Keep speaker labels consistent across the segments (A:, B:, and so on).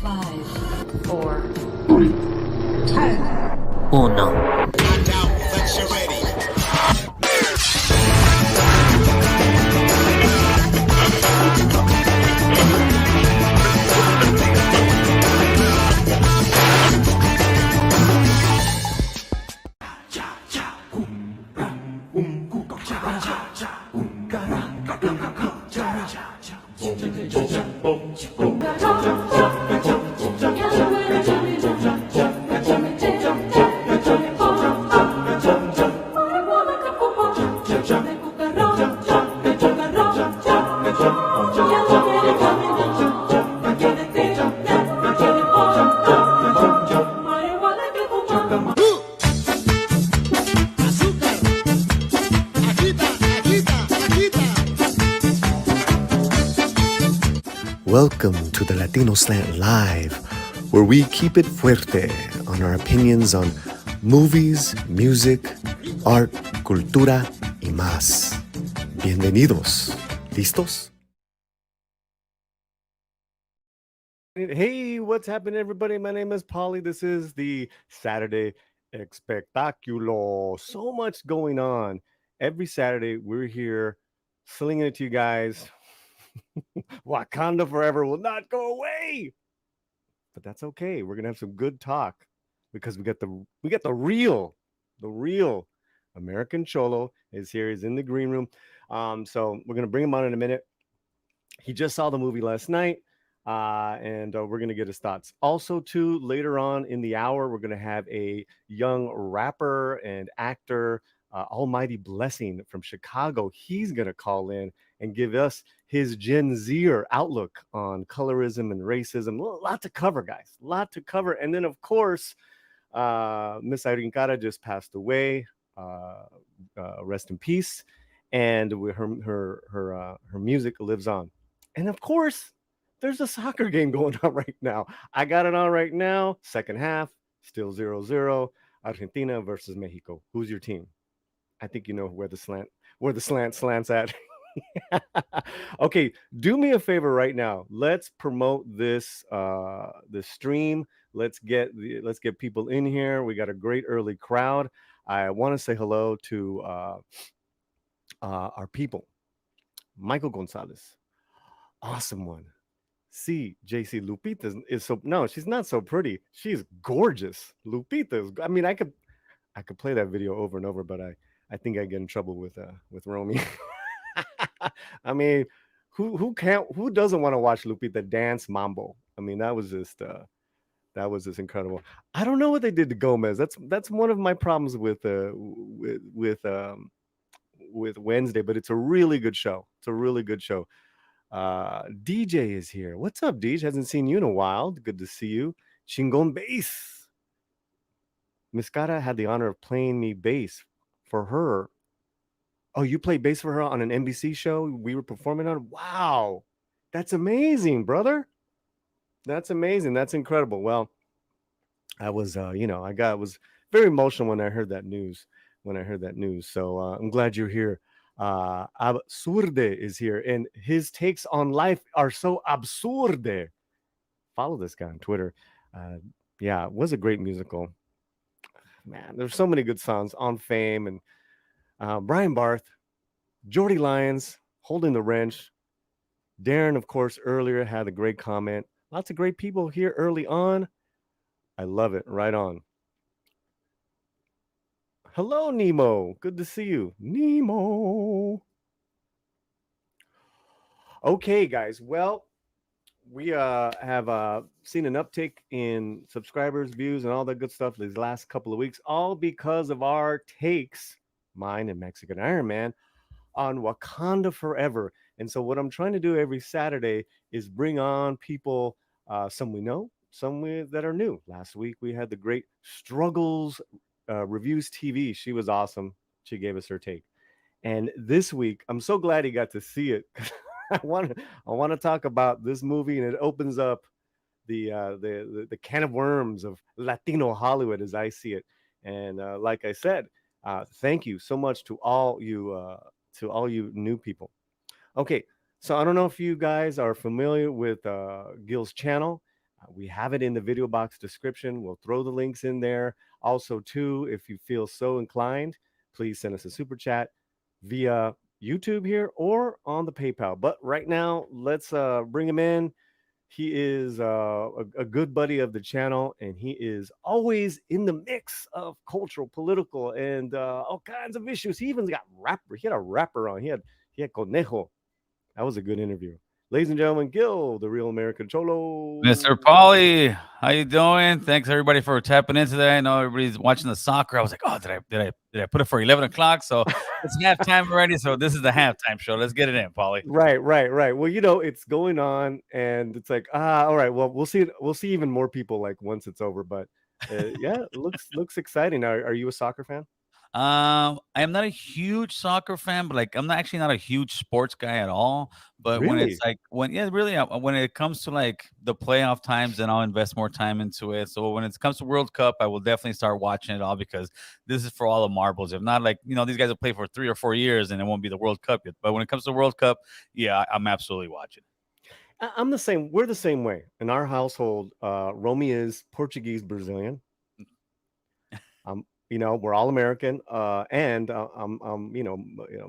A: 5, 4, 3, 2, 1.
B: Welcome to the Latino Slant Live, where we keep it fuerte on our opinions on movies, music, art, cultura, y más. Bienvenidos. ¿Listos? Hey, what's happening, everybody? My name is Paulie. This is the Saturday Spectaculo. So much going on. Every Saturday, we're here slinging it to you guys. Wakanda Forever will not go away. But that's okay. We're gonna have some good talk because we got the real American Cholo is here. He's in the green room. So we're gonna bring him on in a minute. He just saw the movie last night. And we're going to get his thoughts. Also, too, later on in the hour, we're going to have a young rapper and actor, Almighty Blessing from Chicago. He's going to call in and give us his Gen Zer outlook on colorism and racism. A lot to cover, guys. A lot to cover. And then, of course, Miss Irene Cara just passed away. Rest in peace. And her music lives on. And, of course, there's a soccer game going on right now. I got it on right now. Second half, still 0-0. Argentina versus Mexico. Who's your team? I think you know where the slant slants at. Okay, do me a favor right now. Let's promote this this stream. Let's get people in here. We got a great early crowd. I want to say hello to our people. Michael Gonzalez, awesome one. See, JC Lupita is so no, she's not so pretty. She's gorgeous. Lupita is. I mean, I could play that video over and over, but I think I get in trouble with Romy. I mean, who doesn't want to watch Lupita dance mambo? I mean, that was just incredible. I don't know what they did to Gomez. That's one of my problems with Wednesday, but it's a really good show. It's a really good show. DJ is here. What's up, DJ? Hasn't seen you in a while. Good to see you. Chingon bass. Miss Cara had the honor of playing me bass for her. Oh, you played bass for her on an NBC show we were performing on? Wow. That's amazing, brother. That's amazing. That's incredible. Well, I was was very emotional when I heard that news. So I'm glad you're here. Absurde is here, and his takes on life are so absurde. Follow this guy on Twitter. Yeah, it was a great musical. Man, there's so many good songs on Fame and Brian Barth, Jordy Lyons holding the wrench. Darren, of course, earlier had a great comment. Lots of great people here early on. I love it. Right on. Hello, Nemo. Good to see you. Nemo. Okay, guys. Well, we have seen an uptick in subscribers, views, and all that good stuff these last couple of weeks, all because of our takes, mine and Mexican Iron Man, on Wakanda Forever. And so what I'm trying to do every Saturday is bring on people, some we know, some that are new. Last week, we had the great Struggles Reviews TV. She was awesome. She gave us her take. And this week, I'm so glad he got to see it. I want to talk about this movie, and it opens up the can of worms of Latino Hollywood as I see it. And like I said, thank you so much to all you new people. Okay, so I don't know if you guys are familiar with Gil's channel. We have it in the video box description. We'll throw the links in there. Also, too, if you feel so inclined, please send us a super chat via YouTube here or on the PayPal. But right now, let's bring him in. He is a good buddy of the channel, and he is always in the mix of cultural, political, and all kinds of issues. He even got rapper. He had a rapper on. He had Conejo. That was a good interview. Ladies and gentlemen, Gil, the real American
C: Mr.
B: Cholo.
C: Paulie, how you doing? Thanks everybody for tapping in today. I know everybody's watching the soccer. I was like, oh, did I put it for 11 o'clock? So it's halftime already. So this is the halftime show. Let's get it in, Paulie.
B: Right. Well, it's going on, and it's like, all right. Well, we'll see. We'll see even more people like once it's over. But yeah, it looks exciting. Are you a soccer fan?
C: I am not a huge soccer fan, but like I'm not actually not a huge sports guy at all. But when it's
B: Really?
C: like yeah, really, when it comes to like the playoff times, then I'll invest more time into it. So when it comes to World Cup, I will definitely start watching it all because this is for all the marbles. If not, like these guys will play for 3 or 4 years and it won't be the World Cup yet. But when it comes to World Cup, yeah, I'm absolutely watching.
B: I'm the same. We're the same way in our household. Romy is Portuguese Brazilian. We're all American, and I'm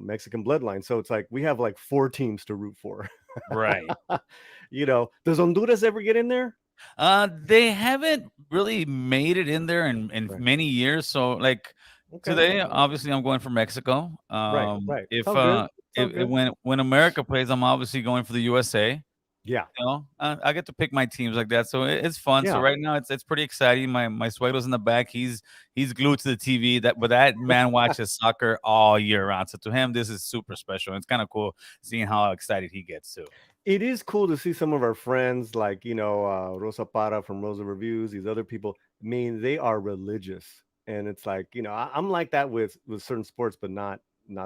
B: Mexican bloodline. So it's like we have like 4 teams to root for.
C: Right.
B: Does Honduras ever get in there?
C: They haven't really made it in there in
B: Right.
C: many years. So like
B: Okay.
C: today, obviously I'm going for Mexico.
B: Right. It's
C: If
B: all good. It's all good.
C: when America plays, I'm obviously going for the USA.
B: Yeah.
C: I get to pick my teams like that, so it's fun. So
B: Yeah.
C: right now it's pretty exciting. My suegro's in the back. He's glued to the TV. That man watches soccer all year round. So to him, this is super special. It's kind of cool seeing how excited he gets too.
B: It is cool to see some of our friends like Rosa Para from Rosa Reviews. These other people. I mean, they are religious, and it's like I'm like that with certain sports, but not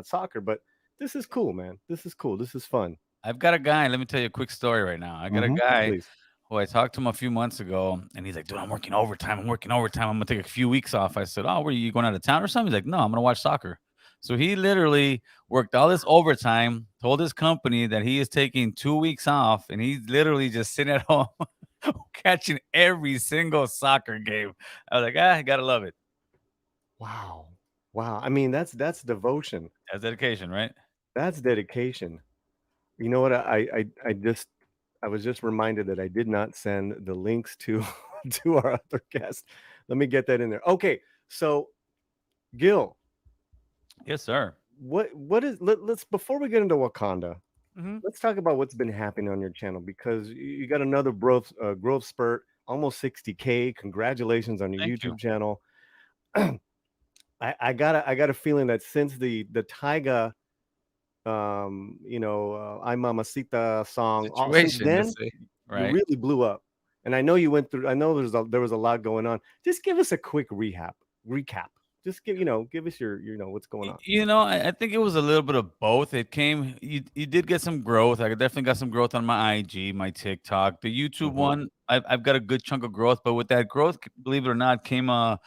B: soccer. But this is cool, man. This is cool. This is fun.
C: I've got a guy. Let me tell you a quick story right now. I got a guy
B: Please.
C: who I talked to him a few months ago, and he's like, "Dude, I'm working overtime. I'm working overtime. I'm gonna take a few weeks off." I said, "Oh, were you going out of town or something?" He's like, "No, I'm gonna watch soccer." So he literally worked all this overtime, told his company that he is taking 2 weeks off, and he's literally just sitting at home catching every single soccer game. I was like, I gotta love it.
B: Wow. I mean, that's devotion.
C: That's dedication, right?
B: That's dedication. You know what? I was just reminded that I did not send the links to to our other guest. Let me get that in there. Okay, so Gil,
C: Yes, sir.
B: what is let's before we get into Wakanda,
C: Hmm.
B: let's talk about what's been happening on your channel because you got another growth spurt, almost 60K. Congratulations on your
C: Thank you.
B: YouTube channel. I got a feeling that since the Taiga I Mamacita song, all since
C: Situation,
B: then
C: let's say,
B: you
C: right?
B: really blew up. And I know you went through. I know there was a lot going on. Just give us a quick recap. Just give us your what's going on.
C: I think it was a little bit of both. It came, you did get some growth. I definitely got some growth on my IG, my TikTok, the YouTube
B: Hmm.
C: one. I've got a good chunk of growth, but with that growth, believe it or not, came an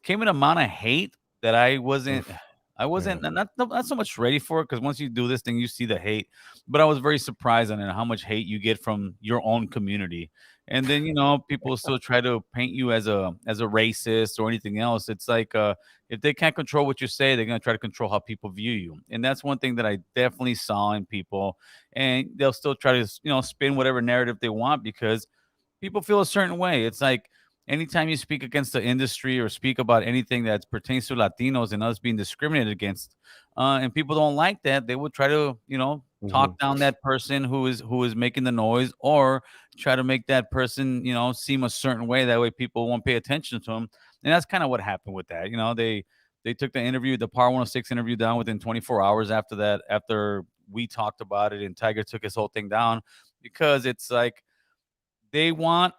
C: amount of hate that I wasn't.
B: Oof.
C: I
B: Yeah.
C: wasn't not so much ready for it because once you do this thing, you see the hate. But I was very surprised on it, how much hate you get from your own community, and then people still try to paint you as a racist or anything else. It's like if they can't control what you say, they're going to try to control how people view you. And that's one thing that I definitely saw in people. And they'll still try to, spin whatever narrative they want because people feel a certain way. It's like anytime you speak against the industry or speak about anything that pertains to Latinos and us being discriminated against, and people don't like that, they will try to,
B: Hmm.
C: talk down that person who is making the noise or try to make that person, seem a certain way. That way people won't pay attention to them. And that's kind of what happened with that. They took the Power 106 interview down within 24 hours after that, after we talked about it and Tiger took his whole thing down because it's like they want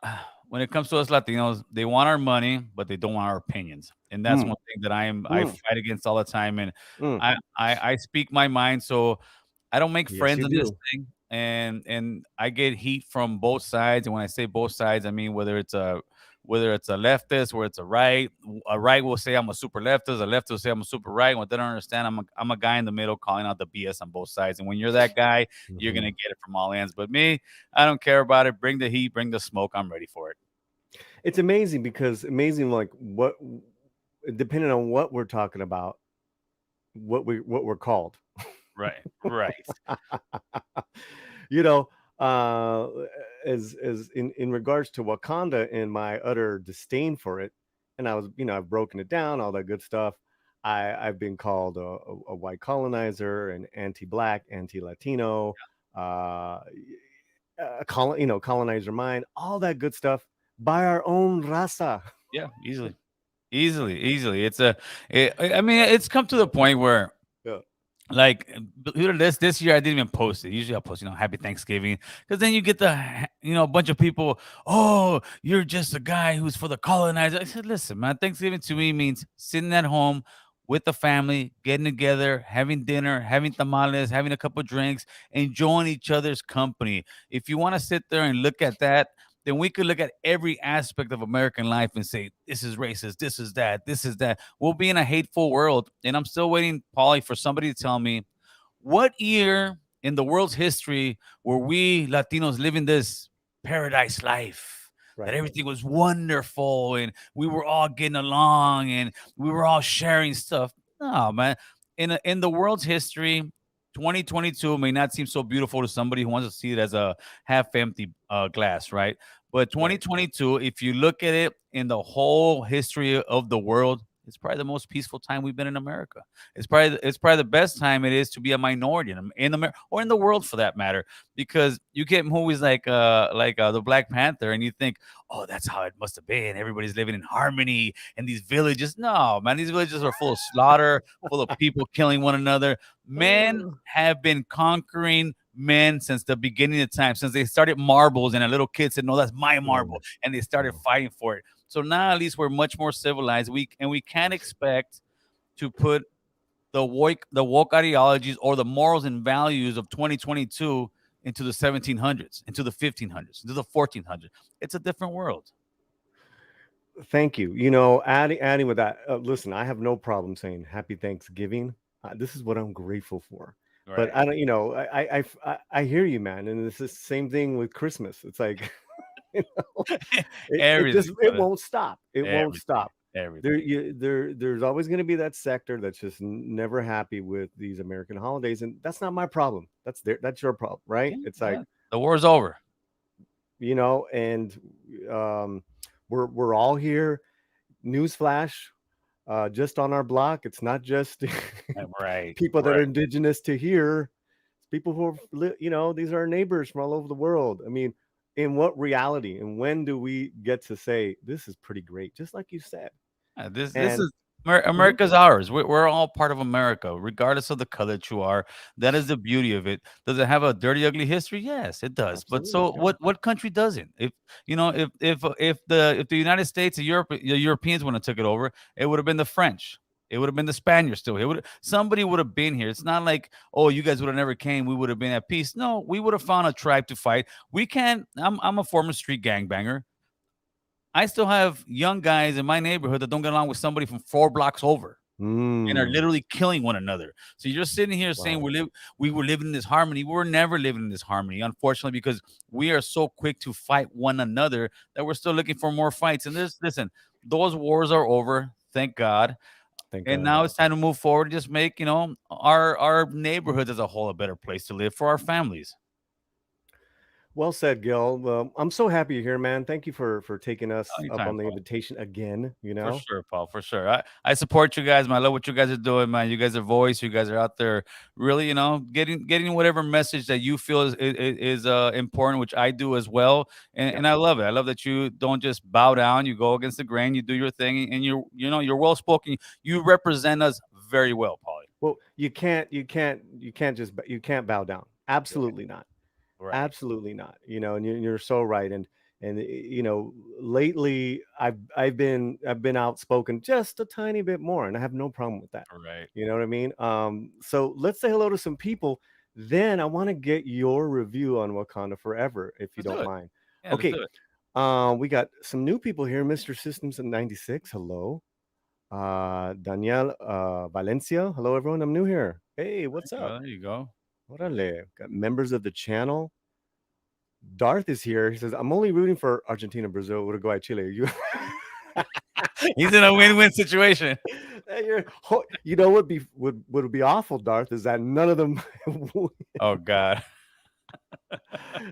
C: when it comes to us Latinos, they want our money, but they don't want our opinions. And that's
B: Mm,
C: one thing that I
B: mm,
C: fight against all the time. And
B: mm.
C: I speak my mind. So I don't make
B: Yes,
C: friends
B: you
C: in this
B: do.
C: thing. And I get heat from both sides. And when I say both sides, I mean whether it's a leftist or it's a right will say I'm a super leftist, a leftist will say I'm a super right. What they don't understand, I'm a guy in the middle calling out the BS on both sides. And when you're that guy, you're
B: Hmm.
C: gonna get it from all ends. But me, I don't care about it. Bring the heat, bring the smoke. I'm ready for it.
B: It's amazing because amazing like what depending on what we're talking about, what we're called.
C: Right, right.
B: you know, uh, as in regards to Wakanda and my utter disdain for it, and I was, I've broken it down, all that good stuff. I've been called a white colonizer, an anti-black, anti-Latino, uh, colonizer mind, all that good stuff by our own raza.
C: Yeah, easily. Easily, easily. I mean, it's come to the point where
B: Yeah,
C: like this year I didn't even post it. Usually I'll post, Happy Thanksgiving, because then you get a bunch of people. Oh, you're just a guy who's for the colonizer. I said, listen, man, Thanksgiving to me means sitting at home with the family, getting together, having dinner, having tamales, having a couple drinks, enjoying each other's company. If you want to sit there and look at that, then we could look at every aspect of American life and say, this is racist, this is that, this is that. We'll be in a hateful world. And I'm still waiting, Paulie, for somebody to tell me what year in the world's history were we Latinos living this paradise life? That
B: right.
C: everything was wonderful and we were all getting along and we were all sharing stuff. No, man. In the world's history, 2022 may not seem so beautiful to somebody who wants to see it as a half empty glass, right? But
B: Right.
C: 2022, if you look at it in the whole history of the world, it's probably the most peaceful time we've been in America. It's probably the best time it is to be a minority in America or in the world for that matter, because you get movies like the Black Panther, and you think, oh, that's how it must have been. Everybody's living in harmony in these villages. No, man, these villages are full of slaughter, full of people killing one another. Men
B: Uh,
C: have been conquering men since the beginning of time, since they started marbles, and a little kid said, "No, that's my marble,"
B: oh,
C: and they started
B: oh.
C: fighting for it. So now at least we're much more civilized. We can't expect to put the woke ideologies or the morals and values of 2022 into the 1700s, into the 1500s, into the 1400s. It's a different world.
B: Thank you. Adding with that, listen, I have no problem saying Happy Thanksgiving. This is what I'm grateful for. But
C: Right.
B: I don't, I hear you, man. And it's the same thing with Christmas. It's like, you know,
C: Everything,
B: it
C: brother.
B: won't stop. It won't
C: Everything.
B: stop.
C: Everything.
B: There's always going to be that sector that's just never happy with these American holidays, and that's not my problem. That's your problem, right?
C: Yeah,
B: It's like,
C: yeah. The war's over.
B: and um, we're all here. Newsflash, just on our block, it's not just
C: Right.
B: people that are
C: Right.
B: indigenous to here. It's people who are, these are our neighbors from all over the world. I mean, in what reality and when do we get to say this is pretty great? Just like you said.
C: This
B: And
C: is
B: mhm,
C: America's ours. We're all part of America, regardless of the color that you are. That is the beauty of it. Does it have a dirty, ugly history? Yes, it does. But
B: absolutely,
C: so
B: yeah,
C: what country doesn't? If the United States, the Europeans wouldn't have took it over, it would have been the French. It would have been the Spaniards still. Somebody would have been here. It's not like, oh, you guys would have never came. We would have been at peace. No, we would have found a tribe to fight. We can't. I'm a former street gangbanger. I still have young guys in my neighborhood that don't get along with somebody from 4 blocks over and are
B: mm,
C: literally killing one another. So you're sitting here saying
B: wow.
C: we were living in this harmony. We were never living in this harmony, unfortunately, because we are so quick to fight one another that we're still looking for more fights. And listen, those wars are over, thank God.
B: Thank
C: And
B: God.
C: now it's time to move forward and just make, our neighborhoods as a whole a better place to live for our families.
B: Well said, Gil. Well, I'm so happy you're here, man. Thank you for taking us up
C: Anytime,
B: on the
C: Paul.
B: invitation again.
C: For sure, Paul. For sure. I support you guys, man. I love what you guys are doing, man. You guys are voice. You guys are out there, really, getting whatever message that you feel is important, which I do as well. And,
B: Yeah.
C: and I love it. I love that you don't just bow down. You go against the grain. You do your thing, and you're well spoken. You represent us very well, Paulie.
B: Well, you can't bow down.
C: Right.
B: Absolutely not.
C: Right.
B: Absolutely not. And you're so right. And lately I've been outspoken just a tiny bit more, and I have no problem with that.
C: Right.
B: You know what I mean? So let's say hello to some people. Then I want to get your review on Wakanda Forever, if you
C: Let's do
B: don't
C: it.
B: mind.
C: Yeah, let's
B: Okay.
C: do it.
B: We got some new people here. Mr. Systems in 96. Hello. Danielle Valencia. Hello, everyone. I'm new here. Hey, what's up?
C: There you go.
B: Orale. Got members of the channel. Darth is here. He says, I'm only rooting for Argentina, Brazil, Uruguay, Chile. You,
C: He's in a win-win situation.
B: you know what would be awful, Darth, is that none of them.
C: Oh God.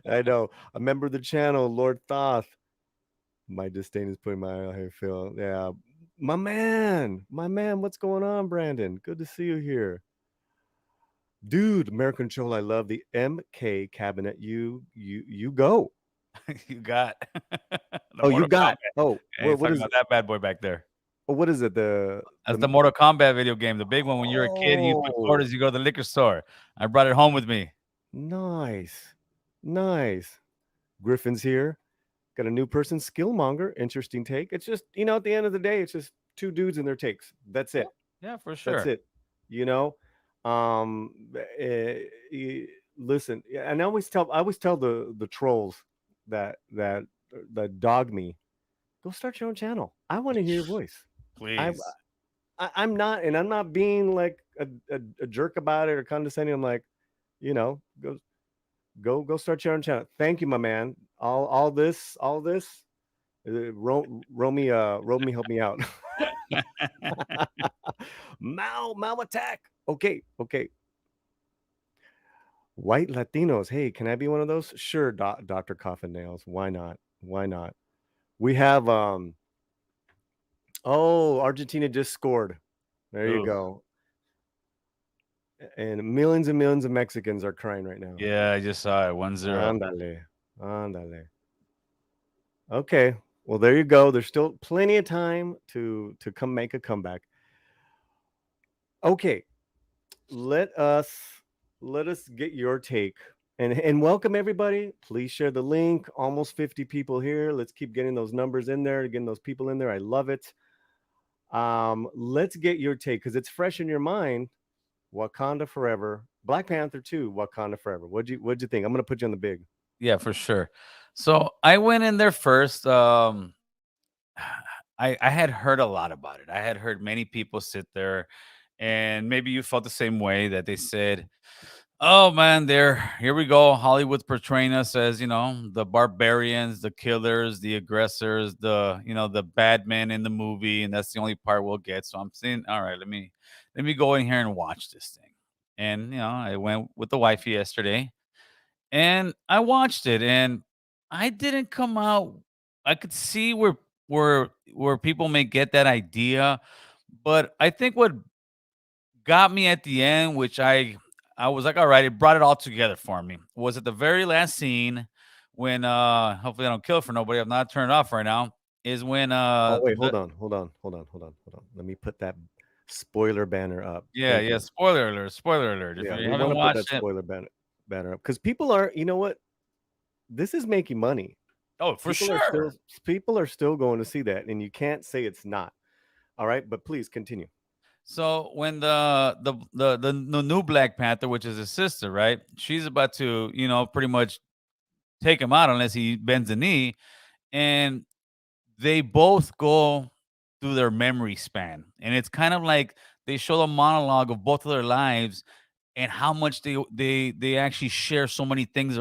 B: I know. A member of the channel, Lord Thoth. My disdain is putting my eye here, Phil. Yeah. My man, what's going on, Brandon? Good to see you here. Dude, American Cholo, I love the MK cabinet. You go.
C: You got the
B: Oh, you
C: Mortal
B: got.
C: Kombat.
B: Oh,
C: Yeah, he's
B: what
C: talking
B: is
C: about
B: it?
C: that bad boy back there.
B: Oh, what is it?
C: That's the Mortal Kombat video game, the big one. When you're a kid, you put
B: Oh,
C: quarters, you go to the liquor store. I brought it home with me.
B: nice. Nice. Griffin's here. Got a new person, Skillmonger. Interesting take. It's just, at the end of the day, it's just two dudes and their takes. That's
C: Yeah,
B: it.
C: yeah, for
B: That's
C: sure.
B: it. You know, um, listen. And I always tell the trolls that that dog me, go start your own channel. I want to hear your voice. I,
C: Please.
B: I'm not, and I'm not being like a jerk about it or condescending. I'm like, go go start your own channel. Thank you, my man. All this. Romy, help me out. Mal attack. Okay. White Latinos. Hey, can I be one of those? Sure, Dr. Coffin Nails. Why not? Why not? We have oh, Argentina just scored. There you
C: Ooh.
B: go. And millions of Mexicans are crying right now.
C: Yeah, I just saw it. 1-0.
B: Ándale. Ándale. Okay. Well, there you go. There's still plenty of time to come make a comeback. Okay. Let us get your take. And welcome everybody. Please share the link. Almost 50 people here. Let's keep getting those numbers in there, getting those people in there. I love it. Let's get your take because it's fresh in your mind. Wakanda Forever, Black Panther 2, Wakanda Forever. What'd you think? I'm gonna put you on the big.
C: Yeah, for sure. So I went in there first. I had heard a lot about it. I had heard many people sit there, and maybe you felt the same way that they said, "Oh man, there, here we go. Hollywood's portraying us as the barbarians, the killers, the aggressors, the bad men in the movie, and that's the only part we'll get." So I'm saying, all right, let me go in here and watch this thing. And I went with the wife yesterday, and I watched it, and I didn't come out. I could see where people may get that idea, but I think what got me at the end, which I was like, all right, it brought it all together for me. Was at the very last scene when hopefully I don't kill it for nobody. I'm not turned off right now. Is when
B: Oh wait, hold on. Let me put that spoiler banner up. Thank
C: yeah,
B: you.
C: spoiler alert. If
B: Yeah,
C: you
B: we want
C: haven't
B: to put that
C: watched it,
B: spoiler banner up because people are, you know what? This is making money.
C: oh for
B: People are still
C: sure.
B: people are still going to see that, and you can't say it's not. All right, but please continue.
C: So when the new Black Panther, which is his sister, right? She's about to, pretty much take him out unless he bends the knee, and they both go through their memory span, and it's kind of like they show the monologue of both of their lives and how much they actually share so many things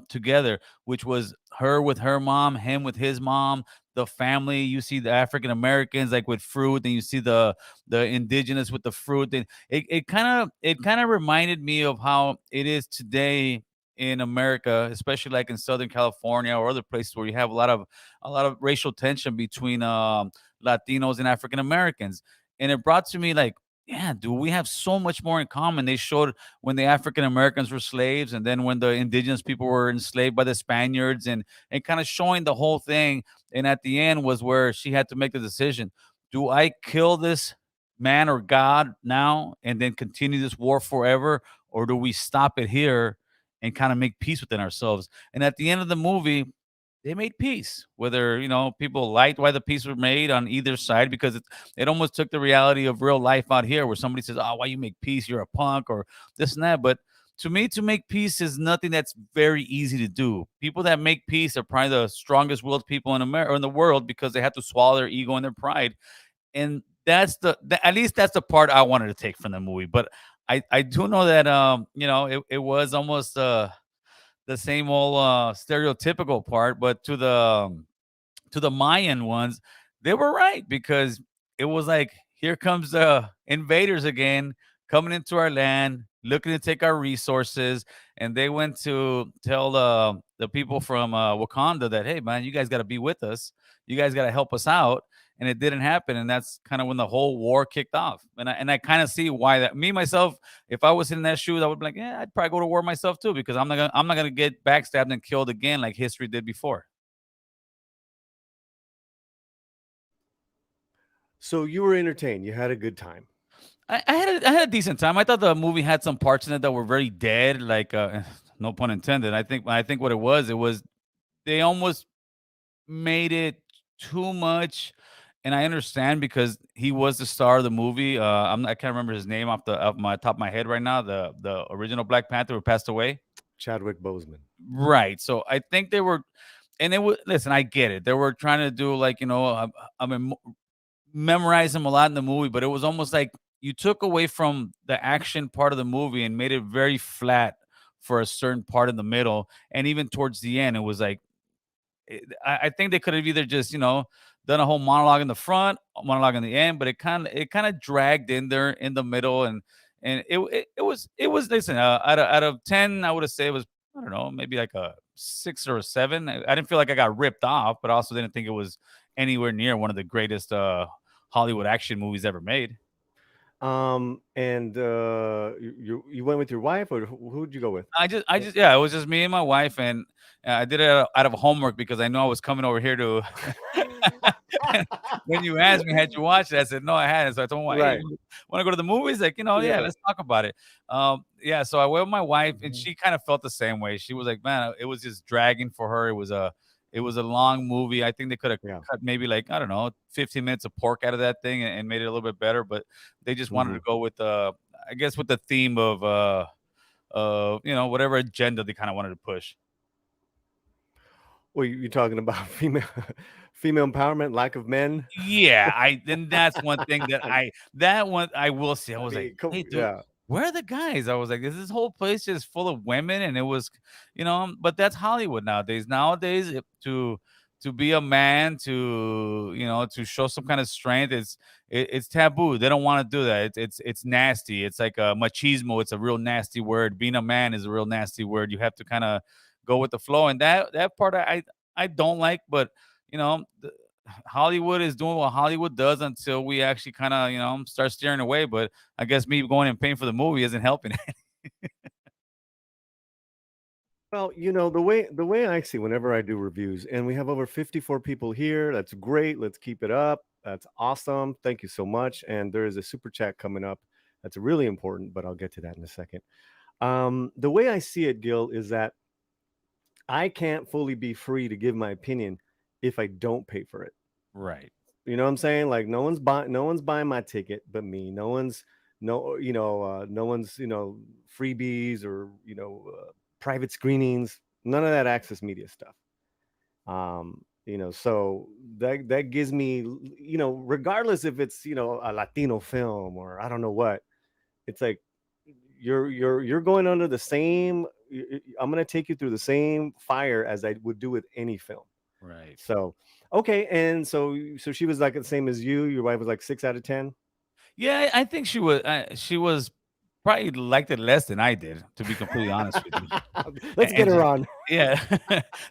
C: together, which was her with her mom, him with his mom, the family. You see the African Americans like with fruit, and you see the indigenous with the fruit. And it kind of reminded me of how it is today in America, especially like in Southern California or other places where you have a lot of racial tension between Latinos and African Americans. And it brought to me like, yeah, dude, we have so much more in common. They showed when the African Americans were slaves, and then when the indigenous people were enslaved by the Spaniards, and kind of showing the whole thing. And at the end was where she had to make the decision: do I kill this man or God now, and then continue this war forever, or do we stop it here and kind of make peace within ourselves? And at the end of the movie, they made peace. Whether people liked why the peace was made on either side, because it almost took the reality of real life out here, where somebody says, "Oh, why you make peace? You're a punk," or this and that. But to me, to make peace is nothing that's very easy to do. People that make peace are probably the strongest willed people in America or in the world, because they have to swallow their ego and their pride. And that's at least that's the part I wanted to take from the movie. But I do know that it was almost the same old stereotypical part, but to the Mayan ones, they were right because it was like, here comes the invaders again, coming into our land, looking to take our resources, and they went to tell the people from Wakanda that, hey man, you guys got to be with us, you guys got to help us out, and it didn't happen, and that's kind of when the whole war kicked off, and I kind of see why that. Me myself, if I was in that shoes, I would be like, yeah, I'd probably go to war myself too because I'm not gonna get backstabbed and killed again like history did before.
B: So you were entertained. You had a good time.
C: I had a decent time. I thought the movie had some parts in it that were very dead, like no pun intended. I think what it was they almost made it too much, and I understand because he was the star of the movie. I can't remember his name off my top of my head right now. The original Black Panther who passed away.
B: Chadwick Boseman.
C: Right. So I think they were, and they would listen. I get it. They were trying to do like I mean memorize him a lot in the movie, but it was almost like you took away from the action part of the movie and made it very flat for a certain part in the middle, and even towards the end, it was like I think they could have either just done a whole monologue in the front, a monologue in the end, but it kind of dragged in there in the middle, and it was listen, out of 10, I would have said it was, I don't know, maybe like a 6 or a 7. I didn't feel like I got ripped off, but I also didn't think it was anywhere near one of the greatest Hollywood action movies ever made.
B: And you went with your wife, or who'd you go with?
C: Yeah, it was just me and my wife, and I did it out of homework because I know I was coming over here to. When you asked me, had you watched it? I said no, I hadn't. So I told my wife, hey,
B: Right.
C: want to go to the movies? Like, yeah,
B: Yeah.
C: let's talk about it. Yeah, so I went with my wife, and
B: Mhm.
C: she kind of felt the same way. She was like, man, it was just dragging for her. It was a long movie. I think they could have
B: Yeah.
C: cut maybe like, I don't know, 15 minutes of pork out of that thing and made it a little bit better. But they just wanted
B: Hmm.
C: to go with I guess with the theme of whatever agenda they kind of wanted to push.
B: Well, you're talking about female empowerment, lack of men.
C: Yeah, I then that's one thing that one I will say. I
B: I
C: was like,
B: mean, come,
C: "Hey, dude,
B: yeah.
C: where are the guys?" I was like, "Is this whole place just full of women?" And it was, but that's Hollywood nowadays. Nowadays, to be a man, to show some kind of strength, it's taboo. They don't want to do that. It's nasty. It's like a machismo. It's a real nasty word. Being a man is a real nasty word. You have to kind of go with the flow, and that part I don't like, but you know. Hollywood is doing what Hollywood does until we actually kind of, start steering away. But I guess me going and paying for the movie isn't helping.
B: Well, the way I see whenever I do reviews, and we have over 54 people here. That's great. Let's keep it up. That's awesome. Thank you so much. And there is a super chat coming up. That's really important, but I'll get to that in a second. The way I see it, Gil, is that I can't fully be free to give my opinion if I don't pay for it.
C: Right.
B: You know what I'm saying? Like no one's buying my ticket but me. No one's, freebies or, private screenings. None of that access media stuff. So that gives me, regardless if it's, a Latino film or I don't know what, it's like you're going under the same. I'm going to take you through the same fire as I would do with any film.
C: Right.
B: So, okay, and so she was like the same as you. Your wife was like 6 out of 10.
C: Yeah, I think she was probably liked it less than I did, to be completely honest with you.
B: Let's get
C: And
B: her on.
C: yeah,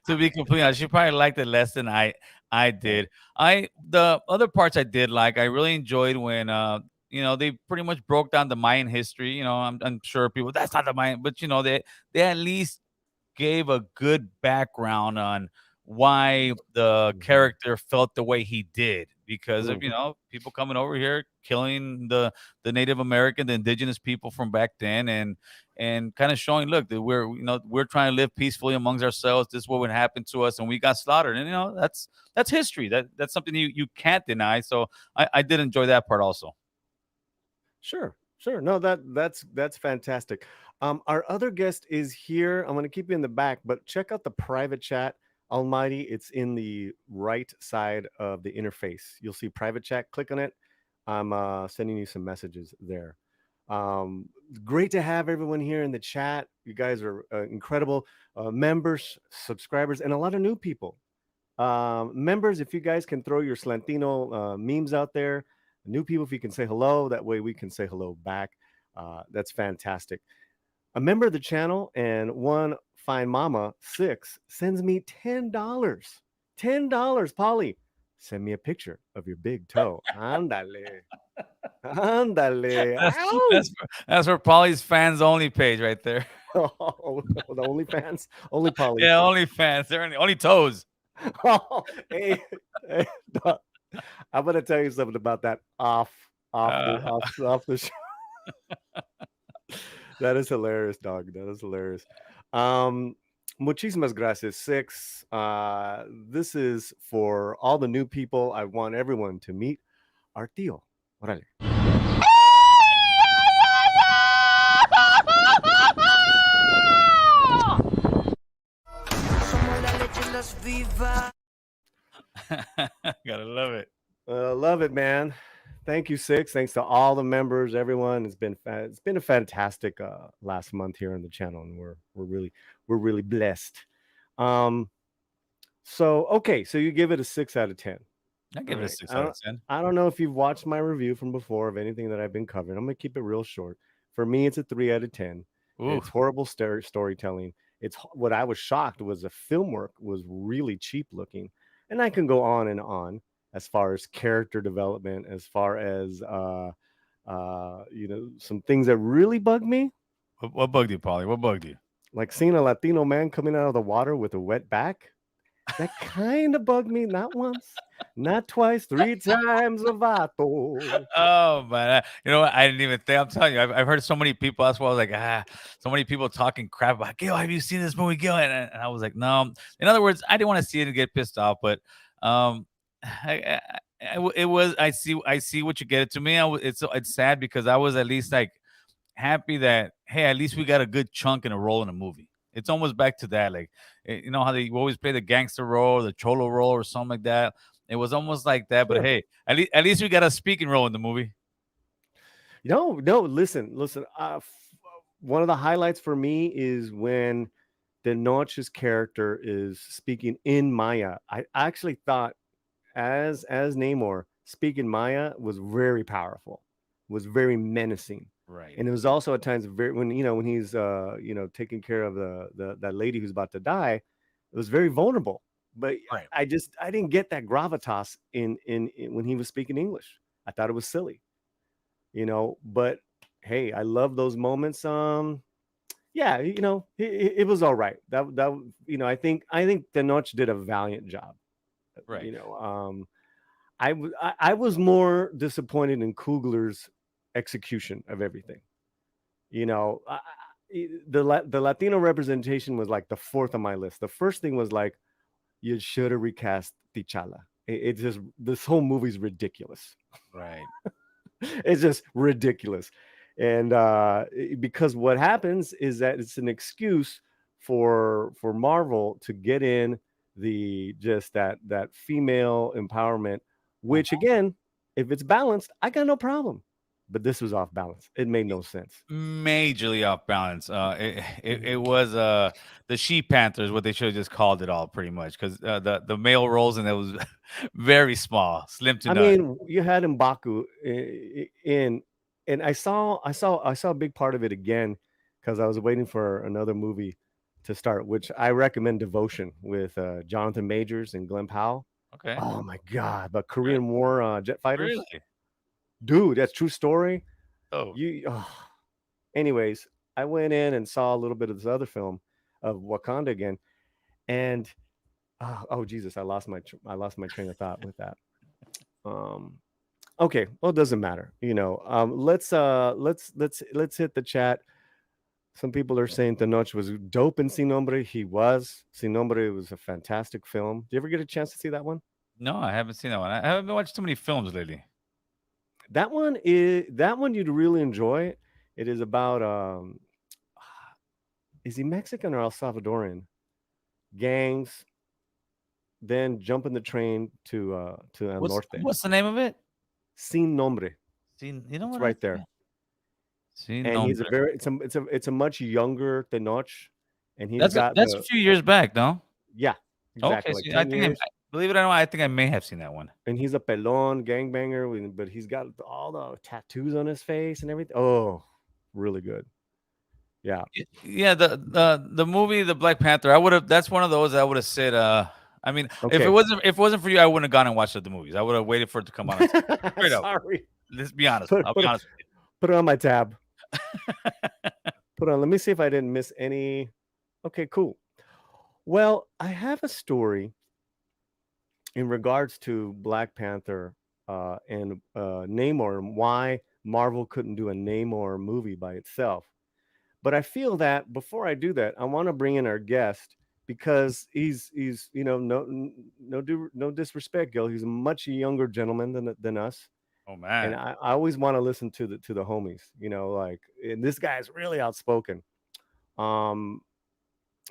C: to be completely honest, she probably liked it less than I
B: Yeah.
C: did. The other parts I did like. I really enjoyed when they pretty much broke down the Mayan history. I'm sure people, that's not the Mayan, but they at least gave a good background on why the
B: Mhm.
C: character felt the way he did because of
B: Mm.
C: people coming over here killing the Native American, the indigenous people from back then, and kind of showing, look, that we're trying to live peacefully amongst ourselves. This is what would happen to us, and we got slaughtered. And that's history. That's something you can't deny. So I did enjoy that part also.
B: Sure, sure. No, that's fantastic. Our other guest is here. I'm going to keep you in the back, but check out the private chat. Almighty, it's in the right side of the interface. You'll see private chat. Click on it. I'm sending you some messages there. Um, Great to have everyone here in the chat. You guys are incredible members, subscribers, and a lot of new people. Members, if you guys can throw your Slantino memes out there, new people, if you can say hello, that way we can say hello back. That's fantastic. A member of the channel and one fine mama, 6, sends me $10. $10, Paulie. Send me a picture of your big toe. Ándale. Ándale.
C: That's
B: Ow!
C: that's for Paulie's fans only page right there.
B: Oh, the OnlyFans, only Polly.
C: Yeah, only fans. They're only toes.
B: Oh, hey, hey, dog, I'm gonna tell you something about that
C: Uh,
B: off the show. That is hilarious, dog. That is hilarious. Um, Muchísimas gracias, 6. This is for all the new people. I want everyone to meet our tío. Órale.
C: Gotta love it.
B: Love it, man. Thank you, 6. Thanks to all the members, everyone. It's been a fantastic last month here on the channel, and we're really blessed. So okay, so you give it a 6 out of 10.
C: I give it a
B: Right.
C: 6 out of 10.
B: I don't know if you've watched my review from before of anything that I've been covering. I'm gonna keep it real short. For me, it's a 3 out of 10.
C: Ooh,
B: It's horrible storytelling. What I was shocked was the film work was really cheap looking, and I can go on and on as far as character development, as far as some things that really bugged me,
C: what bugged you, Paulie? What bugged you?
B: like seeing a Latino man coming out of the water with a wet back. That kind of bugged me. Not once, not twice, 3 times a vato.
C: Oh man, you know what? I didn't even think. I'm telling you, I've heard so many people. That's why I was like, so many people talking crap about, Gil, have you seen this movie, Gil? And I was like, no. In other words, I didn't want to see it and get pissed off, but it was. I see what you get it to me. It's sad because I was at least like happy that, hey, at least we got a good chunk and a role in a movie. It's almost back to that, like, you know how they always play the gangster role, the cholo role, or something like that. It was almost like that, but
B: Sure.
C: hey, at least we got a speaking role in the movie.
B: No, no, listen. One of the highlights for me is when the Noche's character is speaking in Maya. I actually thought as Namor speaking Maya was very powerful, was very menacing.
C: Right.
B: And it was also at times very when when he's taking care of the that lady who's about to die, it was very vulnerable. But
C: Right.
B: I didn't get that gravitas in when he was speaking English. I thought it was silly, but hey, I love those moments. Yeah, it was all right. I think Tenoch did a valiant job.
C: Right.
B: I was more disappointed in Kugler's execution of everything. The Latino representation was like the fourth on my list. The first thing was like, you should have recast T'Challa. It's just this whole movie's ridiculous.
C: Right.
B: It's just ridiculous, and because what happens is that it's an excuse for Marvel to get in that female empowerment, which again, if it's balanced, I got no problem. But this was off balance. It made no sense.
C: Majorly off balance. It was the She Panthers, what they should have just called it all, pretty much, because the male roles and it was very small, slim to
B: I
C: none.
B: mean, you had M'Baku in, and I saw a big part of it again because I was waiting for another movie to start, which I recommend, Devotion, with Jonathan Majors and Glenn Powell.
C: Okay.
B: Oh my God! But Korean War jet fighters,
C: Really?
B: dude, that's true story.
C: Oh,
B: Anyways, I went in and saw a little bit of this other film of Wakanda again, and oh Jesus, I lost my train of thought with that. Okay, well, it doesn't matter. Let's hit the chat. Some people are saying Tenoch was dope in Sin Nombre. He was. Sin Nombre was a fantastic film. Did you ever get a chance to see that one?
C: no, I haven't seen that one. I haven't watched too many films lately.
B: That one you'd really enjoy. It is about is he Mexican or El Salvadorian? Gangs, then jumping the train to El Norte.
C: What's the name of it?
B: Sin Nombre.
C: You know
B: It's
C: what?
B: right there.
C: See,
B: and
C: no,
B: he's a very it's a much younger Tenoch, and he's got
C: that's a
B: the
C: few years back, no?
B: yeah,
C: Okay,
B: exactly, like
C: see, I
B: 10
C: think
B: years.
C: believe it or not, I think I may have seen that one.
B: And he's a pelon gangbanger, but he's got all the tattoos on his face and everything. Oh, really good. Yeah.
C: Yeah, the movie, the Black Panther. I would have. That's one of those I would have said. I mean,
B: Okay.
C: if it wasn't for you, I wouldn't have gone and watched the movies. I would have waited for it to come out on TV. Straight up.
B: Sorry.
C: Let's be honest.
B: Put
C: I'll
B: put
C: be
B: it,
C: honest with
B: put it on my tab. Put on. Let me see if I didn't miss any. Okay, cool. Well, I have a story in regards to Black Panther and Namor, and why Marvel couldn't do a Namor movie by itself. But I feel that before I do that, I want to bring in our guest because he's no disrespect, Gil. He's a much younger gentleman than us,
C: you. Oh
B: and
C: man,
B: I always want to listen to the homies. Like, and this guy is really outspoken. Um,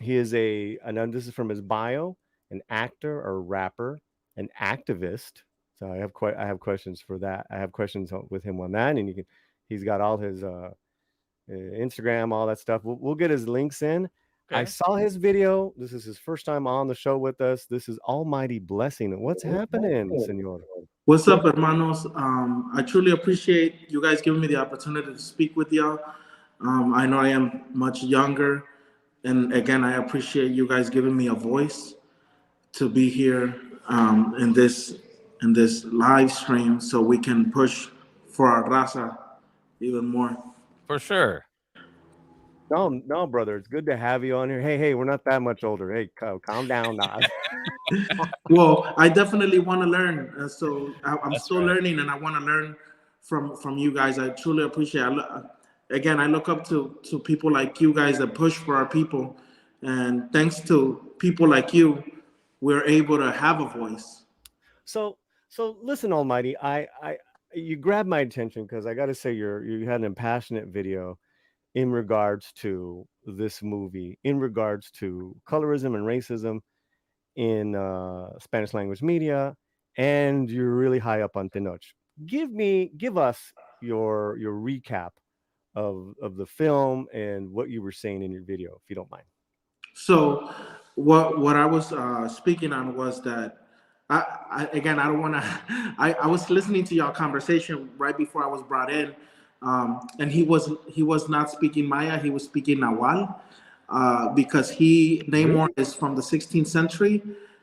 B: he is and this is from his bio, an actor or rapper, an activist. So I have questions for that. I have questions with him on that, and he's got all his Instagram, all that stuff. We'll get his links in. I
C: okay.
B: saw his video. This is his first time on the show with us. This is Almighty Blessing. What's happening, Senor?
D: What's up, hermanos? I truly appreciate you guys giving me the opportunity to speak with y'all. I know I am much younger, and again, I appreciate you guys giving me a voice to be here in this live stream, so we can push for our raza even more.
C: For sure.
B: No, no, brother. It's good to have you on here. Hey, we're not that much older. Hey, calm down now.
D: Well, I definitely want to learn, so I'm
C: That's
D: still
C: right.
D: learning, and I want to learn from you guys. I truly appreciate. Again, I look up to people like you guys that push for our people, and thanks to people like you, we're able to have a voice.
B: So, listen, Almighty. You grabbed my attention because I got to say you had an impassionate video in regards to this movie, in regards to colorism and racism in Spanish language media, and you're really high up on Tenoch. Give us your recap of the film and what you were saying in your video, if you don't mind.
D: So, what I was speaking on was that again, I don't want to. I was listening to y'all conversation right before I was brought in, and he was not speaking Maya. He was speaking Nahual, because Namor
B: Really?
D: is from the 16th century,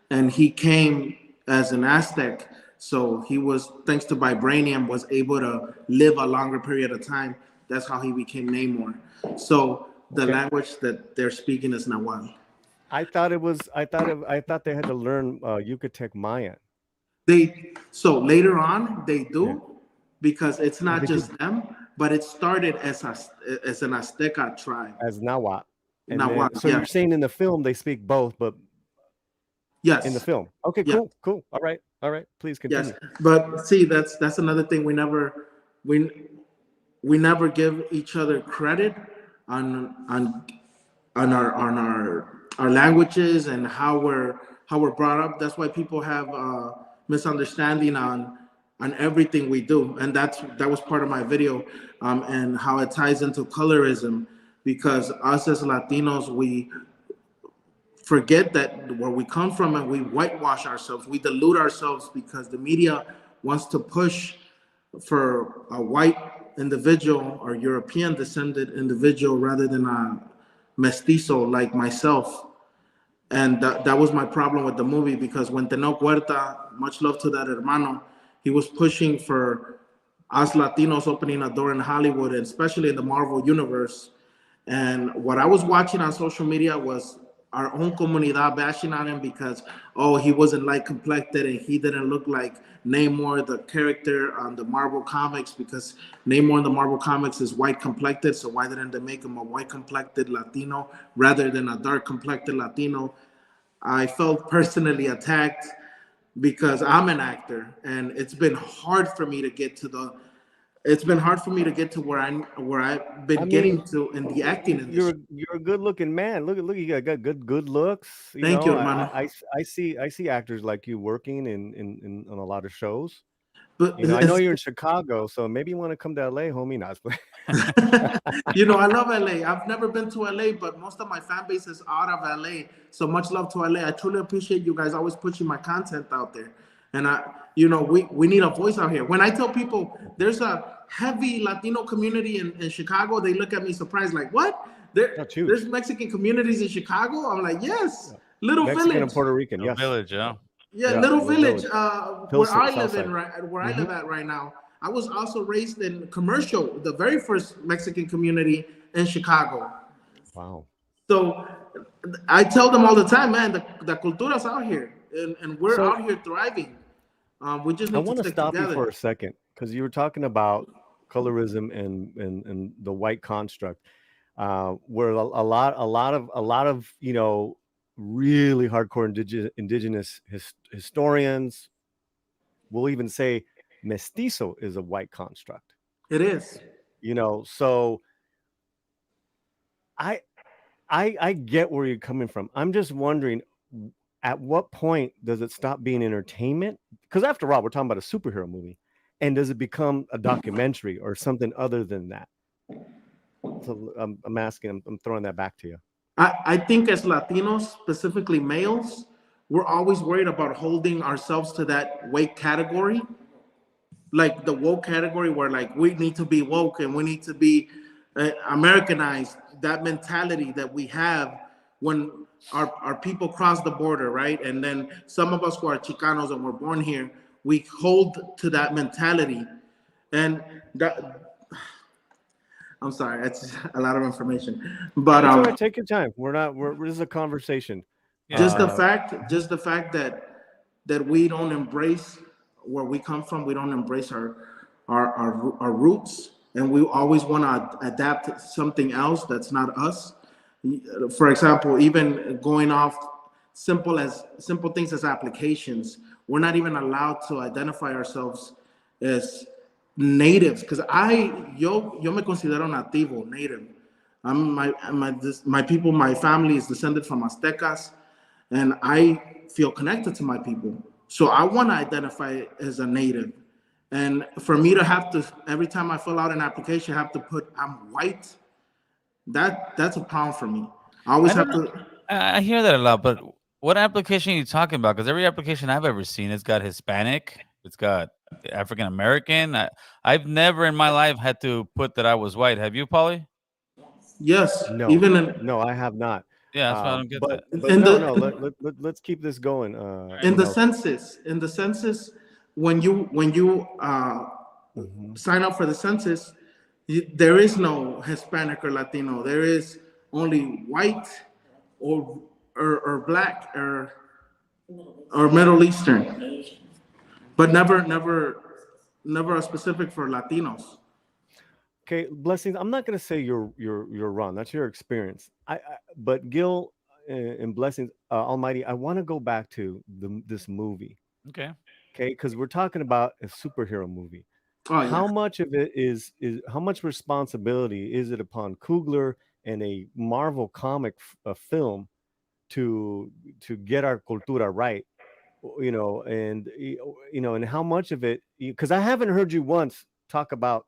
D: and he came as an Aztec. So he was, thanks to vibranium, was able to live a longer period of time. That's how he became Namor. So the
B: Okay.
D: language that they're speaking is Nahual.
B: I thought they had to learn Yucatec Mayan.
D: So later on they
B: Yeah.
D: do, because it's
B: Oh,
D: not
B: they do
D: just them, but it started as an Azteca tribe.
B: as Nahuatl. And
D: Nahual,
B: then, so
D: yeah,
B: you're saying in the film they speak both, but in the
D: yes,
B: film. Okay,
D: yeah,
B: cool. All right. Please
D: yes.
B: continue.
D: But see, that's another thing we we never give each other credit on our languages and how we're brought up. That's why people have misunderstanding on everything we do, and that was part of my video, and how it ties into colorism, because us as Latinos, we forget that where we come from, and we whitewash ourselves, we dilute ourselves, because the media wants to push for a white individual or European descended individual rather than a mestizo like myself. And that was my problem with the movie, because when Tenoch Huerta, much love to that hermano, he was pushing for us Latinos opening a door in Hollywood, and especially in the Marvel universe. And what I was watching on social media was our own comunidad bashing on him because, oh, he wasn't light complected and he didn't look like Namor, the character on the Marvel comics, because Namor in the Marvel comics is white complected. So why didn't they make him a white complected Latino rather than a dark complected Latino? I felt personally attacked because I'm an actor, and it's been hard for me to get to where I've
B: I
D: been getting
B: mean,
D: to in the acting industry.
B: you're a good looking man. Look, you got good looks.
D: Thank you, hermano.
B: I see actors like you working in a lot of shows.
D: But
B: You know, I know you're in Chicago, so maybe you want to come to LA, homie. Not
D: you know, I love LA. I've never been to LA, but most of my fan base is out of LA. So much love to LA. I truly appreciate you guys always pushing my content out there. And you know, we need a voice out here. When I tell people there's a heavy Latino community in Chicago, they look at me surprised, like, what? There's Mexican communities in Chicago? I'm like, yes. Little
B: Mexican
D: village.
B: and Puerto Rican, yes.
C: Village, yeah.
D: Yeah, little village. Where I live
B: Southside.
D: where I live at right now. I was also raised in Commercial, the very first Mexican community in Chicago.
B: Wow.
D: So I tell them all the time, man, the cultura's out here, and we're out here thriving. We just need
B: I want to stop
D: together.
B: you for a second because you were talking about colorism and the white construct, where a lot of you know, really hardcore indigenous historians will even say mestizo is a white construct.
D: It is.
B: You know, so I get where you're coming from. I'm just wondering, at what point does it stop being entertainment? Because after all, we're talking about a superhero movie, and does it become a documentary or something other than that? So I'm asking, I'm throwing that back to you.
D: I think as Latinos, specifically males, we're always worried about holding ourselves to that woke category, like the woke category, where like we need to be woke and we need to be Americanized. That mentality that we have when our people cross the border, right? And then some of us who are Chicanos and were born here, we hold to that mentality. And that, I'm sorry, that's a lot of information. But
B: all right, take your time. This is a conversation.
D: Just the fact that we don't embrace where we come from, we don't embrace our roots, and we always want to adapt something else that's not us. For example, even going off simple things as applications, we're not even allowed to identify ourselves as natives, because yo me considero nativo, native. My people, my family is descended from Aztecas, and I feel connected to my people. So I want to identify as a native. And for me to have to, every time I fill out an application, have to put I'm white, that's a problem for me. I always have to.
C: I hear that a lot, but what application are you talking about? Because every application I've ever seen, it's got Hispanic, it's got African American. I've never in my life had to put that I was white. Have you, Paulie?
D: Yes.
B: No. No, I have not.
C: Yeah, that's why I don't get that.
B: But let's keep this going.
D: In the census, when you sign up for the census, there is no Hispanic or Latino. There is only white or black or Middle Eastern, but never a specific for Latinos.
B: Okay, Blessings. I'm not going to say you're wrong. That's your experience. But Gil and Blessings, Almighty, I want to go back to this movie.
C: Okay,
B: because we're talking about a superhero movie.
D: Oh, yeah.
B: How much of it is how much responsibility is it upon Coogler and a Marvel comic film to get our cultura right? You know, and and how much of it? Because I haven't heard you once talk about.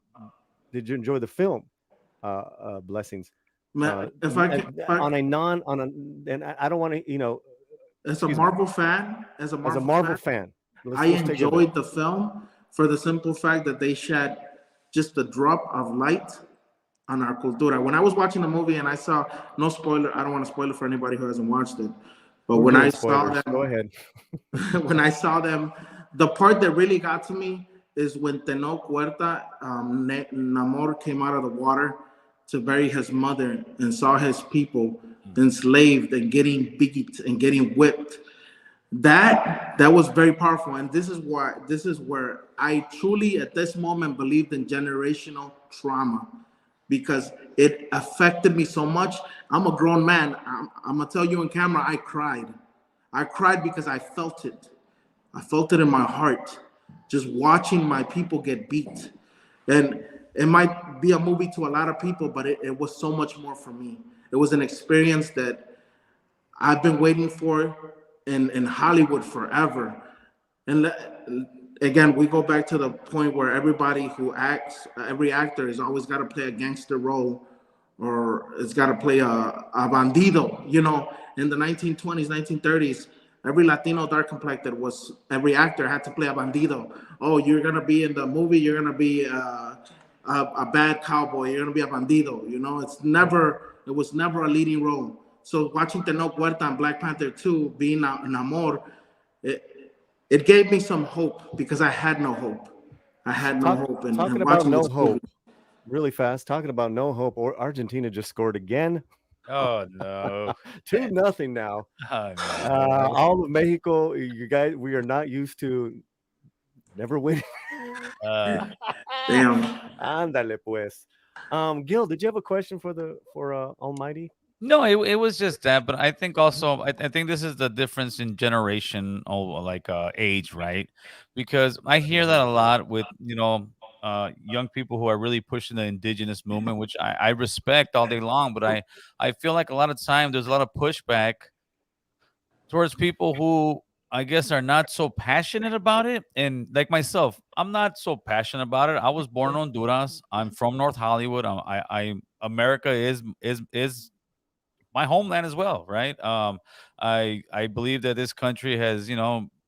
B: Did you enjoy the film? Blessings.
D: If I can,
B: and I don't want to,
D: as a Marvel fan, I enjoyed the film for the simple fact that they shed just a drop of light on our cultura. When I was watching the movie and I saw, no spoiler, I don't want to spoil it for anybody who hasn't watched it, but when I saw them,
B: go ahead.
D: When I saw them, the part that really got to me is when Tenoch Huerta, Namor, came out of the water to bury his mother and saw his people enslaved and getting beat and getting whipped. That was very powerful, and this is where I truly at this moment believed in generational trauma, because it affected me so much. I'm a grown man. I'm gonna tell you on camera, I cried because I felt it in my heart, just watching my people get beat. And it might be a movie to a lot of people, but it was so much more for me. It was an experience that I've been waiting for in Hollywood forever. And again, we go back to the point where everybody who acts, every actor is always got to play a gangster role, or it's got to play a bandido. You know, in the 1920s, 1930s, every Latino dark complected was, every actor had to play a bandido. Oh, you're gonna be in the movie, you're gonna be a bad cowboy, you're gonna be a bandido. You know, it was never a leading role. So watching Tenoch Huerta and Black Panther 2 being NAMOR, it gave me some hope because I had no hope. I had no hope in
B: Talking about
D: watching
B: no
D: this movie.
B: hope, really fast. Talking about no hope, or Argentina just scored again.
C: Oh no.
B: 2-0 now.
C: Oh no.
B: All of Mexico, you guys, we are not used to never winning.
C: Uh,
D: Damn.
B: Ándale pues. Gil, did you have a question for Almighty?
C: No, it was just that, but I think also I think this is the difference in generation or like age, right? Because I hear that a lot with young people who are really pushing the indigenous movement, which I respect all day long, but I feel like a lot of time there's a lot of pushback towards people who I guess are not so passionate about it. And like myself, I'm not so passionate about it. I was born in Honduras. I'm from North Hollywood. I America is my homeland as well, right? I believe that this country has,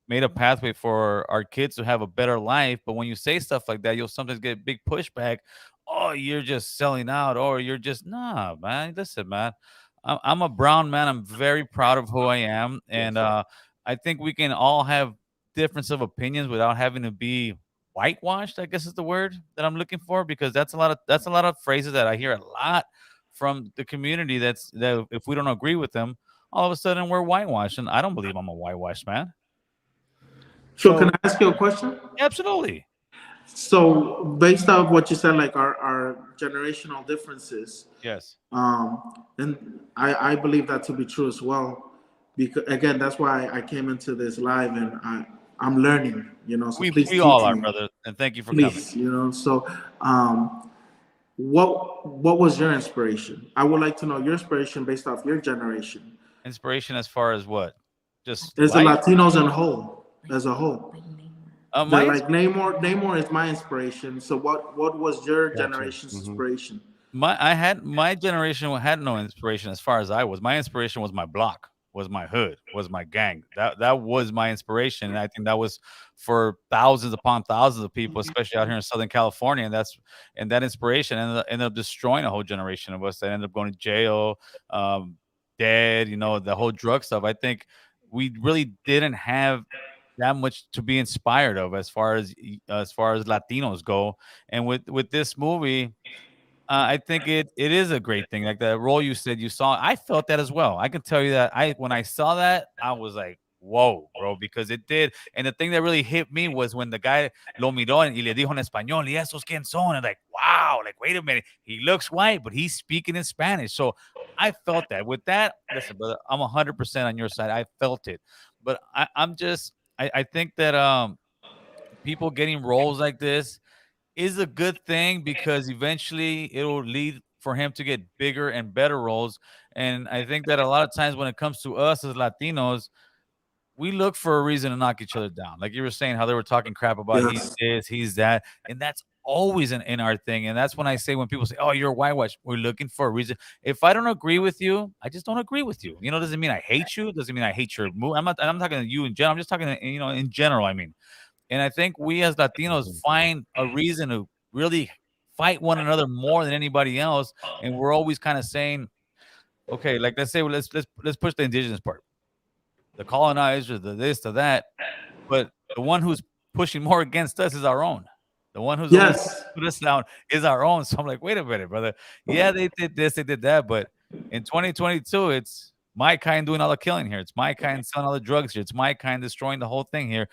C: made a pathway for our kids to have a better life. But when you say stuff like that, you'll sometimes get big pushback. Oh, you're just selling out, or you're just nah, man. Listen, man. I'm a brown man. I'm very proud of who I am, and I think we can all have difference of opinions without having to be whitewashed. I guess is the word that I'm looking for, because that's a lot of phrases that I hear a lot from the community that if we don't agree with them, all of a sudden we're whitewashed. And I don't believe I'm a whitewashed man.
D: So can
B: So
D: I ask you a question?
C: Absolutely.
D: So based off what you said, like our generational differences,
C: Yes.
D: and I believe that to be true as well. Because again, that's why I came into this live, and I'm learning, so
C: We
D: please
C: we all
D: teach
C: are,
D: me,
C: brother. And thank you for coming.
D: please, So, what was your inspiration? I would like to know your inspiration based off your generation.
C: Inspiration as far as what? Just
D: As the
C: life?
D: Latinos as a whole.
C: My
D: Like Namor is my inspiration. So what was your
B: gotcha.
D: generation's inspiration?
C: my generation had no inspiration as far as I was. My inspiration was my block, was my hood, was my gang. That was my inspiration, and I think that was for thousands upon thousands of people, especially out here in Southern California. And that inspiration ended up destroying a whole generation of us that ended up going to jail, dead. The whole drug stuff. I think we really didn't have that much to be inspired of as far as Latinos go. And with this movie, I think it is a great thing. Like the role you said you saw, I felt that as well. I can tell you that when I saw that, I was like, "Whoa, bro!" Because it did. And the thing that really hit me was when the guy lo miró y le dijo en español, "Y esos quién son?" And like, wow, like wait a minute, he looks white, but he's speaking in Spanish. So I felt that. With that, listen, brother, I'm 100% on your side. I felt it, but I'm just, I think that people getting roles like this is a good thing, because eventually it'll lead for him to get bigger and better roles. And I think that a lot of times when it comes to us as Latinos, we look for a reason to knock each other down. Like you were saying, how they were talking crap about he's
D: Yes.
C: this, he's that. And that's always in our thing. And that's when I say, when people say, oh, you're whitewash, we're looking for a reason. If I don't agree with you, I just don't agree with you. Doesn't mean I hate you. Doesn't mean I hate your move. I'm talking to you in general. I'm just talking, in general, I mean. And I think we as Latinos find a reason to really fight one another more than anybody else. And we're always kind of saying, okay, like let's say let's push the indigenous part, the colonizer, the this, the that. But the one who's pushing more against us is our own. The one who's always
D: Yes.
C: put us down is our own. So I'm like, wait a minute, brother. Yeah, they did this, they did that, but in 2022, it's my kind doing all the killing here. It's my kind selling all the drugs here. It's my kind destroying the whole thing here.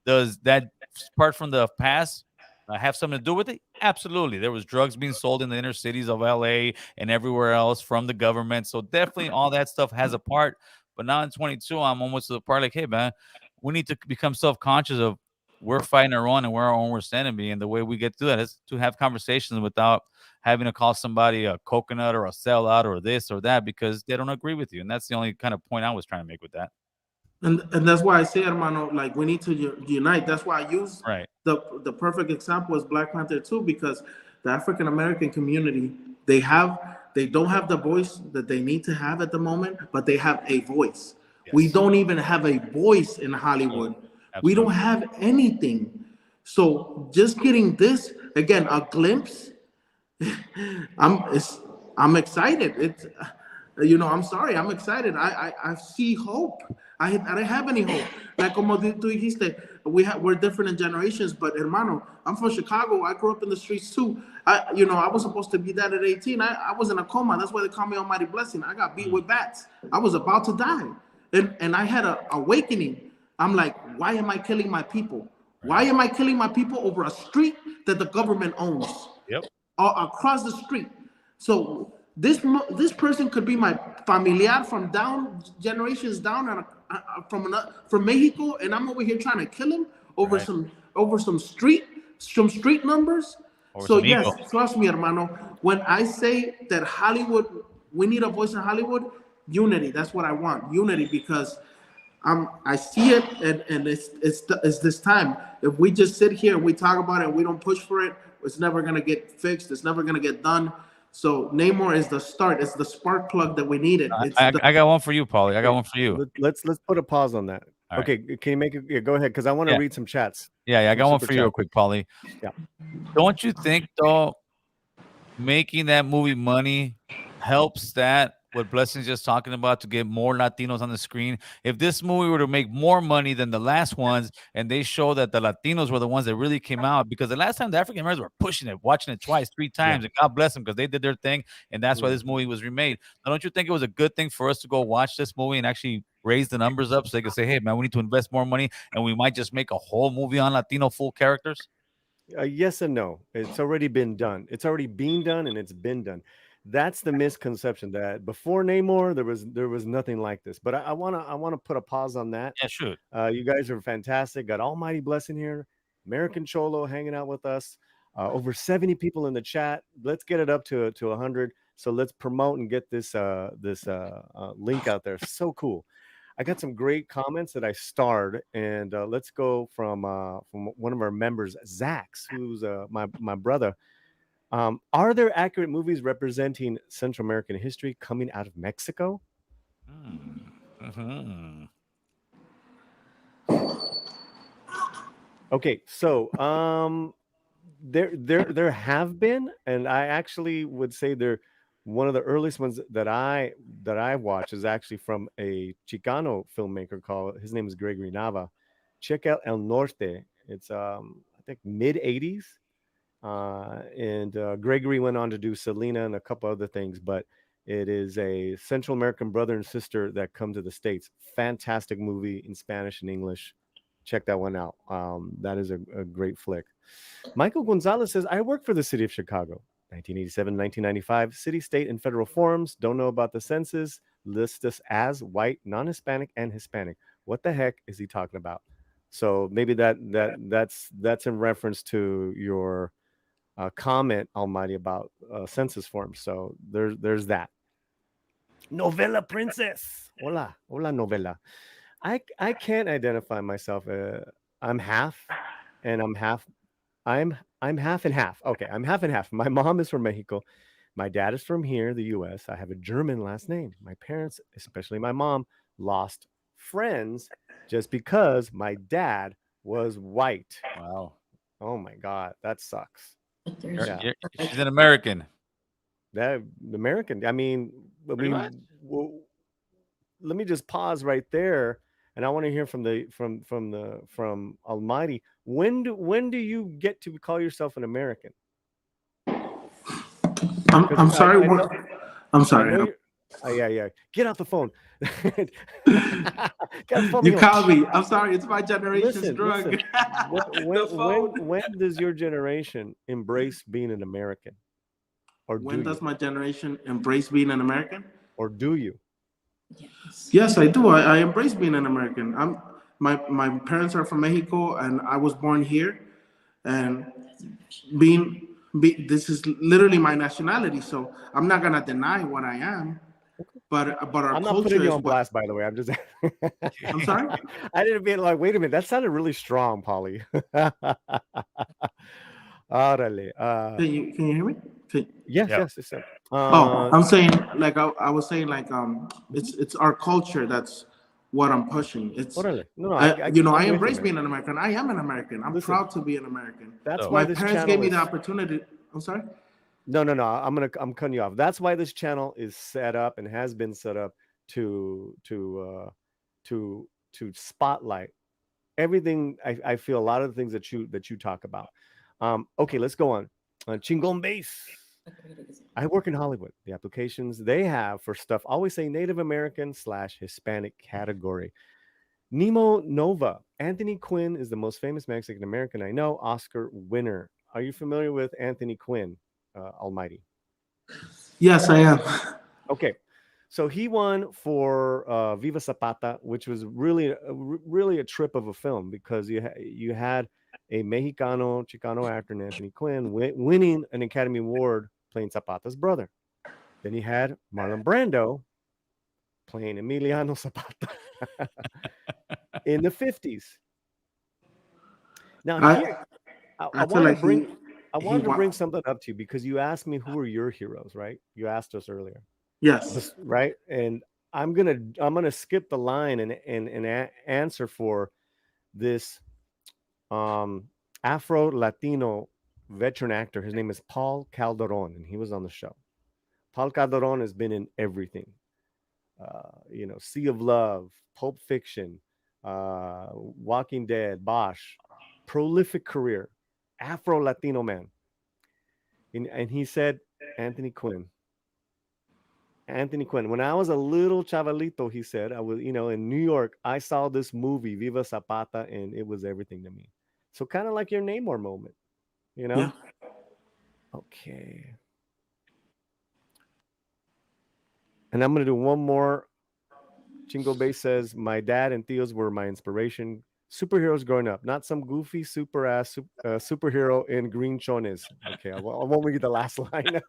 C: Does that part from the past have something to do with it? Absolutely. There was drugs being sold in the inner cities of LA and everywhere else from the government. So definitely all that stuff has a part. But now in 22, I'm almost to the part like, hey, man, we need to become self-conscious of we're fighting our own and we're our own worst enemy. And the way we get through that is to have conversations without having to call somebody a coconut or a sellout or this or that because they don't agree with you. And that's the only kind of point I was trying to make with that.
D: And that's why I say, hermano, like we need to unite. That's why I use
C: Right.
D: the perfect example is Black Panther 2, because the African American community, they don't have the voice that they need to have at the moment, but they have a voice. We
C: Yes.
D: don't even have a voice in Hollywood. We don't
C: Absolutely.
D: have anything. So just getting this again, a glimpse. I'm it's, I'm excited. It's I'm sorry. I'm excited. I see hope. I don't have any hope. Like como tú dijiste, we're different in generations, but hermano, I'm from Chicago. I grew up in the streets too. I was supposed to be dead at 18. I was in a coma. That's why they call me Almighty Blessing. I got beat with bats. I was about to die, and I had a awakening. I'm like, why am I killing my people? Why am I killing my people over a street that the government owns?
C: Yep.
D: Across the street. So this person could be my familiar from down generations down and from Mexico, and I'm over here trying to kill him over some street numbers.
C: Or
D: So
C: some
D: yes,
C: ego.
D: trust me, hermano. When I say that Hollywood, we need a voice in Hollywood, unity. That's what I want, unity, because I see it, and it's this time. If we just sit here and we talk about it and we don't push for it, it's never gonna get fixed. It's never gonna get done. So Namor is the start. It's the spark plug that we needed.
C: I got one for you, Paulie. I got one for you.
B: Let's put a pause on that.
C: All right.
B: Okay, can you make it? Yeah, go ahead, because I want to read some chats.
C: Yeah, I got one
B: Super
C: for you real
B: chat.
C: quick, Paulie.
B: Yeah.
C: Don't you think though, making that movie money helps that what Blessing's just talking about, to get more Latinos on the screen? If this movie were to make more money than the last ones, and they show that the Latinos were the ones that really came out, because the last time the African Americans were pushing it, watching it twice, 3 times, and God bless them because they did their thing, and that's why this movie was remade. Now, don't you think it was a good thing for us to go watch this movie and actually raise the numbers up so they could say, hey, man, we need to invest more money, and we might just make a whole movie on Latino full characters?
B: Yes and no. It's already been done. It's already been done, and it's been done. That's the misconception, that before Namor there was nothing like this. But I wanna put a pause on that.
C: Yeah, shoot.
B: You guys are fantastic. Got Almighty Blessing here, American Cholo hanging out with us. Over 70 people in the chat. Let's get it up to 100. So let's promote and get this link out there. So cool. I got some great comments that I starred, and let's go from one of our members, Zax, who's my brother. Are there accurate movies representing Central American history coming out of Mexico?
C: Mm-hmm.
B: Okay, so there have been, and I actually would say they're one of the earliest ones that I watched is actually from a Chicano filmmaker called, his name is Gregory Nava. Check out El Norte. It's I think mid 80s. And Gregory went on to do Selena and a couple other things, but it is a Central American brother and sister that come to the States. Fantastic movie in Spanish and English. Check that one out. That is a great flick. Michael Gonzalez says, I work for the city of Chicago. 1987, 1995, city, state, and federal forums. Don't know about the census. List us as white, non-Hispanic, and Hispanic. What the heck is he talking about? So maybe that's in reference to your comment, Almighty, about census forms. So there's that. Novela princess. Hola novela. I can't identify myself. I'm half, and I'm half. I'm half and half. Okay, I'm half and half. My mom is from Mexico. My dad is from here, the U.S. I have a German last name. My parents, especially my mom, lost friends just because my dad was white.
C: Wow.
B: Oh my God, that sucks.
C: Yeah. She's an American.
B: That American. I mean, well, let me just pause right there, and I want to hear from Almighty. When do you get to call yourself an American?
D: I'm sorry. I'm sorry.
B: Yeah. Get off the phone.
D: You called me. I'm sorry. It's my generation's drug.
B: Listen. When does your generation embrace being an American? Or
D: when does my generation embrace being an American?
B: Or do you?
D: Yes, I do. I embrace being an American. My parents are from Mexico, and I was born here, and this is literally my nationality. So I'm not gonna deny what I am. but our
B: I'm not
D: culture
B: putting you
D: is
B: on
D: what.
B: blast, by the way. I'm just.
D: I'm sorry.
B: I didn't mean like. Wait a minute. That sounded really strong, Paulie. Órale.
D: Can you hear me?
B: Yes,
C: Yeah.
B: yes. It's,
D: Oh, I'm saying like I was saying like it's our culture that's what I'm pushing. It's
B: órale. No, no. I'm
D: I
B: with you,
D: embrace
B: man.
D: being an American. I am an American. I'm
B: Listen,
D: proud to be an American.
B: that's
C: So
B: why
D: My
B: this
D: parents gave
B: channel
D: me the
B: is.
D: opportunity. I'm sorry.
B: No, no, no. I'm cutting you off. That's why this channel is set up and has been set up to to spotlight everything. I feel a lot of the things that you talk about. Okay, let's go on. Chingon base. I work in Hollywood. The applications they have for stuff always say Native American / Hispanic category. Nemo Nova. Anthony Quinn is the most famous Mexican American I know. Oscar winner. Are you familiar with Anthony Quinn, Almighty?
D: Yes, I am.
B: Okay, so he won for Viva Zapata, which was really a trip of a film because you had a Mexicano Chicano actor, Anthony Quinn, winning an Academy Award playing Zapata's brother. Then you had Marlon Brando playing Emiliano Zapata in the 50s. Now
D: I
B: here, I
D: I feel
B: want to
D: like
B: bring I
D: he
B: wanted to bring
D: won.
B: something up to you because you asked me who are your heroes, right? You asked us earlier.
D: Yes.
B: Right, and I'm gonna skip the line and answer for this um Afro Latino veteran actor. His name is Paul Calderon, and he was on the show. Paul Calderon has been in everything. Sea of Love, Pulp Fiction, Walking Dead, Bosch. Prolific career, Afro Latino man. And he said Anthony Quinn. Anthony Quinn. When I was a little chavalito, he said, I was, in New York, I saw this movie, Viva Zapata, and it was everything to me. So kind of like your Namor moment, you
D: Yeah.
B: know? Okay. And I'm going to do one more. Chingo Bay says, my dad and Theos were my inspiration. Superheroes growing up, not some goofy super ass superhero in green chones. Okay, I won't read the last line.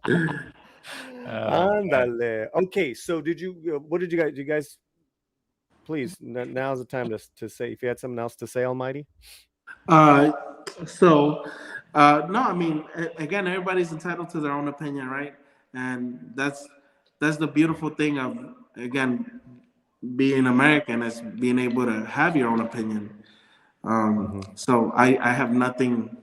C: man.
B: Andale. Okay, so what did you guys, please, now's the time to say, if you had something else to say, Almighty.
D: Uh, so, no, I mean, again, everybody's entitled to their own opinion, right? And that's the beautiful thing of again being American is being able to have your own opinion.
B: Mhm.
D: So I have nothing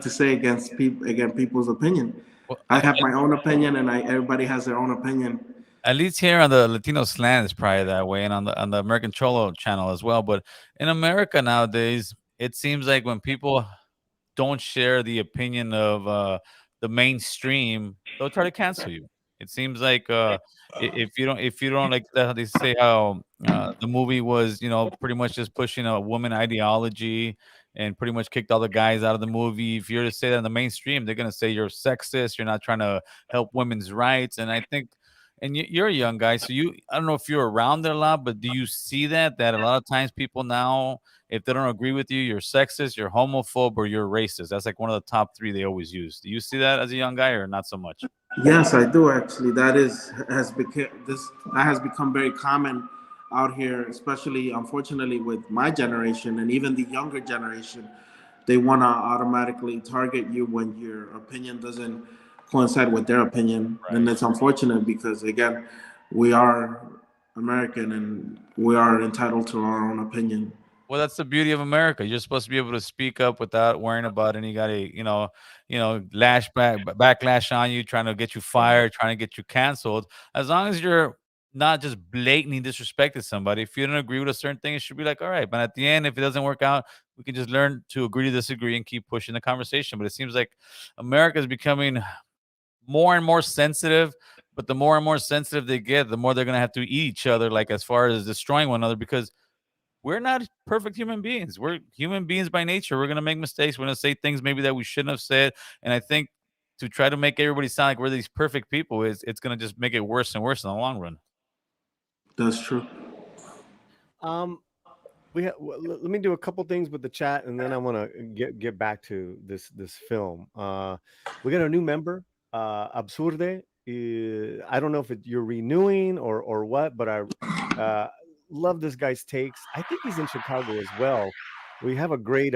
D: to say against people's opinion.
C: Well,
D: I have my own opinion, and everybody has their own opinion.
C: at least here on the Latino slant is probably that way, and on the American Cholo channel as well. But in America nowadays, it seems like when people don't share the opinion of the mainstream, they'll try to cancel you. It seems like if you don't like how they say how the movie was, pretty much just pushing a woman ideology and pretty much kicked all the guys out of the movie. If you're to say that in the mainstream, they're gonna say you're sexist, you're not trying to help women's rights. And I think, and you're a young guy, so I don't know if you're around there a lot, but do you see that a lot of times people now, if they don't agree with you, you're sexist, you're homophobe, or you're racist? That's like one of the top three they always use. Do you see that as a young guy, or not so much?
D: Yes, I do actually. That has become very common out here, especially unfortunately with my generation and even the younger generation. They want to automatically target you when your opinion doesn't coincide with their opinion, and
C: Right.
D: it's unfortunate because again, we are American and we are entitled to our own opinion.
C: Well, that's the beauty of America. You're supposed to be able to speak up without worrying about anybody, backlash on you, trying to get you fired, trying to get you canceled. As long as you're not just blatantly disrespecting somebody. If you don't agree with a certain thing, it should be like, all right. But at the end, if it doesn't work out, we can just learn to agree to disagree and keep pushing the conversation. But it seems like America is becoming more and more sensitive. But the more and more sensitive they get, the more they're gonna have to eat each other, like as far as destroying one another, because we're not perfect human beings. We're human beings by nature. We're gonna make mistakes. We're gonna say things maybe that we shouldn't have said. And I think to try to make everybody sound like we're these perfect people is it's gonna just make it worse and worse in the long run.
D: That's true.
B: Um, let me do a couple things with the chat, and then I want to get back to this film. We got a new member, Absurde. I don't know if you're renewing or what, but I love this guy's takes. I think he's in Chicago as well. We have a great,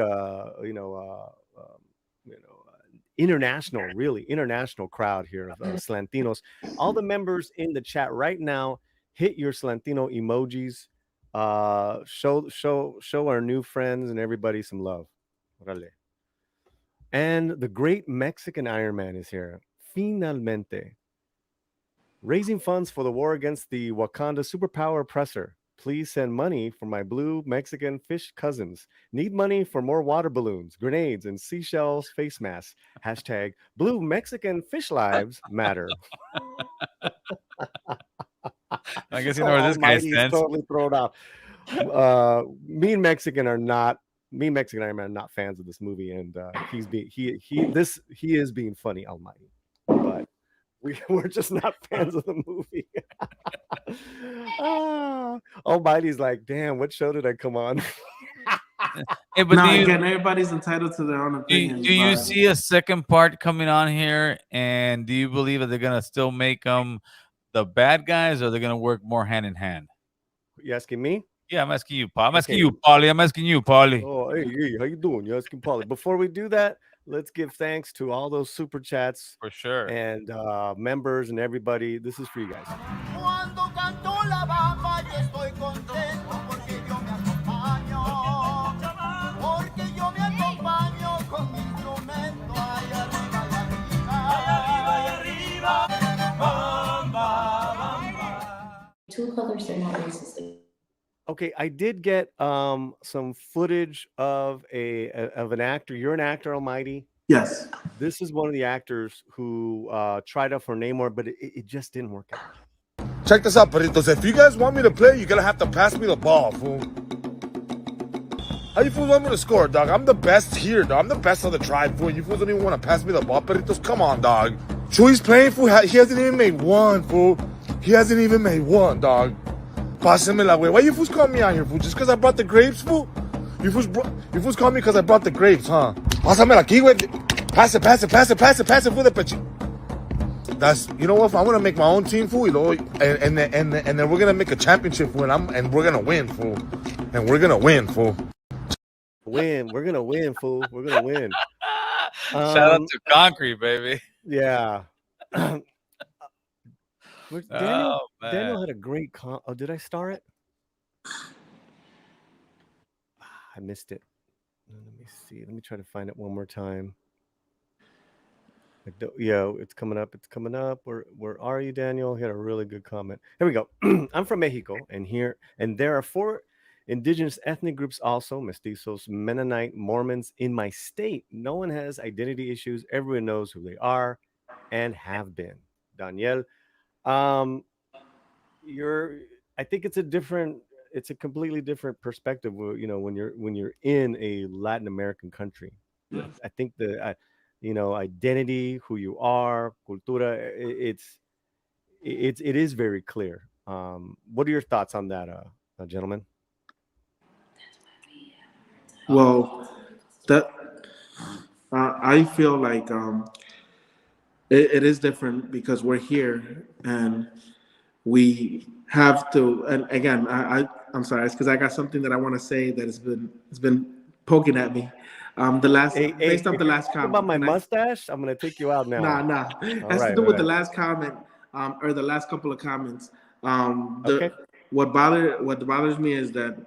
B: really international crowd here of Slantinos. All the members in the chat right now, hit your Slantino emojis. Show our new friends and everybody some love. Órale. And the great Mexican Iron Man is here. Finalmente. Raising funds for the war against the Wakanda superpower oppressor. Please send money for my blue Mexican fish cousins. Need money for more water balloons, grenades, and seashells face masks. Hashtag blue Mexican fish lives matter.
C: I guess you know where this guy stands.
B: Totally thrown off. Me and Mexican Iron Man are not fans of this movie, and he is being funny, Almighty, but we're just not fans of the movie. Almighty's like, damn, what show did I come on?
C: Hey, but
D: again, everybody's entitled to their own opinion.
C: Do you see a second part coming on here? And do you believe that they're gonna still make them the bad guys, or they're gonna work more hand in hand?
B: You asking me?
C: Yeah, I'm asking you, Paul. I'm asking you, Paulie. I'm asking you, Paulie.
B: Oh, hey, how you doing? You're asking Paulie. Before we do that, let's give thanks to all those super chats
C: for sure
B: and members and everybody. This is for you guys.
A: Two colors are not racist.
B: Okay, I did get some footage of an actor. You're an actor, Almighty.
D: Yes.
B: This is one of the actors who tried out for Namor, but it just didn't work out.
E: Check this out, Peritos. If you guys want me to play, you're gonna have to pass me the ball, fool. How you fools want me to score, dog? I'm the best here, dog. I'm the best of the tribe, fool. You fools don't even want to pass me the ball, Peritos. Come on, dog. Chuy's playing, fool. He hasn't even made one, fool. He hasn't even made one, dog. Pásame la way. Why you fools call me out here, fool? Just because I brought the grapes, fool? You fools call me because I brought the grapes, huh? Pásame la aquí, güey. Pass it, fool. That's, you know what? I'm gonna make my own team, fool. You know, and then we're gonna make a championship, fool. And we're gonna win, fool. And we're gonna win, fool.
B: We're gonna win, fool. We're gonna win.
C: Shout out to Concrete, baby.
B: Yeah. Daniel had a great oh, did I star it? I missed it. Let me see. Let me try to find it one more time. Yeah, it's coming up. Where are you, Daniel? He had a really good comment. Here we go. I'm from Mexico, and there are 4 indigenous ethnic groups also, mestizos, Mennonite, Mormons in my state. No one has identity issues. Everyone knows who they are and have been. Daniel, I think it's a completely different perspective, you know, when you're in a Latin American country. I think the identity, who you are, cultura, it is very clear. What are your thoughts on that, gentlemen?
D: Well, I feel like it is different because we're here and we have to. And again, I'm sorry, it's because I got something that I want to say that has been poking at me. Based off the last comment
B: about my mustache, I'm gonna take you out now.
D: Nah. It has to do with the last comment, or the last couple of comments.
B: Okay.
D: What bothers me is that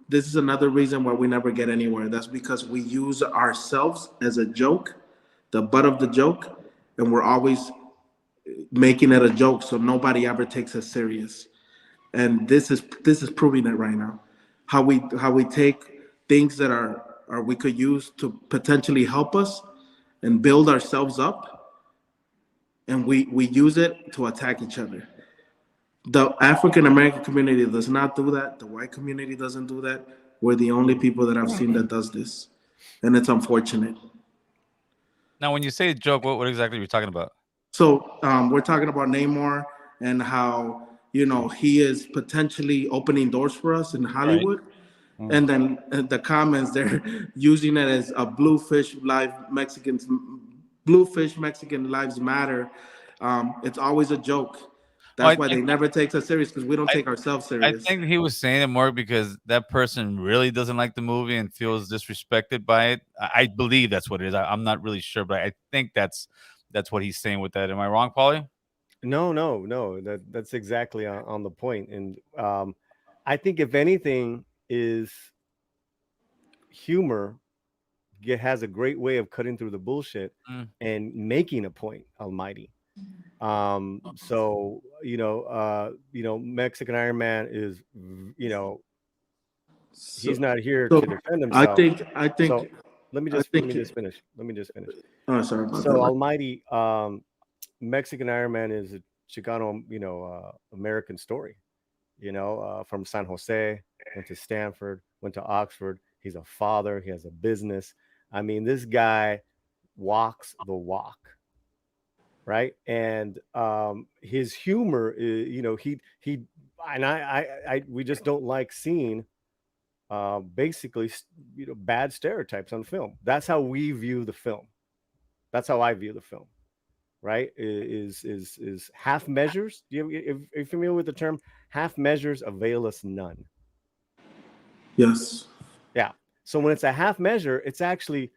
D: this is another reason why we never get anywhere. That's because we use ourselves as a joke, the butt of the joke, and we're always making it a joke, so nobody ever takes us serious. And this is proving it right now. How we take things that are we could use to potentially help us and build ourselves up, and we use it to attack each other. The African American community does not do that. The white community doesn't do that. We're the only people that I've seen that does this, and it's unfortunate.
C: Now, when you say joke, what exactly are you talking about?
D: So we're talking about Namor and how, you know, he is potentially opening doors for us in Hollywood. Right. And then the comments, they're using it as a Bluefish Mexican Lives Matter. It's always a joke.
C: Well,
D: That's why they never take us serious, because we don't
C: I-
D: take ourselves
C: I
D: serious.
C: think he was saying it more because that person really doesn't like the movie and feels disrespected by it. I believe that's what it is. I'm not really sure, but I think that's what he's saying with that. Am I wrong, Paulie?
B: No. That's exactly on the point. And I think if anything is humor has a great way of cutting through the bullshit
C: Mm.
B: and making a point, Almighty. So Mexican Iron Man is, he's not here
D: So
B: to defend
D: I
B: himself.
D: think
B: So let me
D: I
B: just
D: think
B: finish. Let me just finish.
D: oh, sorry about
B: So
D: that.
B: Almighty, Mexican Iron Man is a Chicano, American story. From San Jose, went to Stanford, went to Oxford. He's a father. He has a business. I mean, this guy walks the walk, right? And his humor is, he and we just don't like seeing basically, bad stereotypes on film. That's how we view the film. That's how I view the film, right? Is half measures. If you're familiar with the term, half measures avail us none.
D: Yes.
B: Yeah. So when it's a half measure, it's actually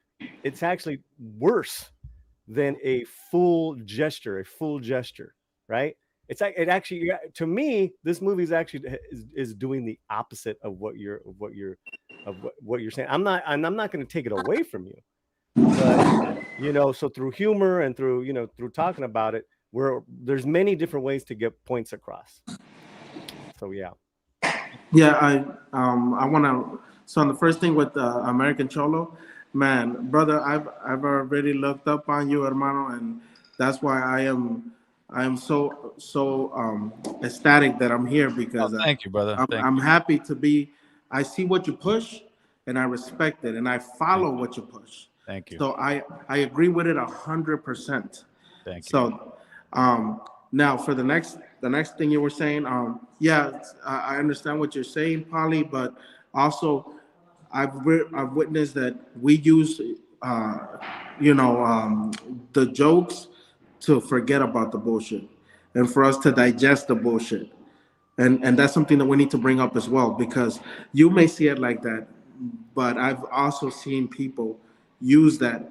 B: worse than a full gesture, right? It's like it actually, to me, this movie is actually is doing the opposite of what you're saying. I'm not going to take it away from you, but so through humor and through through talking about it, there's many different ways to get points across. So yeah.
D: Yeah, I want to. So on the first thing with American Cholo, man, brother, I've already looked up on you, hermano, and that's why I am so ecstatic that I'm here,
C: Oh,
D: because
C: thank you, brother.
D: I'm happy to be. I see what you push, and I respect it, and I follow what you push.
C: Thank you.
D: So I agree with it 100%.
C: Thank you.
D: So, now for the next thing you were saying, yeah, I understand what you're saying, Polly, but also I've witnessed that we use, the jokes to forget about the bullshit, and for us to digest the bullshit, and that's something that we need to bring up as well, because you may see it like that, but I've also seen people use that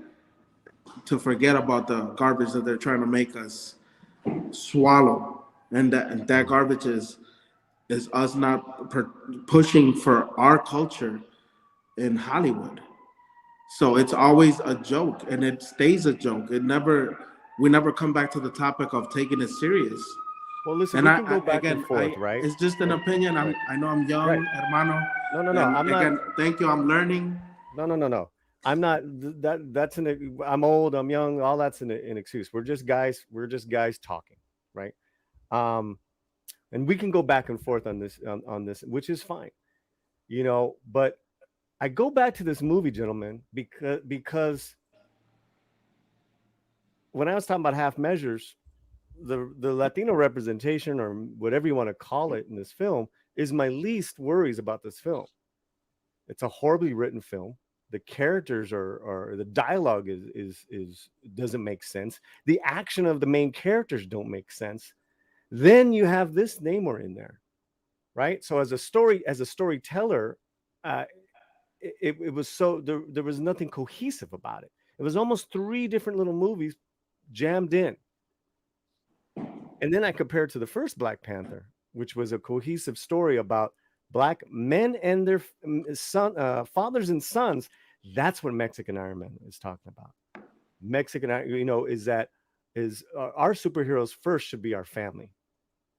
D: to forget about the garbage that they're trying to make us swallow, and that garbage is us not pushing for our culture in Hollywood. So it's always a joke, and it stays a joke. We never come back to the topic of taking it serious.
B: Well, listen,
D: And
B: we can go back and forth, right?
D: It's just an opinion.
B: Right.
D: I know I'm young,
B: Right.
D: hermano.
B: No.
D: And
B: I'm
D: again,
B: not.
D: thank you. I'm learning.
B: No. I'm not. That's an. I'm old. I'm young. All that's an excuse. We're just guys. We're just guys talking, right? And we can go back and forth on this, which is fine, But I go back to this movie, gentlemen, because when I was talking about half measures, the Latino representation, or whatever you want to call it, in this film is my least worries about this film. It's a horribly written film. The characters are the dialogue is doesn't make sense. The action of the main characters don't make sense. Then you have this Namor in there, right? So as a storyteller, it was so there was nothing cohesive about it. It was almost three different little movies jammed in. And then I compare it to the first Black Panther, which was a cohesive story about Black men and their fathers and sons. That's what Mexican Iron Man is talking about. Mexican, is our superheroes first should be our family.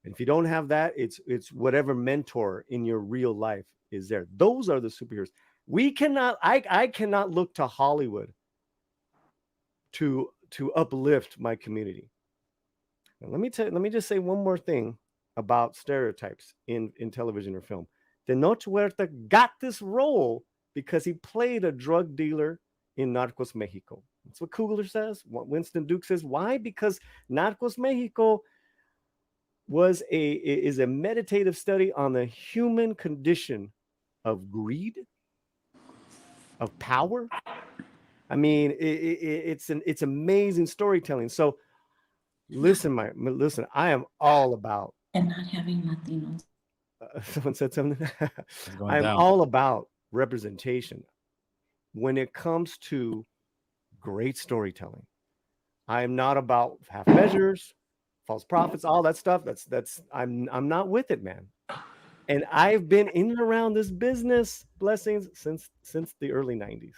B: And if you don't have that, it's whatever mentor in your real life is there. Those are the superheroes. We cannot. I cannot look to Hollywood to uplift my community. And let me just say one more thing about stereotypes in television or film. Tenoch Huerta got this role because he played a drug dealer in Narcos Mexico. That's what Kugler says. What Winston Duke says. Why? Because Narcos Mexico is a meditative study on the human condition of greed, of power. I mean, it's amazing storytelling. So listen. I am all about.
A: And not having Latinos.
B: Someone said something.
C: It's going
B: I am
C: down.
B: all about representation when it comes to great storytelling. I am not about half measures, false prophets, all that stuff. I'm not with it, man. And I've been in and around this business, blessings, since the early 90s.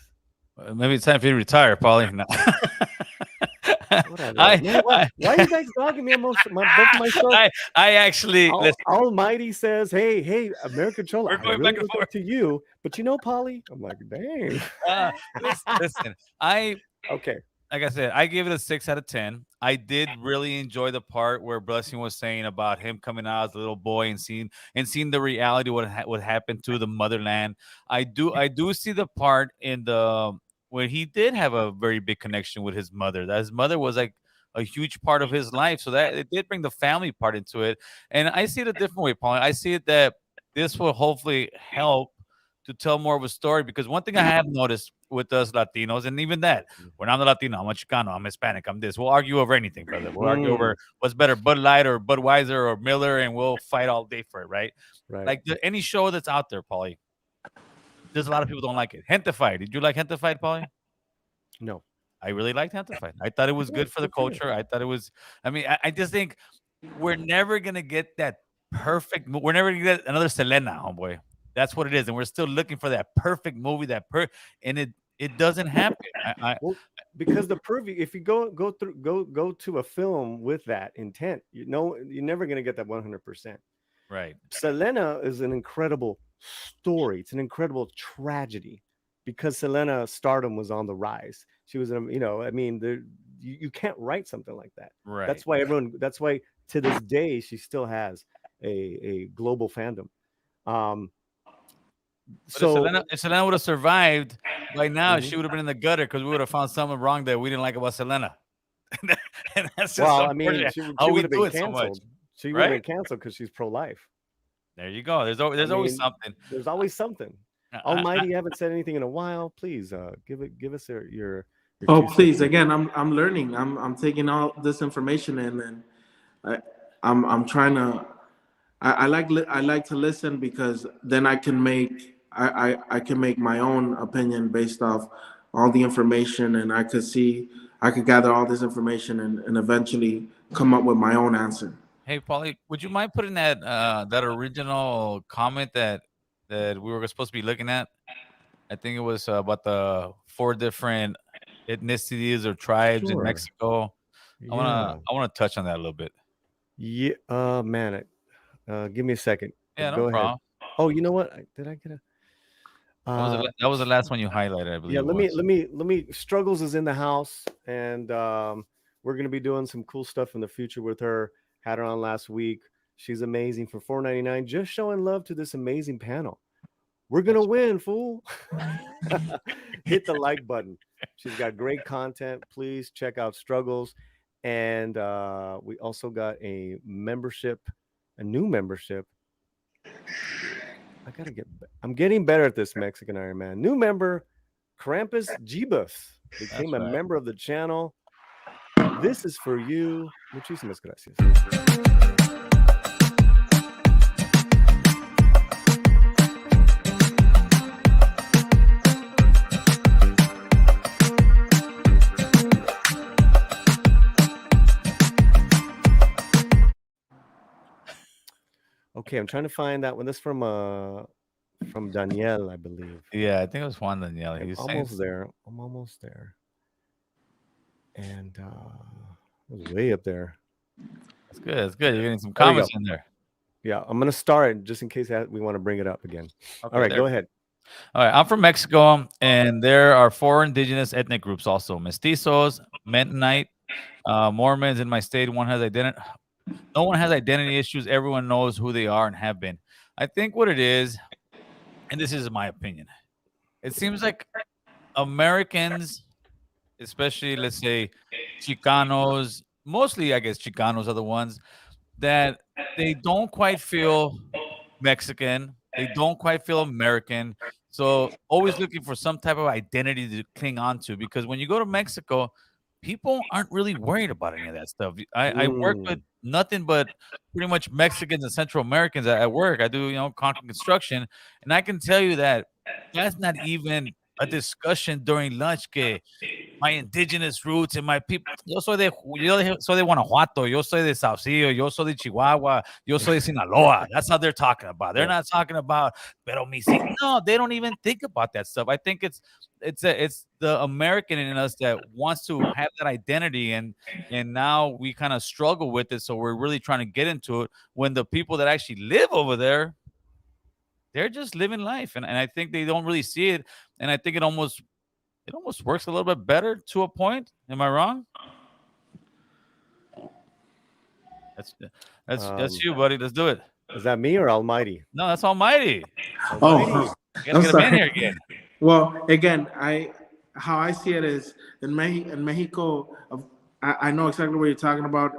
C: Maybe it's time for you to retire, Paulie. No.
B: Whatever.
C: I,
B: Man,
C: I,
B: why are you guys dogging me on both my shows?
C: I actually listen,
B: Almighty says, hey, American Cholo,
C: we're
B: I
C: going
B: really
C: back and
B: look up
C: forth.
B: to you. But Polly, I'm like, dang.
C: Listen, I
B: Okay.
C: like I said, I gave it a 6 out of 10. I did really enjoy the part where Blessing was saying about him coming out as a little boy and seeing the reality what happened to the motherland. I do see the part in the where he did have a very big connection with his mother. That his mother was like a huge part of his life, so that it did bring the family part into it. And I see it a different way, Paul. I see it that this will hopefully help to tell more of a story, because one thing I have noticed with us Latinos, and even that, when I'm a Latino, I'm a Chicano, I'm Hispanic, I'm this. We'll argue over anything, brother. We'll argue over what's better, Bud Light or Budweiser or Miller, and we'll fight all day for it, right?
B: Right.
C: Like any show that's out there, Paulie, there's a lot of people don't like it. Hentified. Did you like Hentified, Paulie?
B: No.
C: I really liked Hentified. I thought it was good for the culture. I thought it was, I mean, I just think we're never going to get that perfect, we're never going to get another Selena, homeboy. That's what it is, and we're still looking for that perfect movie, and it doesn't happen.
B: Well, because the preview, if you go to a film with that intent, you're never going to get that 100%.
C: Right.
B: Selena is an incredible story. It's an incredible tragedy because Selena stardom was on the rise. She was, you can't write something like that.
C: Right.
B: That's why to this day she still has a global fandom.
C: So if Selena would have survived by now, she would have been in the gutter because we would have found something wrong that we didn't like about Selena. And that's just
B: she
C: how we
B: would have
C: do
B: been
C: it so much.
B: canceled. She would have been canceled because she's pro-life.
C: There you go. There's always something.
B: There's always something. Almighty, you haven't said anything in a while. Please give us your
D: Oh, please! Again, I'm learning. I'm taking all this information in, and I'm trying to. I like to listen because then I can make my own opinion based off all the information, and I could gather all this information and eventually come up with my own answer.
C: Hey, Paulie, would you mind putting that original comment that we were supposed to be looking at? I think it was about the 4 different ethnicities or tribes in Mexico. I wanna touch on that a little bit.
B: Yeah, man. Give me a second.
C: Yeah, no
B: Go
C: problem.
B: ahead. Oh, you know what? Did I get a?
C: That was the last one you highlighted, I believe.
B: Yeah, let me. Struggles is in the house, and we're gonna be doing some cool stuff in the future with her. Had her on last week. She's amazing for $4.99. Just showing love to this amazing panel. We're gonna win, fool. Hit the like button. She's got great content. Please check out Struggles, and we also got a new membership. I'm getting better at this, Mexican Iron Man. New member, Krampus Jibus, became a member of the channel. This is for you. Muchísimas gracias. Okay, I'm trying to find that one. This from Danielle, I believe.
C: Yeah, I think it was Juan Danielle.
B: I'm almost there. I'm almost there. And it was way up there.
C: That's good. That's good. You're getting some comments in there.
B: Yeah, I'm gonna start just in case we want to bring it up again. Okay, all right, go ahead.
C: All right, I'm from Mexico, and there are 4 indigenous ethnic groups also: mestizos, Mennonite, Mormons. In my state, no one has identity issues. Everyone knows who they are and have been. I think what it is, and this is my opinion, it seems like Americans, especially let's say Chicanos, mostly I guess Chicanos are the ones that they don't quite feel Mexican. They don't quite feel American. So always looking for some type of identity to cling on to, because when you go to Mexico, people aren't really worried about any of that stuff. I work with
B: Mm.
C: nothing but pretty much Mexicans and Central Americans at work. I do, concrete construction, and I can tell you that that's not even a discussion during lunch. My indigenous roots and my people. Yo soy de Guanajuato. Yo soy de Saucillo. Yo soy de Chihuahua. Yo soy de Sinaloa. That's how they're talking about. They're
B: Yeah.
C: not talking about, pero no, they don't even think about that stuff. I think it's the American in us that wants to have that identity, and now we kind of struggle with it. So we're really trying to get into it when the people that actually live over there, they're just living life, and I think they don't really see it, and I think it almost works a little bit better to a point. Am I wrong? That's that's
B: Um,
C: you, buddy. Let's do it.
B: is that me or Almighty?
C: No, that's Almighty.
B: Almighty.
D: Oh,
C: You gotta
D: I'm
C: get him in
D: sorry.
C: here again.
D: Well, again, how I see it is in Mexico. I know exactly what you're talking about.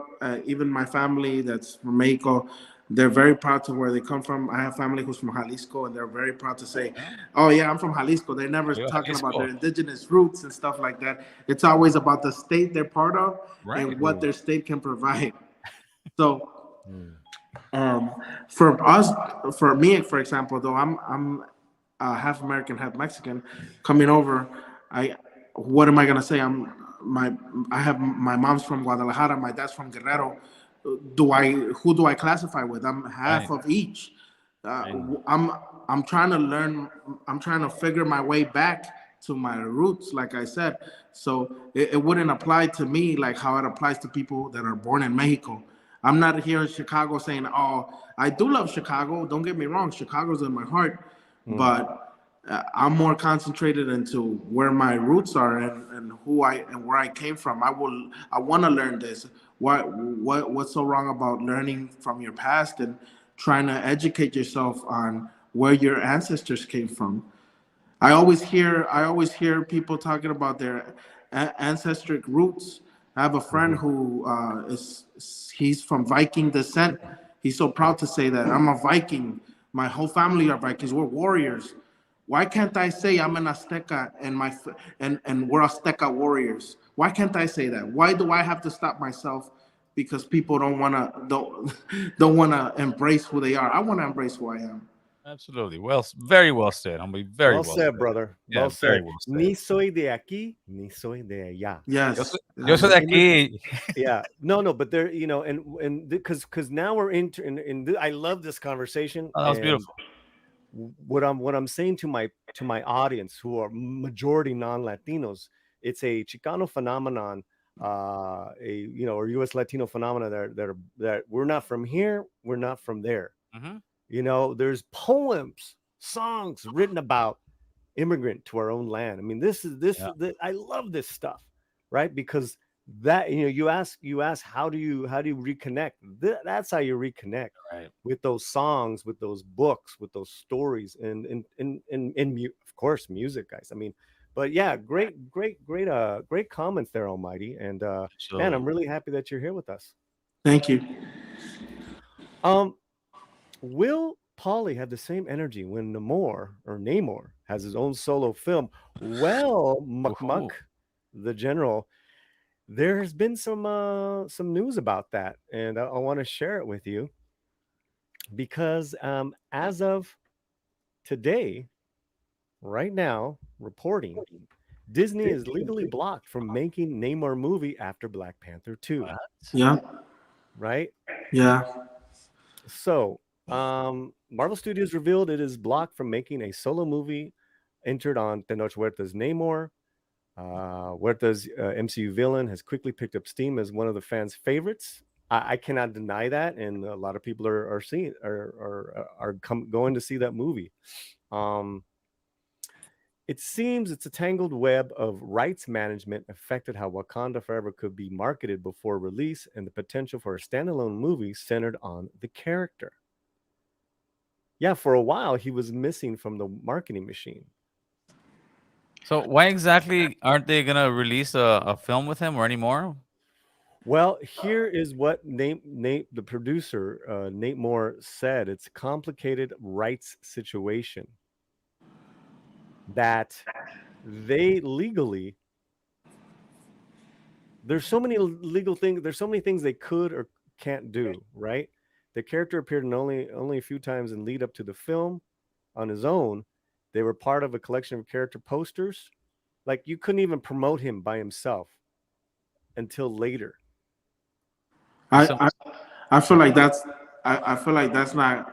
D: Even my family that's from Mexico, they're very proud to where they come from. I have family who's from Jalisco, and they're very proud to say, "Oh yeah, I'm from Jalisco." They're never
C: Arriba,
D: talking about their
C: Jalisco.
D: indigenous roots and stuff like that. It's always about the state they're part of
C: Right.
D: and what their state can provide. So
B: Mm.
D: um, for us, for me, for example, though I'm half American, half Mexican, coming over, what am I gonna say? I have my mom's from Guadalajara, my dad's from Guerrero. Who do I classify with? I'm half
C: Right.
D: of each.
C: Right.
D: I'm trying to learn. I'm trying to figure my way back to my roots, like I said. So it wouldn't apply to me like how it applies to people that are born in Mexico. I'm not here in Chicago saying, "Oh, I do love Chicago." Don't get me wrong, Chicago's in my heart,
B: Mm.
D: but I'm more concentrated into where my roots are and who I and where I came from. I want to learn this. What's so wrong about learning from your past and trying to educate yourself on where your ancestors came from? I always hear people talking about their ancestral roots. I have a friend
B: Mhm.
D: who he's from Viking descent. He's so proud to say that I'm a Viking. My whole family are Vikings. We're warriors. Why can't I say I'm an Azteca and we're Azteca warriors? Why can't I say that? Why do I have to stop myself because people don't wanna embrace who they are? I want to embrace who I am.
C: Absolutely. Very well said. I'm very
B: Well
C: well
B: said,
C: said.
B: brother.
C: Yeah,
B: Well
C: very
B: said.
C: well said.
B: Ni soy de aquí, ni soy de allá.
D: Yes.
C: Yo soy de aquí.
B: Yeah, no, but there, and because now we're I love this conversation,
C: Oh, that was
B: and
C: beautiful.
B: what I'm saying to my audience who are majority non-Latinos, it's a Chicano phenomenon, or U.S. Latino phenomena that we're not from here, we're not from there.
C: Mhm.
B: There's poems, songs written about immigrant to our own land. I mean,
C: Yeah.
B: I love this stuff, right? Because that you ask how do you reconnect? That's how you reconnect
C: Right.
B: with those songs, with those books, with those stories, and of course music, guys. I mean, but yeah, great comments there, Almighty, and man,
C: Absolutely.
B: I'm really happy that you're here with us.
D: Thank you.
B: Will Paulie have the same energy when Namor has his own solo film? Well,
C: Ooh.
B: the general, there has been some news about that, and I want to share it with you because as of today, right now, reporting, Disney is legally blocked from making Namor movie after Black Panther 2,
C: What?
D: Yeah.
B: right?
D: Yeah.
B: So, Marvel Studios revealed it is blocked from making a solo movie entered on Tenoch Huerta's Namor. Huerta's MCU villain has quickly picked up steam as one of the fans' favorites. I cannot deny that, and a lot of people are seeing going to see that movie. It seems it's a tangled web of rights management affected how Wakanda Forever could be marketed before release and the potential for a standalone movie centered on the character. Yeah, for a while he was missing from the marketing machine.
C: So why exactly aren't they gonna release a film with him or anymore?
B: Well, here is what Nate the producer, Nate Moore, said. It's a complicated rights situation that they legally there's so many legal things. There's so many things they could or can't do. Right. The character appeared in only a few times in lead up to the film on his own. They were part of a collection of character posters. Like you couldn't even promote him by himself until later.
C: Some,
D: I I feel like I feel like that's not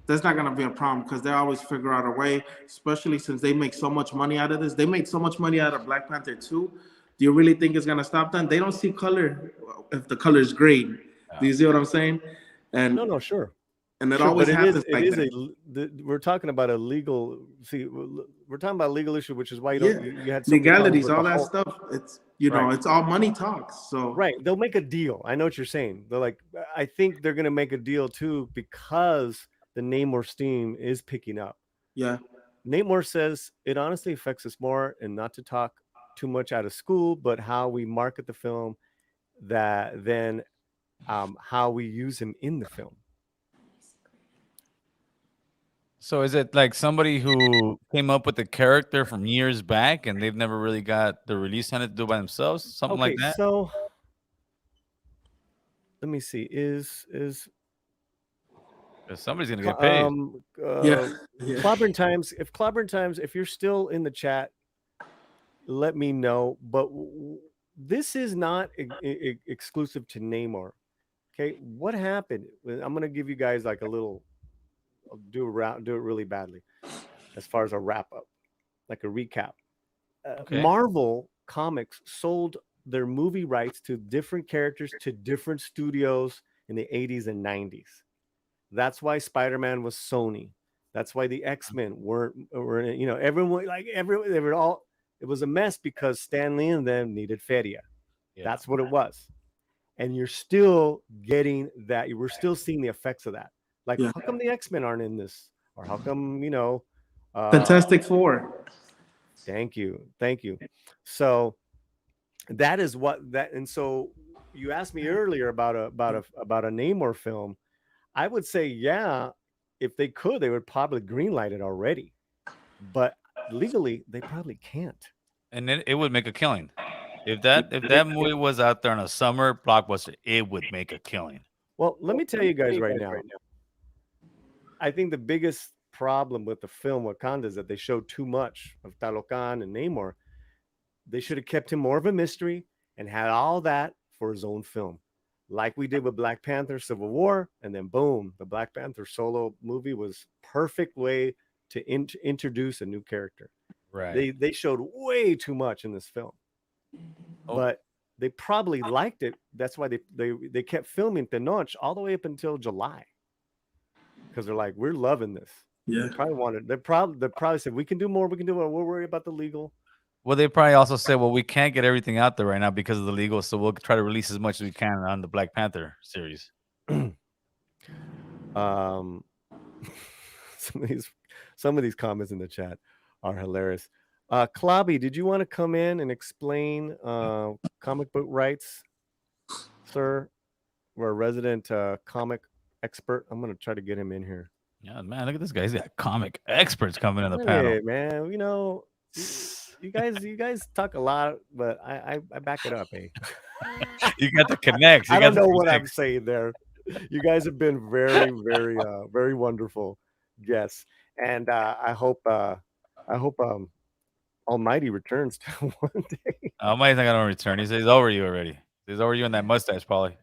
D: gonna be a problem because they always figure out a way, especially since they make so much money out of this. They made so much money out of Black Panther 2. Do you really think it's gonna stop them? They don't see color if the color is green. Do you see what I'm saying? And
B: No, sure.
D: and it
B: Sure,
D: always
B: but
D: happens
B: it
D: like
B: is
D: that.
B: we're talking about a legal. See, we're talking about a legal issue, which is why you don't.
D: Yeah,
B: You had so many problems
D: legalities,
B: with
D: all
B: the
D: that
B: whole.
D: stuff. It's you know,
B: Right,
D: it's all money talks. So
B: right. They'll make a deal. I know what you're saying. They're like, I think they're gonna make a deal too because the Namor steam is picking up.
D: yeah,
B: Namor says it honestly affects us more, and not to talk too much out of school, but how we market the film, that then how we use him in the film.
C: so is it like somebody who came up with the character from years back and they've never really got the release on it to do by themselves? Something like
B: Okay,
C: that?
B: so let me see. Is
C: 'Cause somebody's gonna get paid.
D: yeah, yeah.
B: Clobbering Times, if you're still in the chat, let me know. But this is not exclusive to Namor. Okay, what happened? I'm gonna give you guys like a little. I'll do it really badly, as far as a wrap up, like a recap.
C: Okay.
B: Marvel Comics sold their movie rights to different characters to different studios in the 80s and 90s. That's why Spider-Man was Sony. That's why the X-Men were everyone they were all, it was a mess because Stan Lee and them needed feria.
C: Yeah.
B: That's what it was. And you're still getting that. We're still seeing the effects of that. Like,
D: Yeah.
B: how come the X-Men aren't in this? Or how come,
D: Fantastic Four.
B: thank you. So that is what that, and so you asked me earlier about a Namor film. I would say, yeah, if they could, they would probably greenlight it already. But legally, they probably can't.
C: And then it would make a killing. If that movie was out there on a summer blockbuster, it would make a killing.
B: Well, let me tell you guys right now. I think the biggest problem with the film Wakanda is that they showed too much of Talocan and Namor. They should have kept him more of a mystery and had all that for his own film, like we did with Black Panther Civil War, and then boom, the Black Panther solo movie was perfect way to introduce a new character.
C: Right.
B: They showed way too much in this film, but they probably liked it. That's why they kept filming Tenoch all the way up until July, because they're like, we're loving this.
D: Yeah.
B: They probably said, we can do more. We'll worry about the legal.
C: Well, they probably also said, well, we can't get everything out there right now because of the legal, so we'll try to release as much as we can on the Black Panther series.
B: Some of these comments in the chat are hilarious. Klobby, did you want to come in and explain comic book rights, sir? We're a resident comic expert. I'm going to try to get him in here.
C: Yeah, man, look at this guy. He's got comic experts coming in the panel.
B: Hey, man, you guys talk a lot, but I back it up, eh?
C: You got the connects.
B: I don't know what I'm saying there. You guys have been very, very, very wonderful guests, and I hope Almighty returns one day.
C: Almighty's not gonna return. He says he's over you already. He's over you in that mustache, Paulie.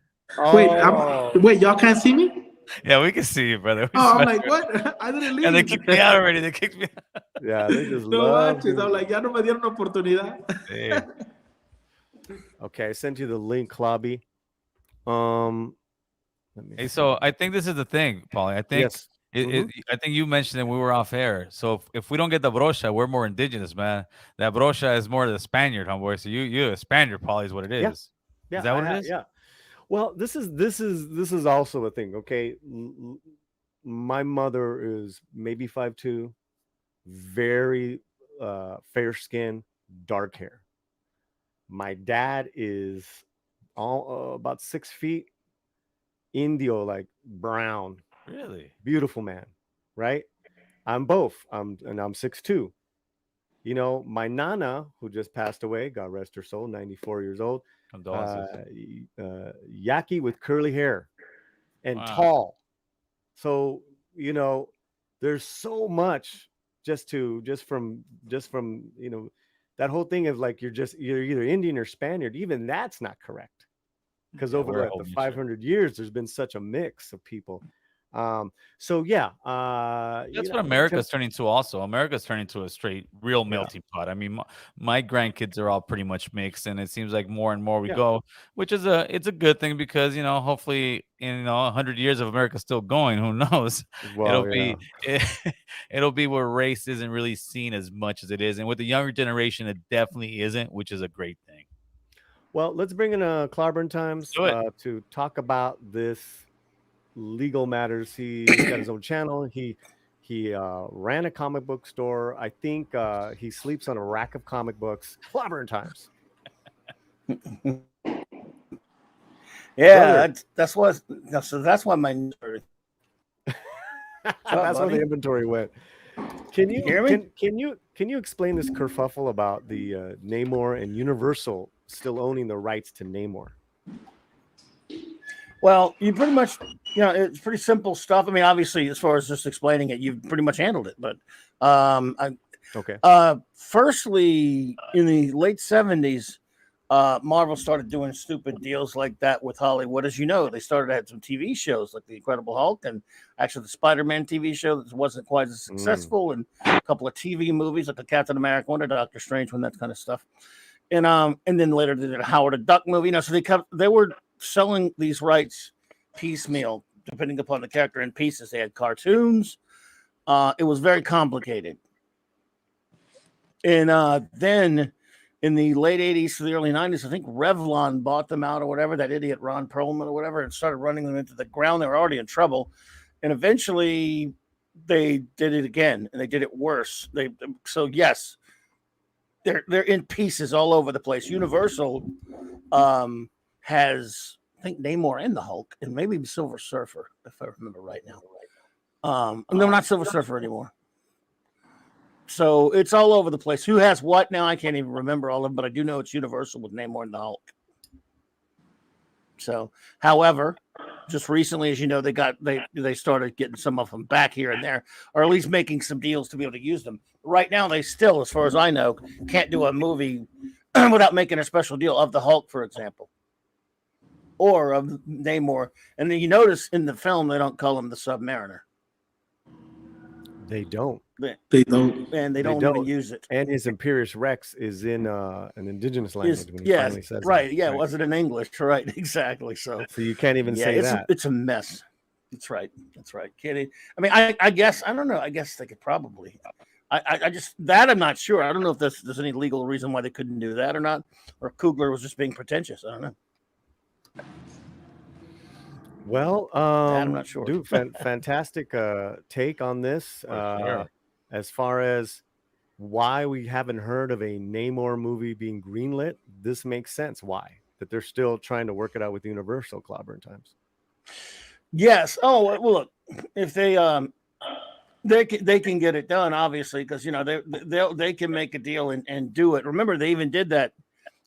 D: Wait, y'all can't see me?
C: Yeah, we can see you, brother.
D: I'm like, what? I didn't leave.
C: And they kicked me out already. They kicked me out.
B: Yeah, they just
D: No
B: love
D: manches. I'm like, ya no me dieron oportunidad.
C: Hey.
B: Okay, I sent you the link, Klobby.
C: Hey, so I think this is the thing, Paulie. I think
B: yes.
C: I think you mentioned that we were off air. So if we don't get the brocha, we're more indigenous, man. That brocha is more the Spaniard, homeboy. So you a Spaniard, Paulie, is what it is.
B: Yeah,
C: is that what it is?
B: Yeah. Well, this is also a thing. Okay, my mother is maybe 5'2", very fair skin, dark hair. My dad is all about 6 feet, Indio, like brown.
C: Really?
B: Beautiful man, right? I'm both. I'm 6'2". You know, my nana, who just passed away, God rest her soul, 94 years old,
C: Condolences.
B: Yaki with curly hair and
C: Wow.
B: tall. So, you know, there's so much just from you know, that whole thing of like you're either Indian or Spaniard. Even that's not correct, because
C: Yeah,
B: over
C: we're a whole
B: the
C: mixture.
B: 500 years there's been such a mix of people. So yeah,
C: That's what America's turning to. Also, America's turning to a straight, real melting pot. I mean, my grandkids are all pretty much mixed, and it seems like more and more we go, which is it's a good thing, because hopefully in 100 years of America still going, who knows?
B: Well,
C: It'll be where race isn't really seen as much as it is, and with the younger generation, it definitely isn't, which is a great thing.
B: Well, let's bring in Clobberin Times
C: Do it.
B: to talk about this legal matters. He's got his own channel. He ran a comic book store. I think he sleeps on a rack of comic books. Clobberin Times.
F: Yeah, that's why my
B: that's where the inventory went. Can you
F: hear me?
B: Can you explain this kerfuffle about the Namor and Universal still owning the rights to Namor?
F: Well, you pretty much, it's pretty simple stuff. I mean, obviously, as far as just explaining it, you've pretty much handled it. But
B: Okay.
F: Firstly, in the late 70s, Marvel started doing stupid deals like that with Hollywood. As you know, they started to have some TV shows like The Incredible Hulk, and actually the Spider-Man TV show that wasn't quite as successful, and a couple of TV movies like the Captain America one, or Doctor Strange one, that kind of stuff. And then later they did a Howard the Duck movie. So they were selling these rights piecemeal, depending upon the character, in pieces. They had cartoons. It was very complicated. And then in the late 80s to the early 90s, I think Revlon bought them out or whatever, that idiot Ron Perlman or whatever, and started running them into the ground. They were already in trouble. And eventually they did it again, and they did it worse. So yes, they're in pieces all over the place. Universal has, I think, Namor and the Hulk, and maybe Silver Surfer, if I remember right now. No, not Silver Surfer anymore. So it's all over the place. Who has what now? I can't even remember all of them, but I do know it's Universal with Namor and the Hulk. So, however, just recently, as you know, they started getting some of them back here and there, or at least making some deals to be able to use them. Right now, they still, as far as I know, can't do a movie without making a special deal of the Hulk, for example, or of Namor. And then you notice in the film, they don't call him the Submariner.
B: They don't.
D: They don't.
F: And they don't even use it.
B: And his Imperious Rex is in an indigenous language when he finally says
F: right.
B: it.
F: Yeah, it wasn't in English. Right, exactly. So
B: you can't even say that.
F: It's a mess. That's right. Can't I mean, I guess, I don't know. I guess they could probably. I just, that I'm not sure. I don't know if there's any legal reason why they couldn't do that or not, or Coogler was just being pretentious. I don't know.
B: Well,
F: I'm not sure.
B: Dude, fantastic take on this.
C: Sure.
B: As far as why we haven't heard of a Namor movie being greenlit, this makes sense. Why? That they're still trying to work it out with Universal. Clobberin Times.
F: Yes. Oh, well, look, if they can get it done, obviously, because they can make a deal and do it. Remember, they even did that.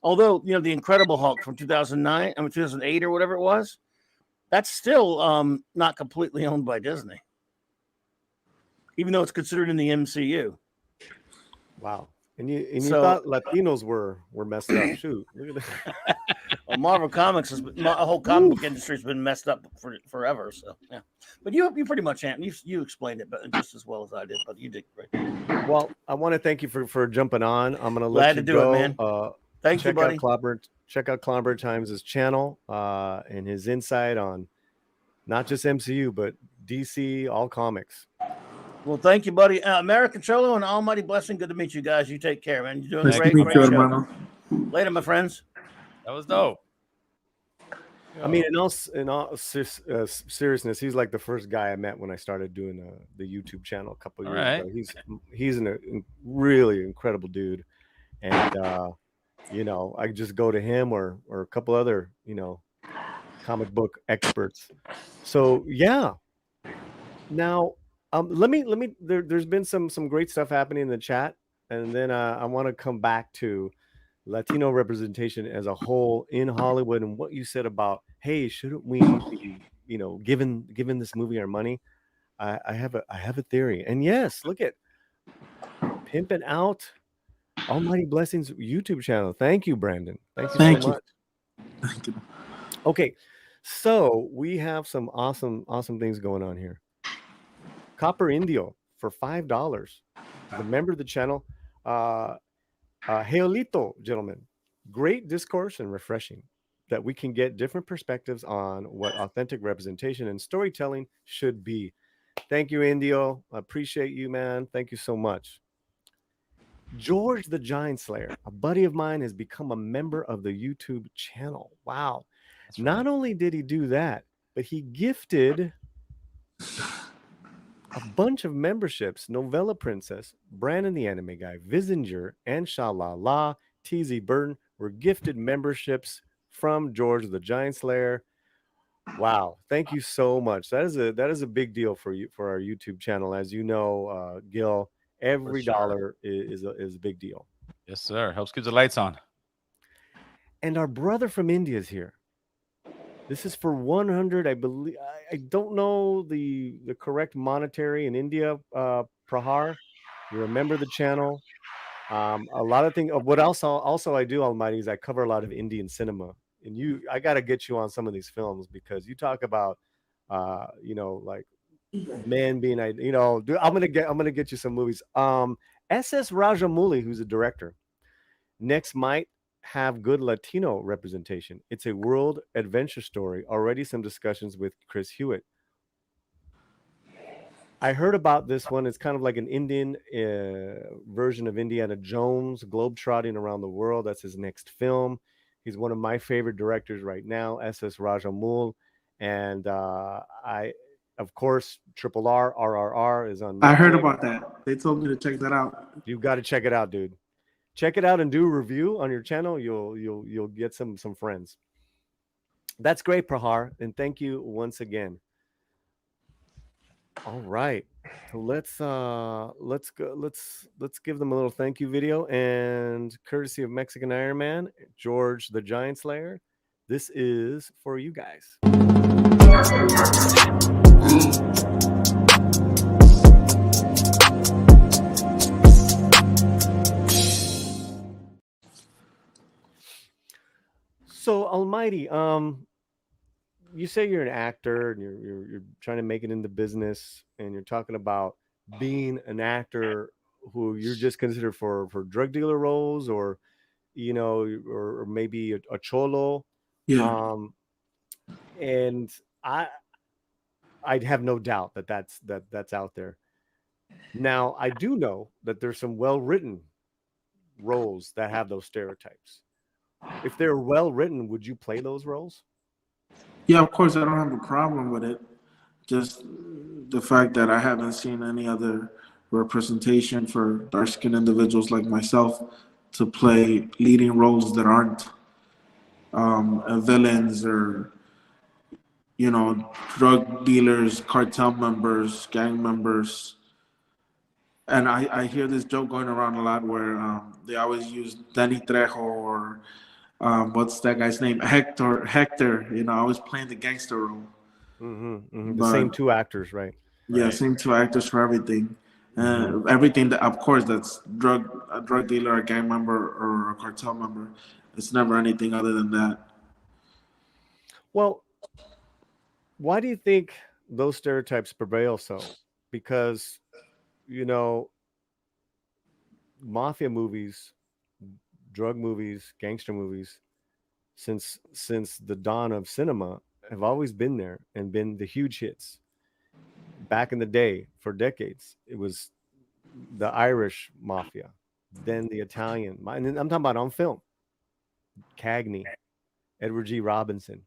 F: Although the Incredible Hulk from 2008 or whatever it was, that's still not completely owned by Disney, even though it's considered in the MCU.
B: Wow. And you thought Latinos were messed up. Shoot. Look at that.
F: Well, Marvel Comics the whole comic book industry has been messed up forever. So yeah, but you pretty much you explained it, but just as well as I did. But you did great.
B: Well, I want to thank you for jumping on. I'm gonna let you go.
F: It, man. Thank you, buddy.
B: Check out Clobberin Times' channel and his insight on not just MCU but DC, all comics.
F: Well, thank you, buddy. American Cholo, and almighty blessing. Good to meet you guys. You take care, man. You're doing great show.
D: Hermano.
F: Later, my friends.
C: That was dope.
B: I mean, in all seriousness, he's like the first guy I met when I started doing the YouTube channel a couple of years ago. He's a really incredible dude, and I just go to him or a couple other comic book experts. So yeah. Now, let me. There's been some great stuff happening in the chat. and then I want to come back to Latino representation as a whole in Hollywood and what you said about, hey, shouldn't we be, giving this movie our money? I have a theory, and yes, look at pimping out Almighty Blessings YouTube channel. Thank you, Brandon. Thank you so much.
D: Thank you.
B: Okay, so we have some awesome things going on here. Copper Indio for $5. The member of the channel. Heolito, gentlemen. Great discourse and refreshing that we can get different perspectives on what authentic representation and storytelling should be. Thank you, Indio. I appreciate you, man. Thank you so much. George the Giant Slayer, a buddy of mine, has become a member of the YouTube channel. Wow.
C: That's
B: Not only did he do that, but he gifted a bunch of memberships. Novella Princess, Brandon the Anime Guy, Visinger, and Shalala, TZ Burton were gifted memberships from George the Giant Slayer. Wow. Thank you so much. That is a big deal for you, for our YouTube channel. As you know, Gil, every
C: sure.
B: dollar is a big deal.
C: Yes, sir. Helps keep the lights on.
B: And our brother from India is here. This is for 100, I believe. I don't know the correct monetary in India, Prahar. You remember the channel. A lot of things. What else also I do, Almighty, is I cover a lot of Indian cinema. And I got to get you on some of these films because you talk about, like men being, dude, I'm gonna get you some movies. SS Rajamouli, who's a director, next might have good Latino representation. It's a world adventure story. Already some discussions with Chris Hewitt. I heard about this one. It's kind of like an Indian version of Indiana Jones, globetrotting around the world. That's his next film. He's one of my favorite directors right now, SS Rajamoul. And of course, Triple R, RRR is on Netflix.
D: I heard about that. They told me to check that out.
B: You've got to check it out, dude. Check it out and do a review on your channel. You'll get some friends. That's great, Prahar, and thank you once again. All right, let's go. Let's give them a little thank you video, and courtesy of Mexican Iron Man, George the Giant Slayer, this is for you guys. So, Almighty, you say you're an actor and you're trying to make it in the business, and you're talking about being an actor who you're just considered for drug dealer roles, or or maybe a cholo.
D: Yeah.
B: And I'd have no doubt that's out there. Now, I do know that there's some well-written roles that have those stereotypes. If they're well written, would you play those roles?
D: Yeah, of course, I don't have a problem with it. Just the fact that I haven't seen any other representation for dark-skinned individuals like myself to play leading roles that aren't villains or, drug dealers, cartel members, gang members. And I hear this joke going around a lot where they always use Danny Trejo or what's that guy's name? Hector, I was playing the gangster role.
B: The same two actors, right?
D: Yeah,
B: right.
D: Same two actors for everything. Everything that, of course, that's a drug dealer, a gang member, or a cartel member. It's never anything other than that.
B: Well, why do you think those stereotypes prevail so? Because, mafia movies, drug movies, gangster movies, since the dawn of cinema, have always been there and been the huge hits. Back in the day, for decades, it was the Irish mafia, then the Italian, and I'm talking about on film, Cagney, Edward G. Robinson,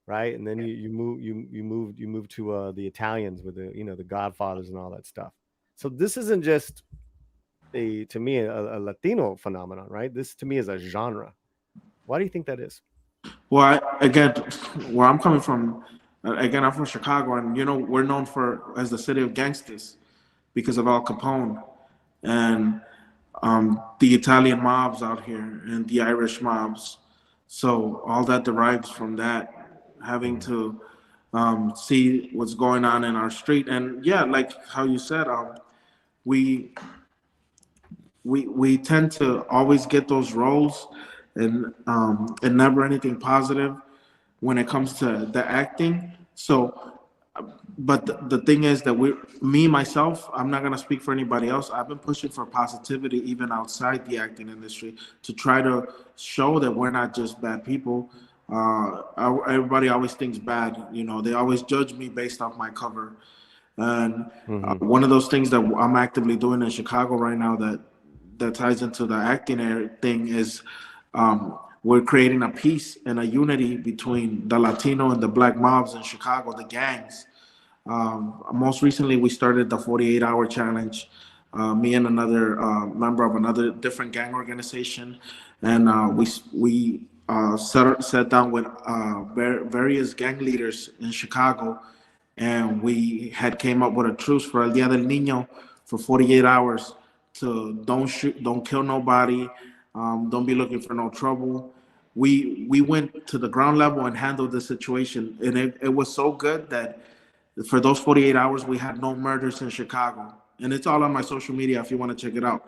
B: right? And then you move to the Italians with the Godfathers and all that stuff. So this isn't just to me a Latino phenomenon, right? This to me is a genre. Why do you think that is?
D: Well, again, where I'm coming from, I'm from Chicago, and we're known as the city of gangsters because of Al Capone, and the Italian mobs out here and the Irish mobs. So all that derives from that, having to see what's going on in our street. And yeah, like how you said, we we tend to always get those roles, and never anything positive when it comes to the acting. So but the thing is that me myself, I'm not gonna speak for anybody else. I've been pushing for positivity even outside the acting industry to try to show that we're not just bad people. Everybody always thinks bad. You know, they always judge me based off my cover. And one of those things that I'm actively doing in Chicago right now that ties into the acting thing is we're creating a peace and a unity between the Latino and the Black mobs in Chicago, the gangs. Most recently, we started the 48-hour challenge. Me and another member of another different gang organization, and we sat down with various gang leaders in Chicago, and we had came up with a truce for El Dia del Niño for 48 hours to don't shoot, don't kill nobody, don't be looking for no trouble. We went to the ground level and handled the situation, and it was so good that for those 48 hours, we had no murders in Chicago. And it's all on my social media if you want to check it out.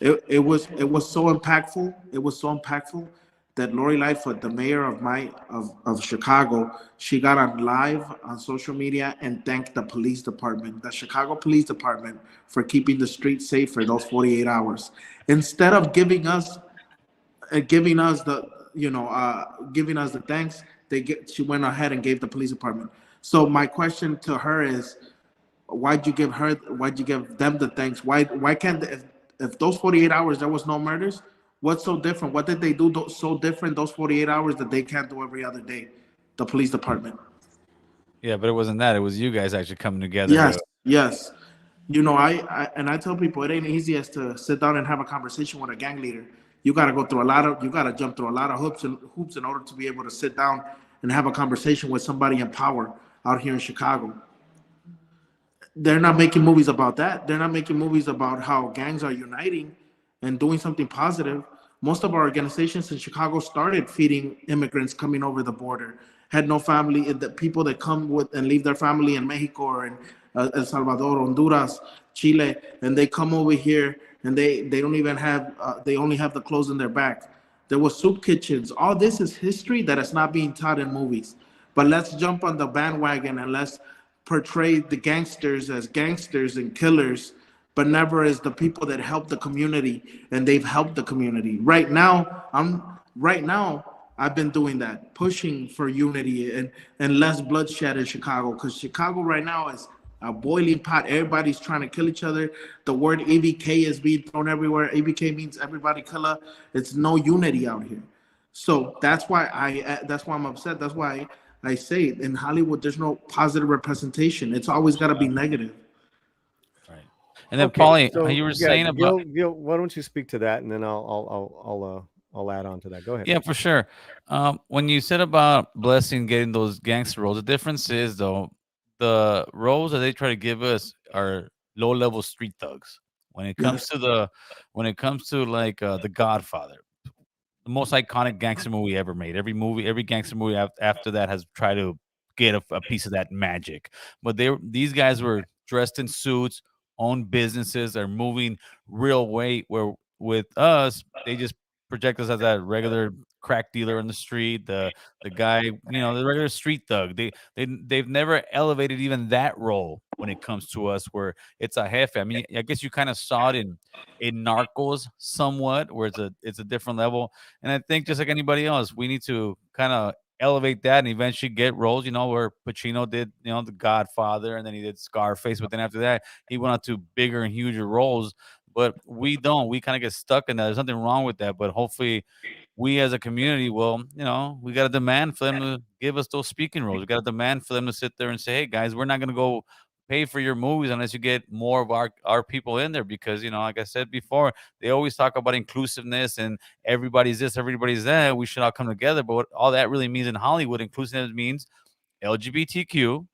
D: It was so impactful. It was so impactful that Lori Lightfoot, the mayor of Chicago, she got on live on social media and thanked the police department, the Chicago Police Department, for keeping the streets safe for those 48 hours. Instead of giving us the giving us the thanks, she went ahead and gave the police department. So my question to her is, why'd you give them the thanks? Why can't if those 48 hours there was no murders, what's so different? What did they do so different those 48 hours that they can't do every other day? The police department.
C: Yeah, but it wasn't that. It was you guys actually coming together
D: Yes,
C: to.
D: yes. I tell people it ain't easy as to sit down and have a conversation with a gang leader. You gotta jump through a lot of hoops in order to be able to sit down and have a conversation with somebody in power out here in Chicago. They're not making movies about that. They're not making movies about how gangs are uniting and doing something positive. Most of our organizations in Chicago started feeding immigrants coming over the border, had no family. The people that come with and leave their family in Mexico or in El Salvador, Honduras, Chile, and they come over here and they don't even have, they only have the clothes in their back. There was soup kitchens. All this is history that is not being taught in movies. But let's jump on the bandwagon and let's portray the gangsters as gangsters and killers, but never as the people that help the community, and they've helped the community. Right now I've been doing that, pushing for unity and less bloodshed in Chicago, because Chicago right now is a boiling pot. Everybody's trying to kill each other. The word ABK is being thrown everywhere. ABK means everybody killer. It's no unity out here. So that's why I'm upset. That's why I say in Hollywood there's no positive representation. It's always got to be negative.
C: Right. And then,
B: Okay,
C: Paulie,
B: so
C: how you were
B: yeah,
C: saying about.
B: Gil, why don't you speak to that, and then I'll add on to that. Go ahead.
C: Yeah, for sure. When you said about Blessing getting those gangster roles, the difference is, though, the roles that they try to give us are low-level street thugs. When it comes
D: Yes.
C: to like The Godfather, the most iconic gangster movie ever made. Every gangster movie after that has tried to get a piece of that magic. But these guys were dressed in suits, own businesses, are moving real weight. Where with us, they just project us as that regular crack dealer in the street, the guy, the regular street thug. They've never elevated even that role when it comes to us, where it's a jefe. I mean, I guess you kind of saw it in Narcos somewhat, where it's a different level. And I think just like anybody else, we need to kind of elevate that and eventually get roles, where Pacino did, The Godfather, and then he did Scarface. But then after that, he went on to bigger and huger roles. But we don't. We kind of get stuck in that. There's nothing wrong with that. But hopefully, we as a community will, we got to demand for them to give us those speaking roles. We got to demand for them to sit there and say, hey, guys, we're not going to go pay for your movies unless you get more of our people in there, because like I said before, they always talk about inclusiveness and everybody's this, everybody's that, we should all come together. But what all that really means in Hollywood, inclusiveness means LGBTQ,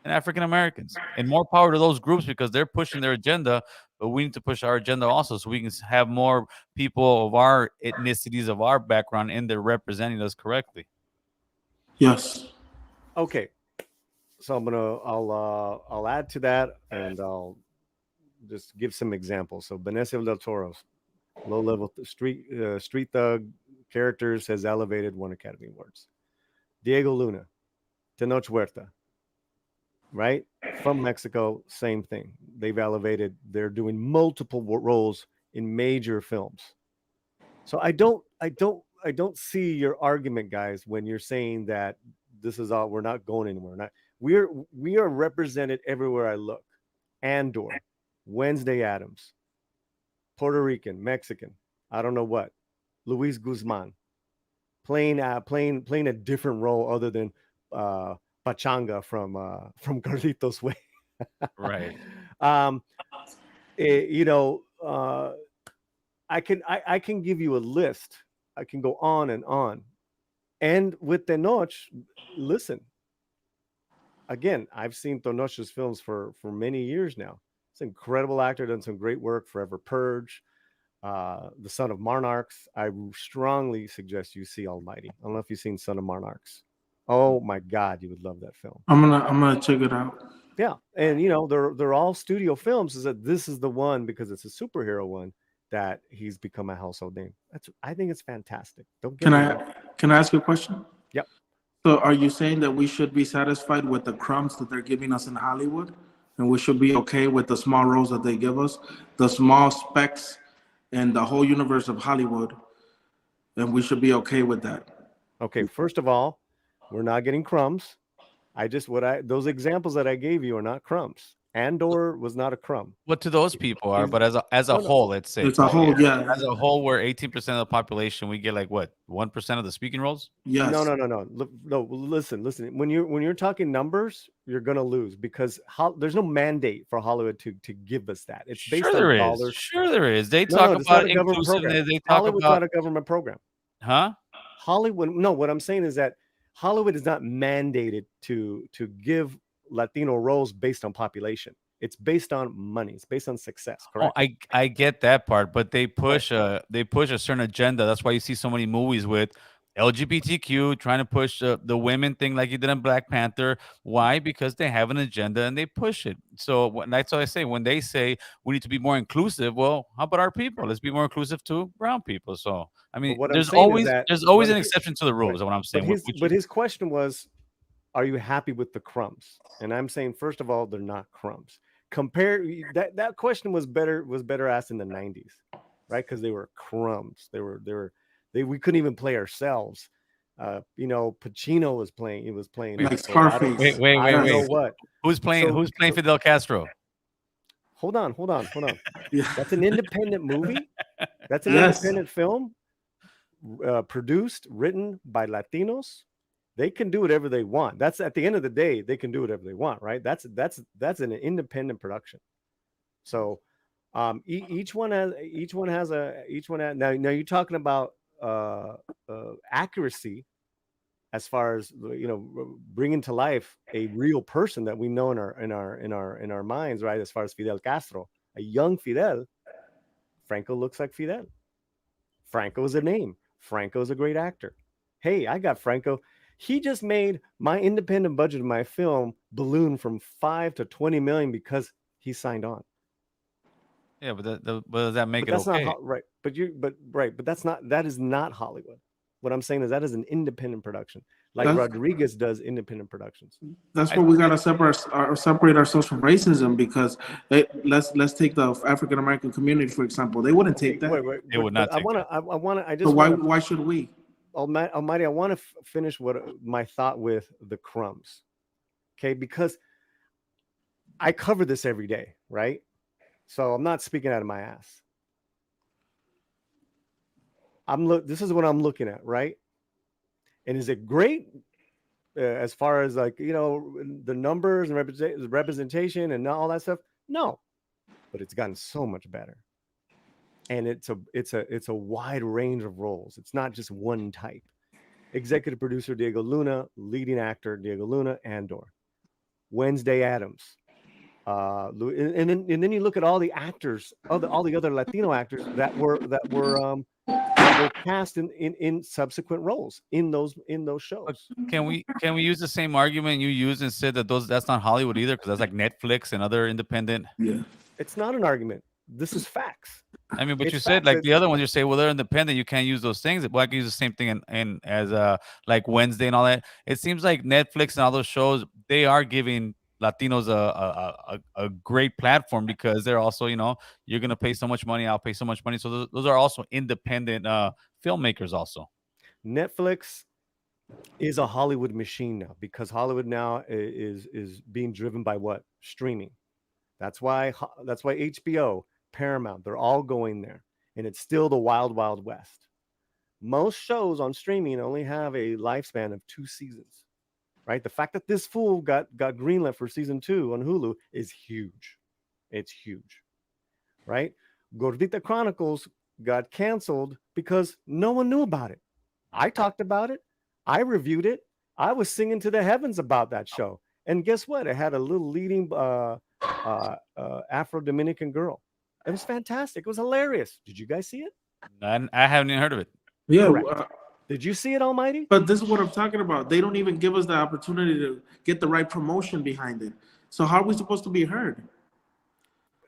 C: and African Americans. And more power to those groups because they're pushing their agenda, but we need to push our agenda also so we can have more people of our ethnicities, of our background in there representing us correctly.
D: Yes.
B: Okay, so I'll add to that, and I'll just give some examples. So Benicio del Toro's low-level street thug characters has elevated, won Academy Awards. Diego Luna, Tenoch Huerta, right? From Mexico, same thing. They've elevated. They're doing multiple roles in major films. So I don't see your argument, guys, when you're saying that this is all, we're not going anywhere. We are represented everywhere I look. Andor, Wednesday Addams, Puerto Rican, Mexican, I don't know what, Luis Guzman, playing a different role other than Pachanga from Carlitos Way.
C: Right.
B: You know, I can give you a list. I can go on and on. And with Tenoch, listen. Again, I've seen Tenoch's films for many years now. He's an incredible actor, done some great work. Forever Purge, The Son of Monarchs. I strongly suggest you see Almighty. I don't know if you've seen Son of Monarchs. Oh my God, you would love that film.
D: I'm gonna check it out.
B: Yeah, and you know they're all studio films. Is that this is the one because it's a superhero one that he's become a household name. I think it's fantastic. Don't get
D: Can
B: me
D: I
B: wrong.
D: can I ask you a question?
B: Yep.
D: So are you saying that we should be satisfied with the crumbs that they're giving us in Hollywood, and we should be okay with the small roles that they give us, the small specks in the whole universe of Hollywood, and we should be okay with that?
B: Okay, first of all, we're not getting crumbs. Those examples that I gave you are not crumbs. Andor was not a crumb.
C: What to those people are, but as a
B: No, no.
C: whole, let's say
D: It's a whole, yeah.
C: as a whole, we're 18% of the population. We get like what 1% of the speaking roles.
D: Yes.
B: No. No, listen. When you're talking numbers, you're gonna lose because there's no mandate for Hollywood to give us that. It's based
C: Sure,
B: on
C: there
B: dollars.
C: is. Sure, there is. They
B: No,
C: talk
B: it's not
C: about
B: a government program.
C: inclusiveness. They talk
B: Hollywood's
C: about,
B: not a government program.
C: huh?
B: Hollywood. No, what I'm saying is that Hollywood is not mandated to give Latino roles based on population. It's based on money. It's based on success.
C: Oh,
B: Correct.
C: I get that part, but they push a certain agenda. That's why you see so many movies with LGBTQ trying to push the women thing like you did in Black Panther. Why? Because they have an agenda and they push it. So that's what I say when they say we need to be more inclusive. Well, how about our people? Let's be more inclusive to brown people. So I mean,
B: what I'm
C: there's
B: saying is
C: always
B: that-
C: there's always
B: but
C: an
B: he-
C: exception to the rules. Is what I'm saying.
B: But his question was, are you happy with the crumbs? And I'm saying, first of all, they're not crumbs. That question was better asked in the 90s, right? Because they were crumbs. We couldn't even play ourselves. You know, Pacino was playing. He was playing
D: Like
B: so I don't-
D: Scarface.
C: Wait.
B: I don't know what.
C: Who's playing?
B: So-
C: Who's playing Fidel Castro?
B: Hold on.
D: Yeah.
B: That's an independent movie. That's an
D: Yes.
B: independent film, produced, written by Latinos. They can do whatever they want. That's at the end of the day, they can do whatever they want, right? That's an independent production. So, each one has now you're talking about accuracy as far as bringing to life a real person that we know in our minds, right? As far as Fidel Castro, a young Fidel, Franco looks like Fidel. Franco is a name. Franco is a great actor. Hey, I got Franco. He just made my independent budget of my film balloon from 5 to 20 million because he signed on.
C: Yeah, but does that make
B: But
C: it
B: that's
C: okay?
B: not right. But that is not Hollywood. What I'm saying is that is an independent production, like Rodriguez does independent productions.
D: That's where we gotta separate ourselves from racism, because let's take the African American community for example. They wouldn't take that.
B: Wait,
C: They would not
B: I
C: take
B: want to. I just.
D: So
B: wanna,
D: why should we?
B: Almighty, I want to finish my thought with the crumbs, okay? Because I cover this every day, right? So I'm not speaking out of my ass. This is what I'm looking at, right? And is it great as far as the numbers and representation and all that stuff? No, but it's gotten so much better. And it's a wide range of roles. It's not just one type. Executive producer Diego Luna, leading actor Diego Luna, Andor. Wednesday Addams. And then you look at all the actors, all the other Latino actors that were cast in subsequent roles in those
C: But
B: shows.
C: can we use the same argument you used and said that that's not Hollywood either because that's like Netflix and other independent.
D: Yeah.
B: It's not an argument. This is facts.
C: I mean, but
B: It's
C: you said
B: facts.
C: like the other ones, you say, well, they're independent. You can't use those things. Well, I can use the same thing in as like Wednesday and all that. It seems like Netflix and all those shows, they are giving Latinos a great platform because they're also, you're gonna pay so much money, I'll pay so much money. So those are also independent filmmakers also.
B: Netflix is a Hollywood machine now because Hollywood now is being driven by what? Streaming. That's why HBO, Paramount, they're all going there, and it's still the wild, wild west. Most shows on streaming only have a lifespan of 2 seasons, right? The fact that this fool got greenlit for season 2 on Hulu is huge. It's huge, right? Gordita Chronicles got canceled because no one knew about it. I talked about it. I reviewed it. I was singing to the heavens about that show. And guess what? It had a little leading Afro-Dominican girl. It was fantastic. It was hilarious. Did you guys see it?
C: I haven't even heard of it.
D: Yeah.
B: Correct. Did you see it, Almighty?
D: But this is what I'm talking about. They don't even give us the opportunity to get the right promotion behind it. So how are we supposed to be heard?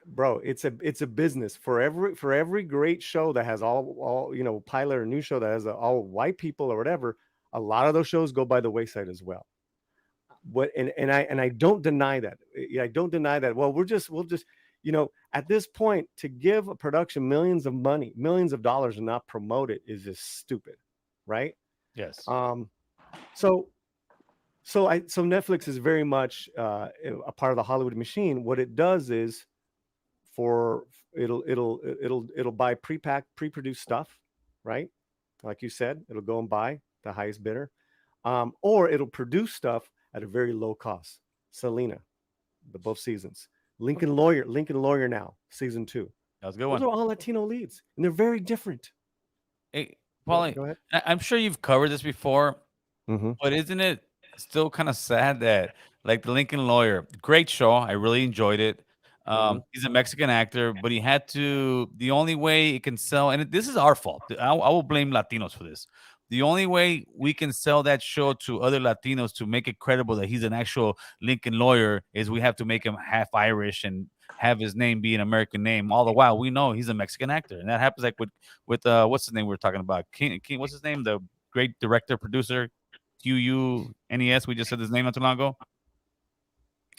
B: Bro, it's a business. For every great show that has all pilot or new show that has all white people or whatever, a lot of those shows go by the wayside as well. And I don't deny that. I don't deny that. Well, we'll just at this point, to give a production millions of dollars and not promote it is just stupid, right?
C: Yes.
B: So Netflix is very much a part of the Hollywood machine. What it does is it'll buy pre-produced stuff, right? Like you said, it'll go and buy the highest bidder, or it'll produce stuff at a very low cost. Selena, both seasons. Lincoln Lawyer now, season 2.
C: That was a good one.
B: Those are all Latino leads, and they're very different.
C: Hey, Paulie,
B: Go ahead.
C: I'm sure you've covered this before,
B: Mm-hmm.
C: but isn't it still kind of sad that like the Lincoln Lawyer, great show. I really enjoyed it. He's a Mexican actor, but he had to. The only way it can sell, and this is our fault. I will blame Latinos for this. The only way we can sell that show to other Latinos to make it credible that he's an actual Lincoln Lawyer is we have to make him half Irish and have his name be an American name. All the while, we know he's a Mexican actor, and that happens like with what's his name we were talking about? King, what's his name? The great director producer, QUNES. We just said his name not too long ago.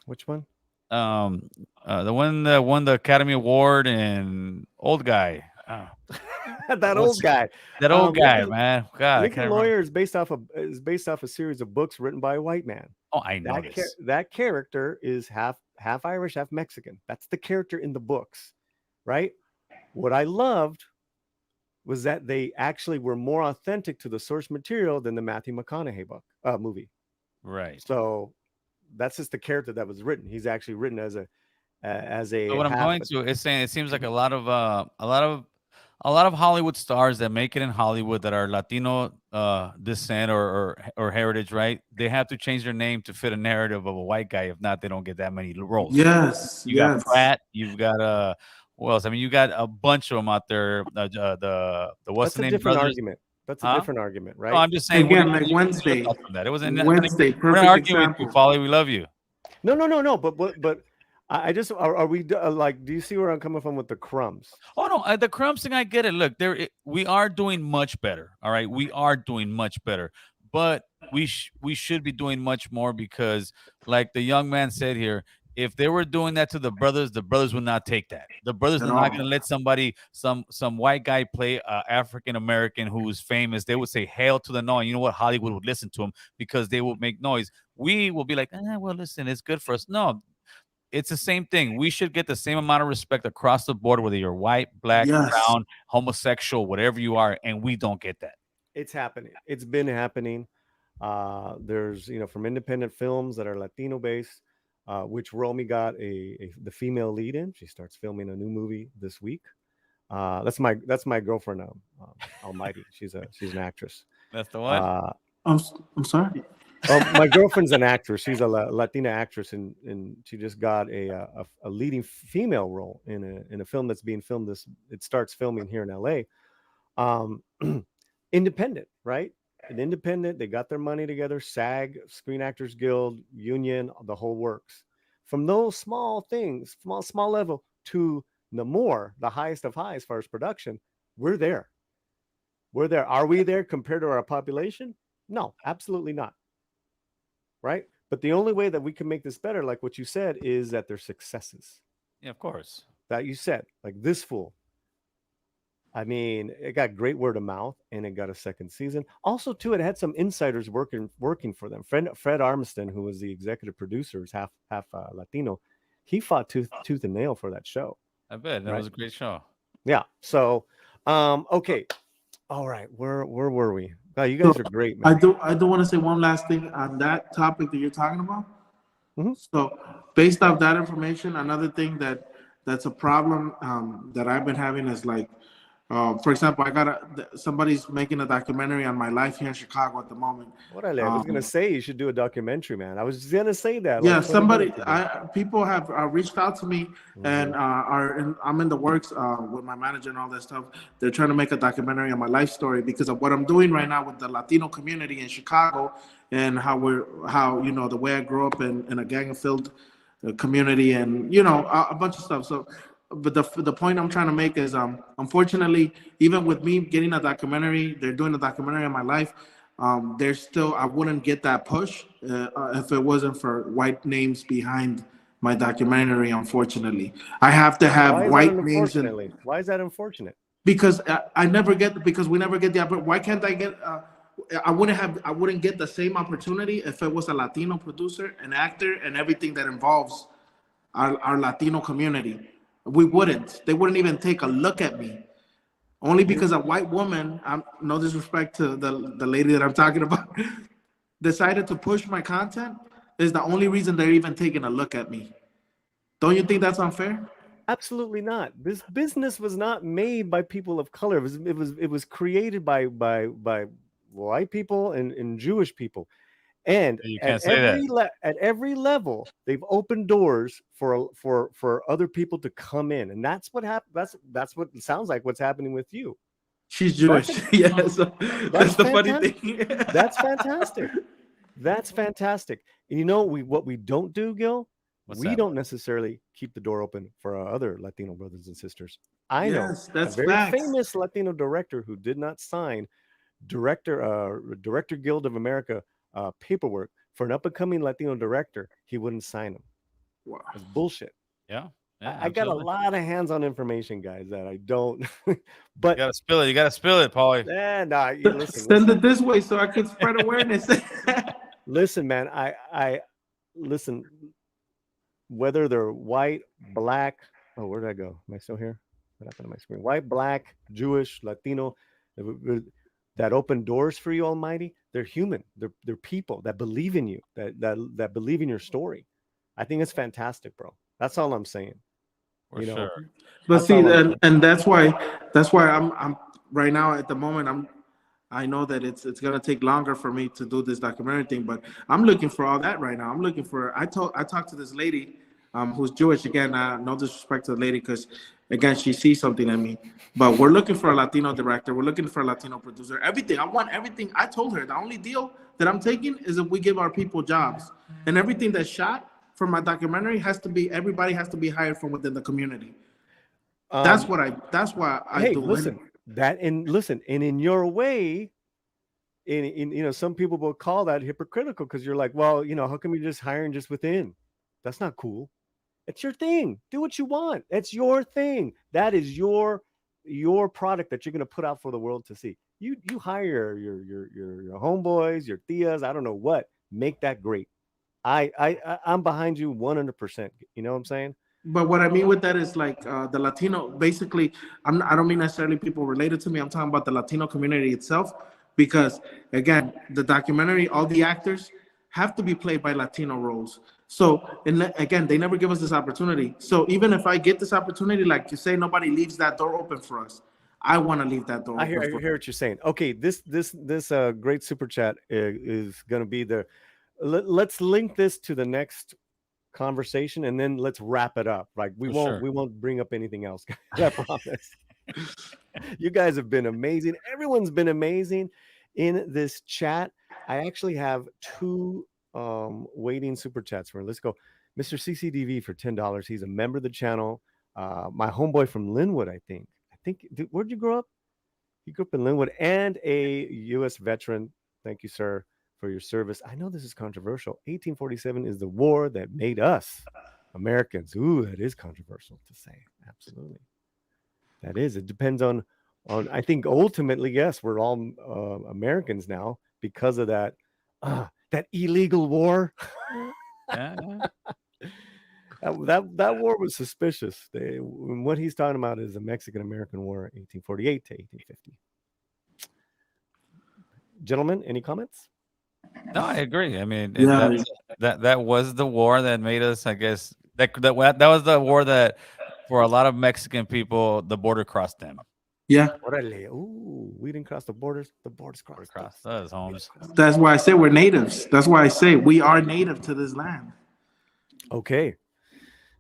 B: Which one?
C: The one that won the Academy Award and old guy.
B: That old guy.
C: That old guy,
B: Lincoln,
C: man. God,
B: Lincoln Lawyer is based off a series of books written by a white man.
C: Oh, I know this.
B: That character is half Irish, half Mexican. That's the character in the books, right? What I loved was that they actually were more authentic to the source material than the Matthew McConaughey movie.
C: Right.
B: So that's just the character that was written. He's actually written as a.
C: So what I'm going to is saying it seems like a lot of Hollywood stars that make it in Hollywood that are Latino descent or heritage, right? They have to change their name to fit a narrative of a white guy. If not, they don't get that many roles.
D: Yes.
C: You got Pratt. You've got who else? I mean, you got a bunch of them out there. The what's the name?
B: Different argument. That's a different argument, right?
C: No, I'm just saying.
D: Again, like Wednesday.
C: That. It was
D: Wednesday.
C: We're not arguing with you, Paulie. We love you.
B: No. But I just are we like? Do you see where I'm coming from with the crumbs?
C: Oh no, the crumbs thing. I get it. Look, we are doing much better. All right, we are doing much better, but we should be doing much more because, like the young man said here, if they were doing that to the brothers would not take that. The brothers are not going to let somebody, some white guy play African American who's famous. They would say hail to the no, and you know what? Hollywood would listen to him because they would make noise. We will be like, well, listen, it's good for us. No. It's the same thing. We should get the same amount of respect across the board, whether you're white, black, brown, homosexual, whatever you are, and we don't get that.
B: It's happening. It's been happening. There's, from independent films that are Latino based, which Romy got the female lead in. She starts filming a new movie this week. That's my girlfriend now, Almighty. She's an actress.
C: That's the one.
D: I'm sorry.
B: My girlfriend's an actress. She's a Latina actress, and she just got a leading female role in a film that's being filmed. It starts filming here in LA. Um, independent, right? An independent. They got their money together. SAG, Screen Actors Guild, union, the whole works. From those small things, small level to NAMOR, the highest of high as far as production, we're there. We're there. Are we there compared to our population? No, absolutely not. Right? But the only way that we can make this better, like what you said, is that there's successes.
C: Yeah, of course.
B: That you said, like this fool. I mean, it got great word of mouth, and it got a second season. Also, too, it had some insiders working for them. Fred Armiston, who was the executive producer, is half Latino. He fought tooth and nail for that show.
C: I bet that was a great show.
B: Yeah. So, okay. All right. Where were we? God, you guys are great, man.
D: I do want to say one last thing on that topic that you're talking about.
B: Mm-hmm.
D: So, based off that information, another thing that's a problem that I've been having is like, for example, somebody's making a documentary on my life here in Chicago at the moment.
B: I was gonna say you should do a documentary, man. I was gonna say that.
D: Yeah,
B: like
D: people have reached out to me, and I'm in the works with my manager and all that stuff. They're trying to make a documentary on my life story because of what I'm doing right now with the Latino community in Chicago, and how the way I grew up in a gang-filled community, and a bunch of stuff. So. But the point I'm trying to make is, unfortunately, even with me getting a documentary, they're doing a documentary on my life. I wouldn't get that push if it wasn't for white names behind my documentary. Unfortunately, I have to have white names.
B: Why is that unfortunate?
D: Because we never get the opportunity. Why can't I get? I wouldn't get the same opportunity if it was a Latino producer, an actor, and everything that involves our Latino community. We wouldn't. They wouldn't even take a look at me. Only because a white woman, no disrespect to the lady that I'm talking about, decided to push my content is the only reason they're even taking a look at me. Don't you think that's unfair?
B: Absolutely not. This business was not made by people of color. It was created by white people and Jewish people. And at every level, they've opened doors for other people to come in, and that's what happened. That's what it sounds like. What's happening with you?
D: She's Jewish. Yes, that's the funny thing.
B: That's fantastic. That's fantastic. And what we don't do, Gil? We don't necessarily keep the door open for our other Latino brothers and sisters. I know
D: that's
B: a very
D: facts.
B: famous Latino director who did not sign Director Guild of America paperwork for an up-and-coming Latino director. He wouldn't sign them.
D: Wow,
B: it's bullshit.
C: Yeah,
B: I got a lot of hands-on information, guys, that I don't. But
C: you gotta spill it, Paulie.
D: Send it this way so I can spread awareness.
B: Listen, man, I listen. Whether they're white, black. Oh, where did I go? Am I still here? What happened to my screen? White, black, Jewish, Latino. That open doors for you, Almighty. They're human. They're people that believe in you, that believe in your story. I think it's fantastic, bro. That's all I'm saying.
C: Sure.
D: But see, and that's why I'm right now at the moment. I know that it's gonna take longer for me to do this documentary thing, but I'm looking for all that right now. I'm looking for. I talked to this lady, who's Jewish. Again, no disrespect to the lady, because again, she sees something in me. But we're looking for a Latino director. We're looking for a Latino producer. Everything. I want everything. I told her the only deal that I'm taking is if we give our people jobs, and everything that's shot for my documentary everybody has to be hired from within the community. That's why I do.
B: Listen, and in your way, in some people will call that hypocritical, because you're like, well, how come you're just hiring just within? That's not cool. It's your thing. Do what you want. It's your thing. That is your product that you're going to put out for the world to see. You hire your homeboys, your tias, I don't know what. Make that great. I'm behind you 100%. You know what I'm saying?
D: But what I mean with that is like the Latino. Basically, I don't mean necessarily people related to me. I'm talking about the Latino community itself, because again, the documentary, all the actors have to be played by Latino roles. So, and again, they never give us this opportunity. So even if I get this opportunity, like you say, nobody leaves that door open for us. I want to leave that door.
B: I hear what you're saying. Okay, this great super chat is going to be let's link this to the next conversation, and then let's wrap it up. Like we won't bring up anything else. I promise. You guys have been amazing. Everyone's been amazing in this chat. I actually have 2 waiting super chats for. Let's go. Mr. CCDV for $10. He's a member of the channel. My homeboy from Linwood, I think. Where'd you grow up? He grew up in Linwood, and a U.S. veteran. Thank you, sir, for your service. I know this is controversial. 1847 is the war that made us Americans. Ooh, that is controversial to say. Absolutely. That is. It depends on I think ultimately, yes, we're all Americans now because of that illegal war.
C: Yeah.
B: That war was suspicious. What he's talking about is the Mexican-American War, 1848 to 1850. Gentlemen, any comments?
C: No, I agree. I mean,
D: Yeah.
C: that was the war that made us. I guess that was the war that, for a lot of Mexican people, the border crossed them.
D: Yeah.
B: Ooh, we didn't cross the borders. The borders crossed
C: us, Holmes.
D: That's why I say we're natives. That's why I say we are native to this land.
B: Okay.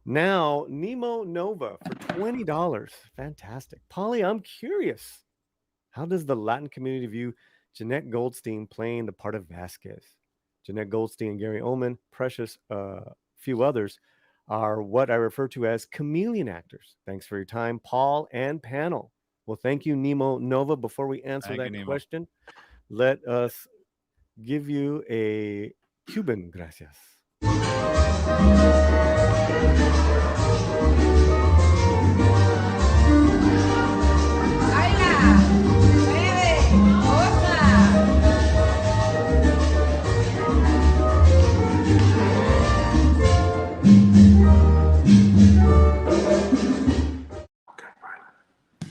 B: Now, Nemo Nova for $20. Fantastic. Paulie, I'm curious. How does the Latin community view Jeanette Goldstein playing the part of Vasquez? Jeanette Goldstein, Gary Oldman, Precious, few others are what I refer to as chameleon actors. Thanks for your time, Paul and panel. Well, thank you, Nemo Nova. Before we answer that question, let us give you a Cuban gracias.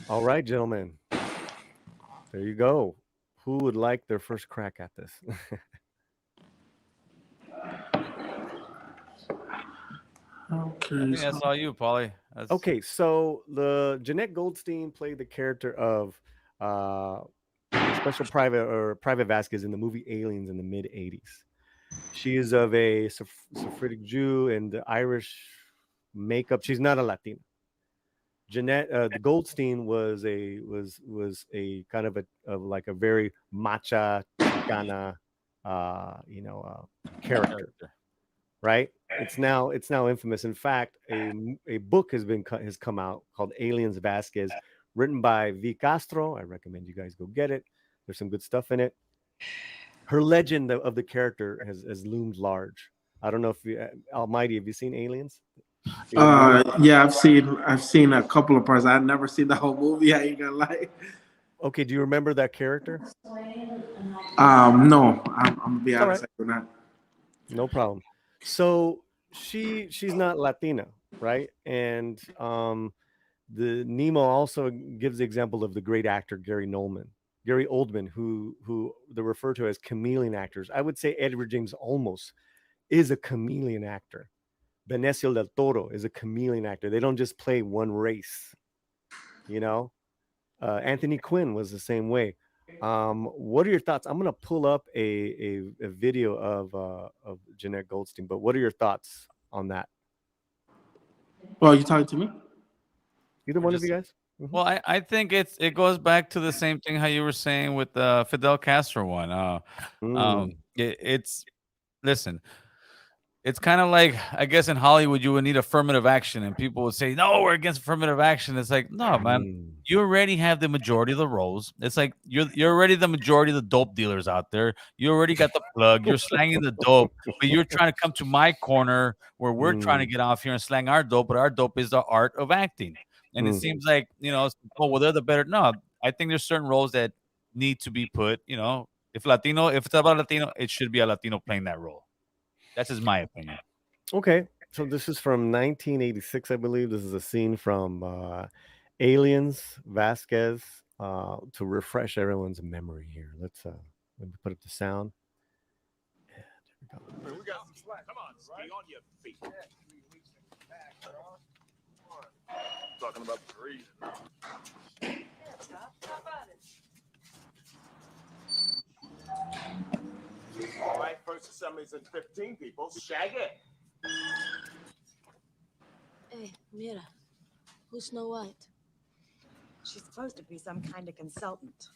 B: All right, gentlemen. There you go. Who would like their first crack at this?
D: Okay.
C: I think that's all you, Paulie.
B: Okay, so the Jeanette Goldstein played the character of Special Private Vasquez in the movie Aliens in the mid '80s. She is of a Sephardic Jew and Irish makeup. She's not a Latina. Jeanette, the Goldstein was a kind of like a very macha Chicana, character, right? It's now infamous. In fact, a book has come out called Aliens Vasquez, written by V. Castro. I recommend you guys go get it. There's some good stuff in it. Her legend of the character has loomed large. I don't know if Almighty, have you seen Aliens?
D: Yeah, I've seen a couple of parts. I've never seen the whole movie. I ain't gonna lie.
B: Okay, do you remember that character?
D: No, I'm gonna be honest. I do not.
B: No problem. So she's not Latina, right? And the Nemo also gives the example of the great actor Gary Oldman, who they refer to as chameleon actors. I would say Edward James Olmos is a chameleon actor. Benicio del Toro is a chameleon actor. They don't just play one race, Anthony Quinn was the same way. What are your thoughts? I'm gonna pull up a video of Jeanette Goldstein, but what are your thoughts on that?
D: Well, you talking to me?
B: Either one of you guys?
C: Mm-hmm. Well, I think it goes back to the same thing how you were saying with the Fidel Castro one. Listen. It's kind of like, I guess in Hollywood, you would need affirmative action, and people would say, no, we're against affirmative action. It's like, no, man, you already have the majority of the roles. It's like you're already the majority of the dope dealers out there. You already got the plug. You're slanging the dope, but you're trying to come to my corner where we're trying to get off here and slang our dope, but our dope is the art of acting. And it seems like, well, they're the better. No, I think there's certain roles that need to be put, if it's about Latino, it should be a Latino playing that role. That's just my opinion.
B: Okay, so this is from 1986, I believe. This is a scene from Aliens Vasquez. To refresh everyone's memory here, let's let me put up the sound.
G: We got some slack. Come on, stay on your feet. Talking about the reason. All right, first assembly's at 15 people. Shag it.
H: Hey, mira. Who's Snow White?
I: She's supposed to be some kind of consultant.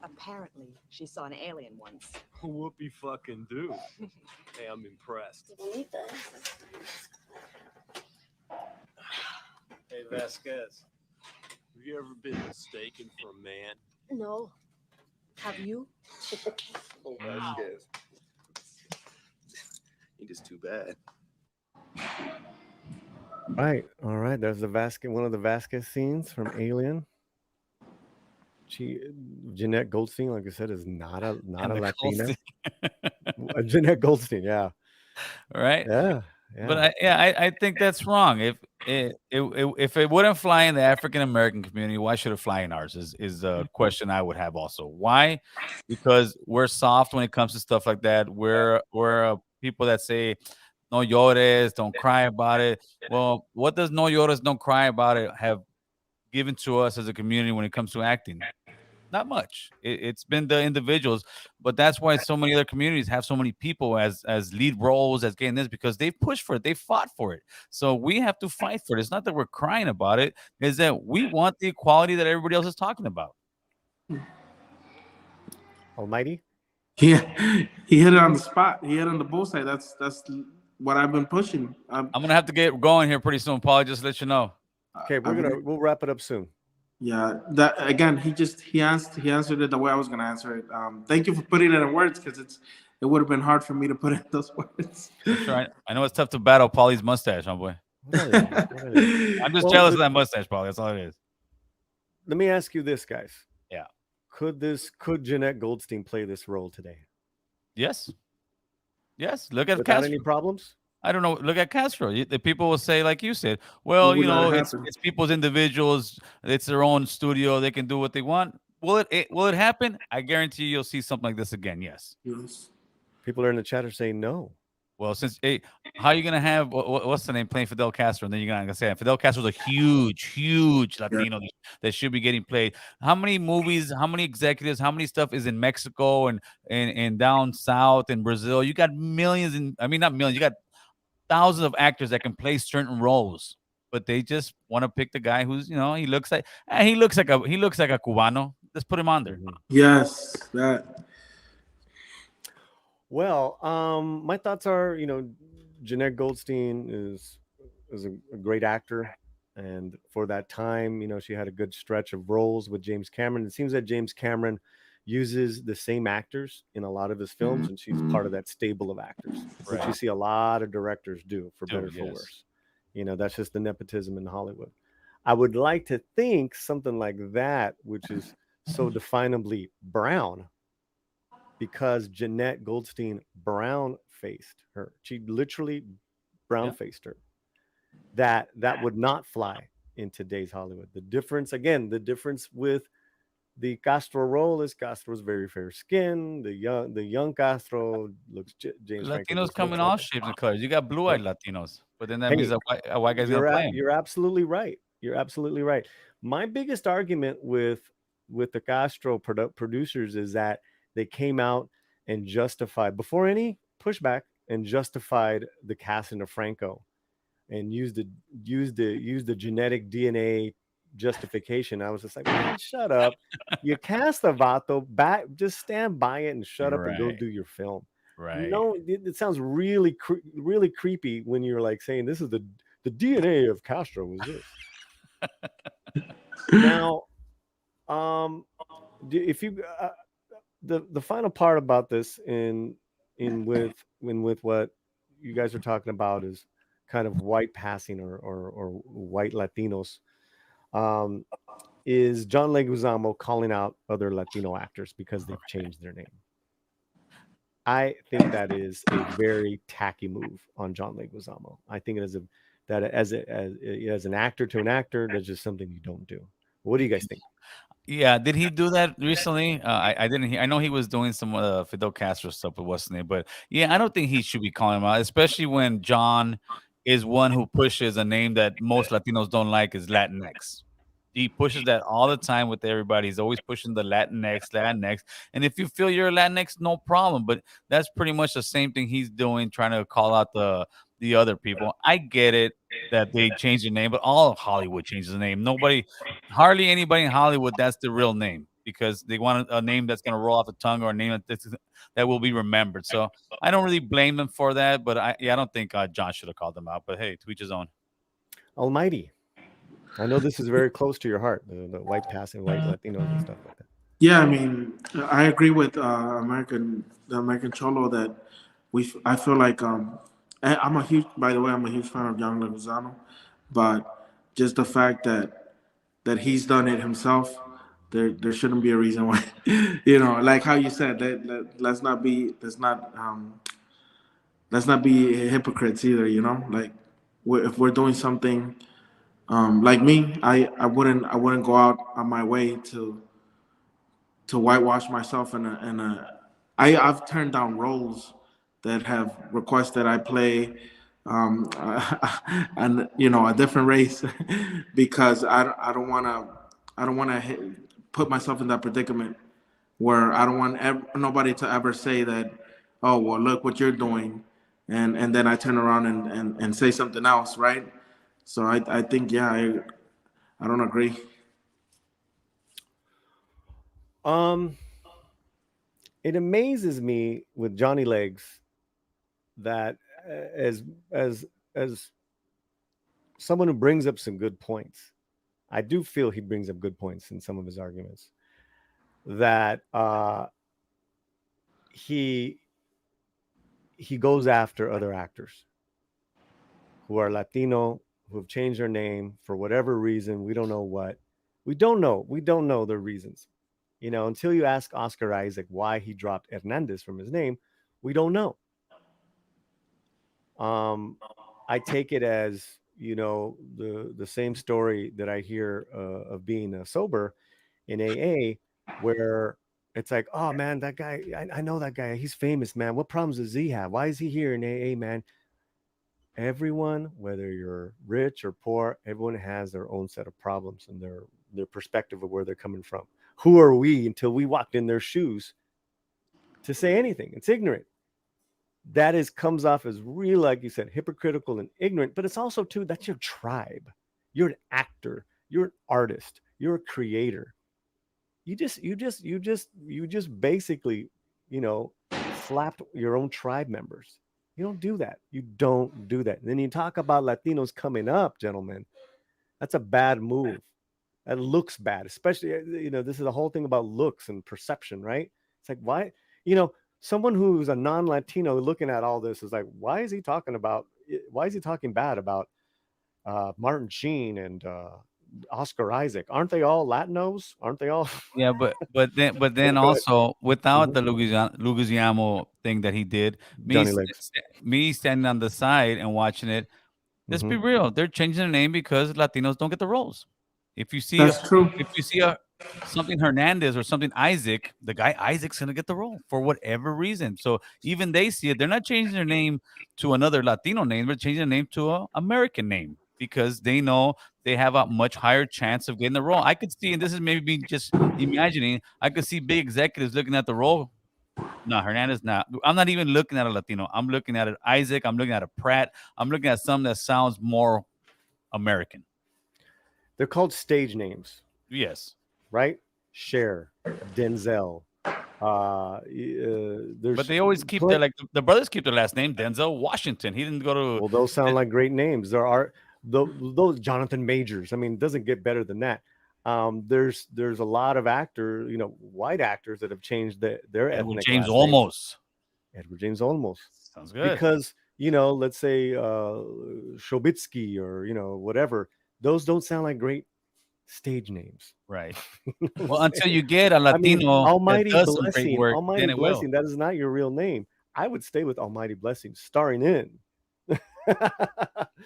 I: Apparently, she saw an alien once.
J: Whoopie fucking do. Hey, I'm impressed. Hey, Vasquez, have you ever been mistaken for a man?
H: No. Have you?
J: Oh, Vasquez. Ain't just too bad.
B: Right. All right. There's the Vasquez, one of the Vasquez scenes from Alien. Jeanette Goldstein, like I said, is not a Latina. Jeanette Goldstein, yeah.
C: Right.
B: Yeah.
C: But I think that's wrong. If it wouldn't fly in the African American community, why should it fly in ours? Is a question I would have also. Why? Because we're soft when it comes to stuff like that. We're people that say no llores, don't cry about it. Well, what does no llores, don't cry about it have given to us as a community when it comes to acting? Not much. It's been the individuals, but that's why so many other communities have so many people as lead roles, as getting this, because they've pushed for it, they fought for it. So we have to fight for it. It's not that we're crying about it; is that we want the equality that everybody else is talking about.
B: Almighty.
D: Yeah, he hit it on the spot. He hit it on the bullseye. That's what I've been pushing.
C: I'm gonna have to get going here pretty soon, Paulie. Just to let you know.
B: Okay, we'll wrap it up soon.
D: Yeah, that again. He answered it the way I was gonna answer it. Thank you for putting it in words, because it would have been hard for me to put in those words.
C: Sure, I know it's tough to battle Paulie's mustache, homeboy. I'm just jealous of that mustache, Paulie. That's all it is.
B: Let me ask you this, guys.
C: Yeah.
B: Could Jeanette Goldstein play this role today?
C: Yes. Look at
B: Without
C: Castro.
B: any problems?
C: I don't know. Look at Castro. The people will say, like you said, well, you know, it's people's individuals. It's their own studio. They can do what they want. Will it happen? I guarantee you'll see something like this again. Yes.
B: People are in the chat are saying no.
C: Well, how are you gonna have what's the name playing Fidel Castro, and then you're gonna say Fidel Castro's a huge Latino that should be getting played. How many movies? How many executives? How many stuff is in Mexico and down south in Brazil? You got millions, not millions. You got thousands of actors that can play certain roles, but they just want to pick the guy who's, you know, he looks like a Cubano. Let's put him on there.
D: Yes, that.
B: Well, my thoughts are, you know, Jeanette Goldstein is a great actor, and for that time, you know, she had a good stretch of roles with James Cameron. It seems that James Cameron uses the same actors in a lot of his films, and she's part of that stable of actors, which you see a lot of directors do, for better or for worse. You know, that's just the nepotism in Hollywood. I would like to think something like that, which is so definably brown, because Jeanette Goldstein brown-faced her. She literally brown-faced her. That would not fly in today's Hollywood. The difference with the Castro role is Castro's very fair skin. The young Castro looks James.
C: Latinos come in all shapes and colors. You got blue-eyed Latinos, but then that means a white guy's gonna play him.
B: You're absolutely right. You're absolutely right. My biggest argument with the Castro producers is that they came out and justified, before any pushback, and justified the casting of Franco, and used the genetic DNA justification. I was just like, man, shut up. You cast the Vato back, just stand by it and shut up and go do your film.
C: Right.
B: No, it sounds really really creepy when you're like saying this is the DNA of Castro was this. Now, if you the final part about this with what you guys are talking about is kind of white passing or white Latinos, is John Leguizamo calling out other Latino actors because they've changed their name. I think that is a very tacky move on John Leguizamo. I think it is as an actor to an actor, that's just something you don't do. What do you guys think?
C: Yeah, did he do that recently? I didn't hear. I know he was doing some Fidel Castro stuff with what's his name, but yeah, I don't think he should be calling him out, especially when John is one who pushes a name that most Latinos don't like, is Latinx. he pushes that all the time with everybody. He's always pushing the Latinx. And if you feel you're a Latinx, no problem. But that's pretty much the same thing he's doing, trying to call out the other people. I get it that they changed their name, but all of Hollywood changes the name. Hardly anybody in Hollywood, that's the real name because they want a name that's going to roll off the tongue or a name that will be remembered. So I don't really blame them for that, but I don't think John should have called them out. But hey, to each his own.
B: Almighty. I know this is very close to your heart, the white passing, white Latinos and stuff like that.
D: Yeah, I mean, I agree with the American Cholo that I feel like by the way, I'm a huge fan of John Leguizamo, but just the fact that he's done it himself, there shouldn't be a reason why, like how you said let's not be hypocrites either, like if we're doing something, like me, I wouldn't go out on my way to whitewash myself I've turned down roles that have requested I play and a different race because I don't want to put myself in that predicament where I don't want nobody to ever say that, oh well, look what you're doing, and then I turn around and say something else, right? So I think, yeah, I don't agree.
B: It amazes me with Johnny Legs that as someone who brings up some good points, I do feel he brings up good points in some of his arguments. That he goes after other actors who are Latino, who have changed their name for whatever reason. We don't know what. We don't know the reasons. Until you ask Oscar Isaac why he dropped Hernandez from his name, we don't know. I take it as, the same story that I hear of being sober in AA, where it's like, oh man, that guy, I know that guy. He's famous, man. What problems does he have? Why is he here in AA, man? Everyone, whether you're rich or poor, everyone has their own set of problems and their perspective of where they're coming from. Who are we until we walked in their shoes to say anything? It's ignorant. That comes off as real, like you said, hypocritical and ignorant, but it's also too, that's your tribe. You're an actor, you're an artist, you're a creator. You just basically, slapped your own tribe members. You don't do that. You don't do that. And then you talk about Latinos coming up, gentlemen. That's a bad move. That looks bad, especially, this is the whole thing about looks and perception, right? It's like, why, someone who's a non-Latino looking at all this is like, why is he talking bad about Martin Sheen and Oscar Isaac? Aren't they all Latinos? Aren't they all?
C: Yeah, but then also without the Leguizamo thing that he did, me standing on the side and watching it, let's be real, they're changing the name because Latinos don't get the roles. If you see something Hernandez or something Isaac, the guy Isaac's gonna get the role for whatever reason. So even they see it, they're not changing their name to another Latino name, they're changing the name to an American name because they know they have a much higher chance of getting the role. I could see, and this is maybe me just imagining, I could see big executives looking at the role. No, Hernandez, not. I'm not even looking at a Latino. I'm looking at an Isaac. I'm looking at a Pratt. I'm looking at something that sounds more American.
B: They're called stage names.
C: Yes.
B: Right? Cher, Denzel.
C: But they always keep the brothers keep their last name, Denzel Washington. He didn't go to.
B: Well, those sound like great names. There are those Jonathan Majors. I mean, it doesn't get better than that. There's a lot of actors, white actors that have changed their
C: Edward
B: ethnic
C: James
B: last
C: Olmos.
B: Names. Edward James Olmos.
C: Sounds good.
B: Because let's say Shobitsky or whatever. Those don't sound like great stage names.
C: Right. Well, until you get a Latino,
B: Almighty
C: that does
B: Blessing.
C: some great work,
B: Almighty
C: then it
B: Blessing.
C: will.
B: That is not your real name. I would stay with Almighty Blessing, starring in.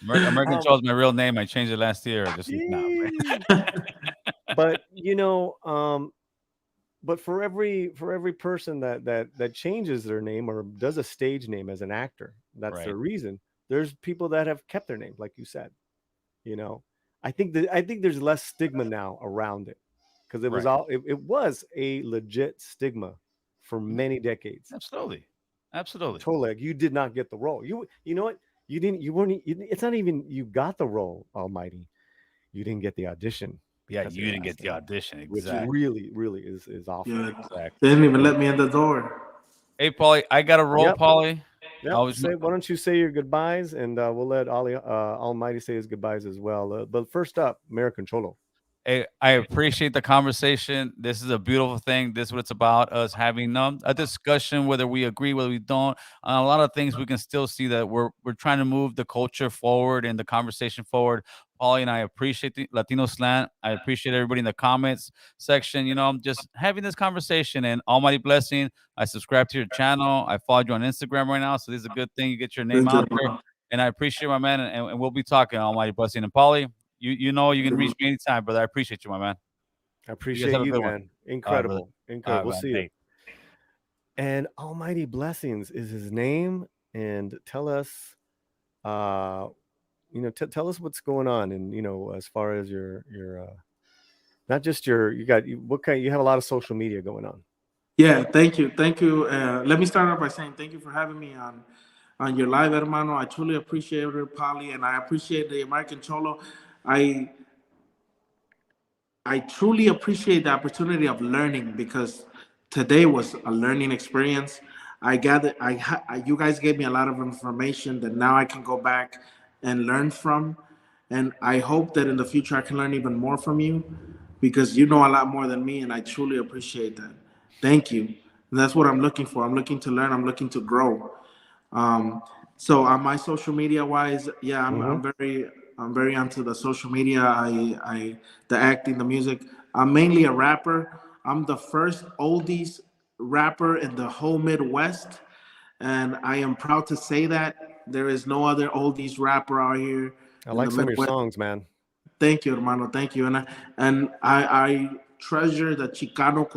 C: American Cholo is my real name. I changed it last year. Just
B: But but for every person that changes their name or does a stage name as an actor, that's their reason. There's people that have kept their name, like you said. I think there's less stigma now around it because it was
C: Right.
B: it was a legit stigma for many decades.
C: Absolutely. Absolutely.
B: Totally, like, you did not get the role. You know what? You didn't. You weren't. It's not even you got the role, Almighty. You didn't get the audition
C: Yeah,
B: because of
C: you
B: your
C: didn't get
B: last
C: the
B: name,
C: audition.
B: which
C: Exactly.
B: really is awful.
D: Yeah,
C: Exactly.
D: they didn't even let me in the door.
C: Hey, Paulie, I got a roll,
B: Yep.
C: Paulie. I
B: Yeah.
C: was
B: Why don't you say your goodbyes, and we'll let Almighty say his goodbyes as well. But first up, American Cholo.
C: I appreciate the conversation. This is a beautiful thing. This is what it's about, us having a discussion, whether we agree, whether we don't. On a lot of things, we can still see that we're trying to move the culture forward and the conversation forward. Paulie and I appreciate the Latino slant. I appreciate everybody in the comments section. Just having this conversation, and almighty blessing. I subscribe to your channel. I followed you on Instagram right now, so this is a good thing. You get your name
D: Thank you,
C: out there,
D: hermano.
C: and I appreciate my man. And we'll be talking, almighty blessing. And Paulie, you can reach me anytime, brother. I appreciate you, my man.
B: I
C: You guys
B: appreciate
C: have a
B: you,
C: good one.
B: man.
C: All right, brother.
B: Incredible,
C: All right,
B: incredible. We'll
C: man.
B: see you.
C: Hey.
B: And Almighty Blessings is his name. And tell us, tell us what's going on. And as far as your not just you have a lot of social media going on.
D: Yeah, thank you, thank you. Let me start off by saying thank you for having me on your live, hermano. I truly appreciate it, Polly, and I appreciate the American Cholo. I I truly appreciate the opportunity of learning because today was a learning experience. I gathered, you guys gave me a lot of information that now I can go back and learn from, and I hope that in the future I can learn even more from you, because you know a lot more than me, and I truly appreciate that. Thank you. And that's what I'm looking for. I'm looking to learn. I'm looking to grow. Um, so on my social media wise, yeah,
B: Mm-hmm.
D: I'm very onto the social media. The acting, the music. I'm mainly a rapper. I'm the first oldies rapper in the whole Midwest, and I am proud to say that there is no other oldies rapper out here
B: I
D: in the
B: like some of your
D: Midwest.
B: songs, man.
D: Thank you, hermano. Thank you. And I treasure the Chicano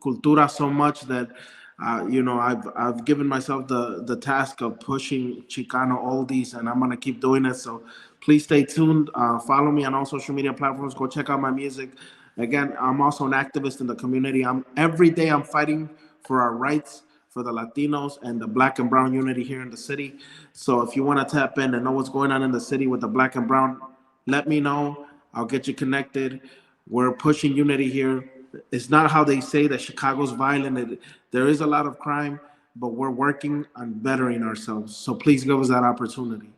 D: cultura so much that I've given myself the task of pushing Chicano oldies, and I'm gonna keep doing it. So please stay tuned. Follow me on all social media platforms. Go check out my music. Again, I'm also an activist in the community. Every day I'm fighting for our rights, for the Latinos and the Black and Brown unity here in the city. So if you want to tap in and know what's going on in the city with the Black and Brown, let me know. I'll get you connected. We're pushing unity here. It's not how they say that Chicago's violent. There is a lot of crime, but we're working on bettering ourselves. So please give us that opportunity.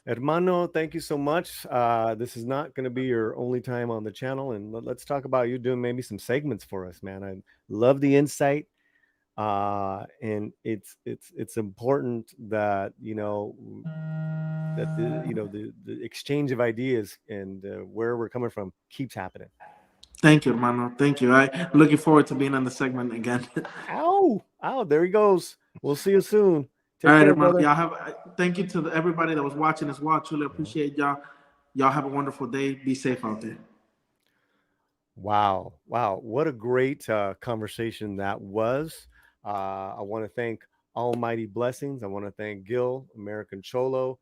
B: Hermano, thank you so much. This is not going to be your only time on the channel, and let's talk about you doing maybe some segments for us, man. I love the insight, and it's important that the exchange of ideas and where we're coming from keeps happening.
D: Thank you, hermano. Thank you. I'm looking forward to being on the segment again.
B: Ow, there he goes. We'll see you soon.
D: All
B: Take
D: right,
B: care,
D: hermano.
B: brother.
D: Y'all thank you to everybody that was watching as well. Truly appreciate y'all. Y'all have a wonderful day. Be safe out there.
B: Wow. What a great conversation that was. I want to thank Almighty Blessings. I want to thank Gil, American Cholo,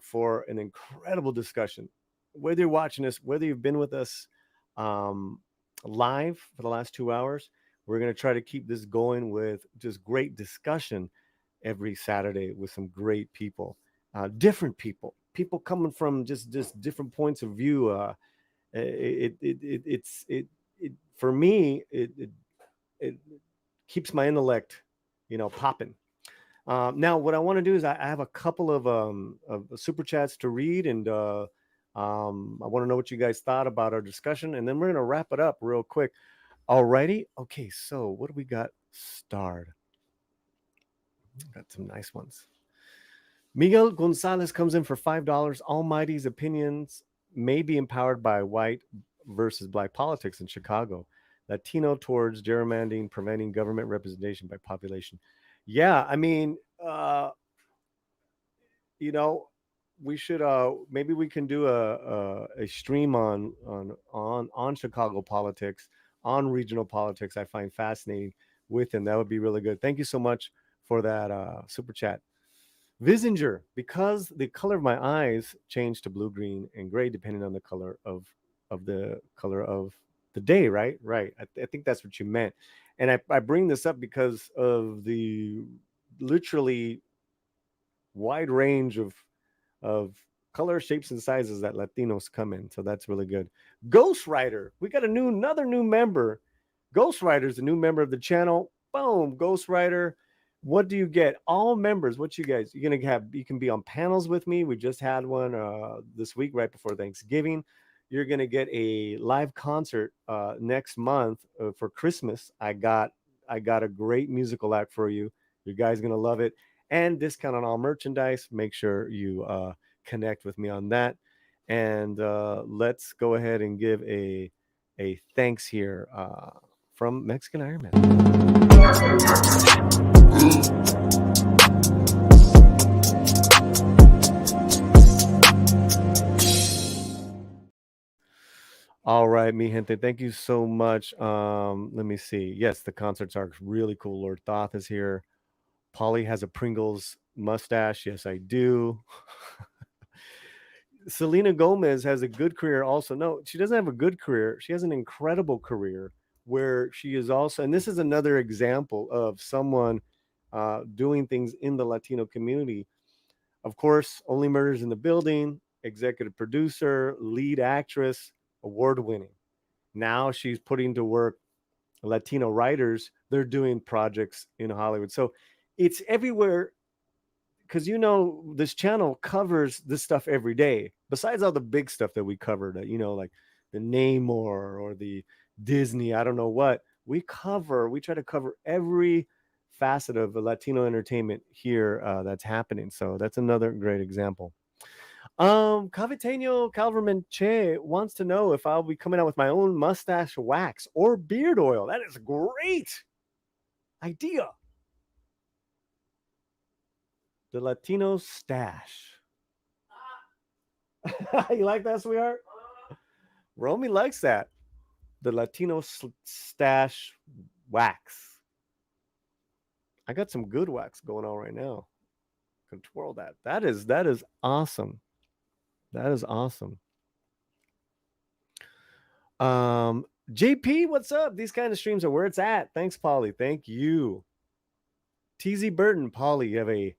B: for an incredible discussion. Whether you're watching us, whether you've been with us um, live for the last 2 hours, we're going to try to keep this going with just great discussion every Saturday with some great people, different people coming from just different points of view. It's for me it keeps my intellect popping. Now what I want to do is I have a couple of super chats to read, and I want to know what you guys thought about our discussion, and then we're going to wrap it up real quick. Alrighty. Okay, so what do we got starred? Got some nice ones. Miguel Gonzalez comes in for $5. Almighty's opinions may be empowered by white versus black politics in Chicago. Latino towards gerrymandering, preventing government representation by population. Yeah, I mean, we should maybe we can do a stream on Chicago politics, on regional politics. I find fascinating with him. That would be really good. Thank you so much for that super chat. Visinger, because the color of my eyes changed to blue, green, and gray depending on the color of the day, right? Right. I think that's what you meant. And I bring this up because of the literally wide range of color, shapes, and sizes that Latinos come in. So that's really good. Ghost Rider, we got another new member. Ghost Rider is a new member of the channel. Boom, Ghost Rider. What do you get? All members. What you guys? You're gonna have. You can be on panels with me. We just had one this week, right before Thanksgiving. You're gonna get a live concert next month for Christmas. I got a great musical act for you. You guys gonna love it. And discount on all merchandise. Make sure you connect with me on that. And let's go ahead and give a thanks here from Mexican Iron Man. All right, mi gente, thank you so much. Let me see. Yes, the concerts are really cool. Lord Thoth is here. Paulie has a Pringles mustache. Yes, I do. Selena Gomez has a good career also. No, she doesn't have a good career. She has an incredible career where she is also, and this is another example of someone doing things in the Latino community. Of course, Only Murders in the Building, executive producer, lead actress, award winning. Now she's putting to work Latino writers. They're doing projects in Hollywood. So it's everywhere because this channel covers this stuff every day. Besides all the big stuff that we covered, like the NAMOR or the Disney, I don't know what we try to cover every facet of Latino entertainment here that's happening. So that's another great example. Caviteño Calverman Che wants to know if I'll be coming out with my own mustache wax or beard oil. That is a great idea. The Latino stash. You like that, sweetheart? Romy likes that. The Latino stash wax. I got some good wax going on right now. Can twirl that. That is awesome. That is awesome. JP, what's up? These kind of streams are where it's at. Thanks, Paulie. Thank you. TZ Burton, Paulie,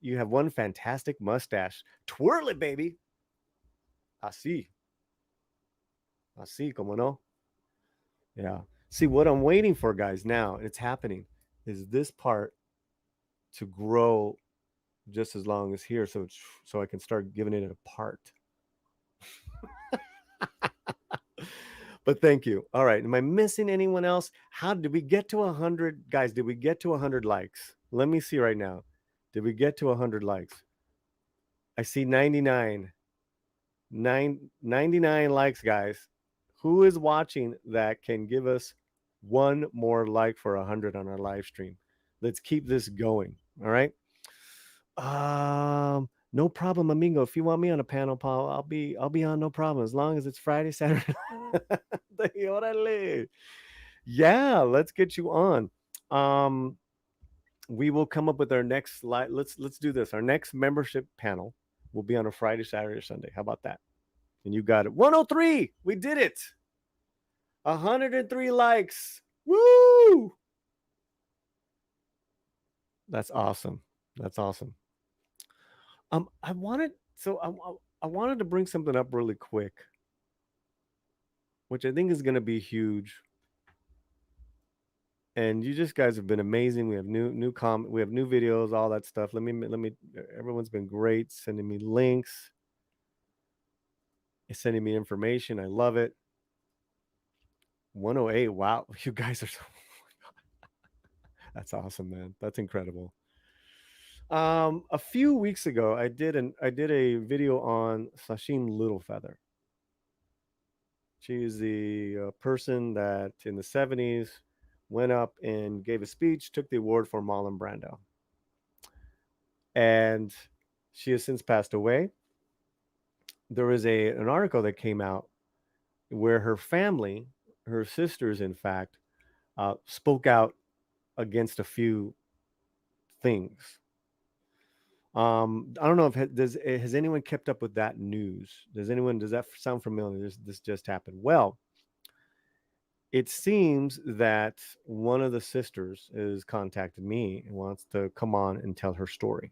B: you have one fantastic mustache. Twirl it, baby. Así, como no. Yeah. See, what I'm waiting for, guys, now, it's happening, is this part to grow just as long as here, so I can start giving it a part. But thank you. All right. Am I missing anyone else? How did we get to 100? Guys, did we get to 100 likes? Let me see right now. Did we get to 100 likes? I see 99. 99 likes, guys. Who is watching that can give us one more like for 100 on our live stream? Let's keep this going. All right. No problem, amigo. If you want me on a panel, Paul, I'll be on, no problem, as long as it's Friday, Saturday. Yeah, let's get you on. We will come up with our next slide. Let's do this. Our next membership panel will be on a Friday, Saturday, or Sunday. How about that? And you got it. 103. We did it. 103 likes. Woo! That's awesome. That's awesome. I wanted to bring something up really quick, which I think is going to be huge. And you just guys have been amazing. We have new comment, we have new videos, all that stuff. Let me. Everyone's been great, sending me links, sending me information. I love it. 108. Wow, you guys are so. That's awesome, man. That's incredible. A few weeks ago, I did a video on Sashim Littlefeather. She is the person that in the 70s went up and gave a speech, took the award for Marlon Brando. And she has since passed away. There is an article that came out where her family, her sisters, in fact, spoke out against a few things. I don't know if has anyone kept up with that news? Does that sound familiar? This just happened. Well, it seems that one of the sisters has contacted me and wants to come on and tell her story.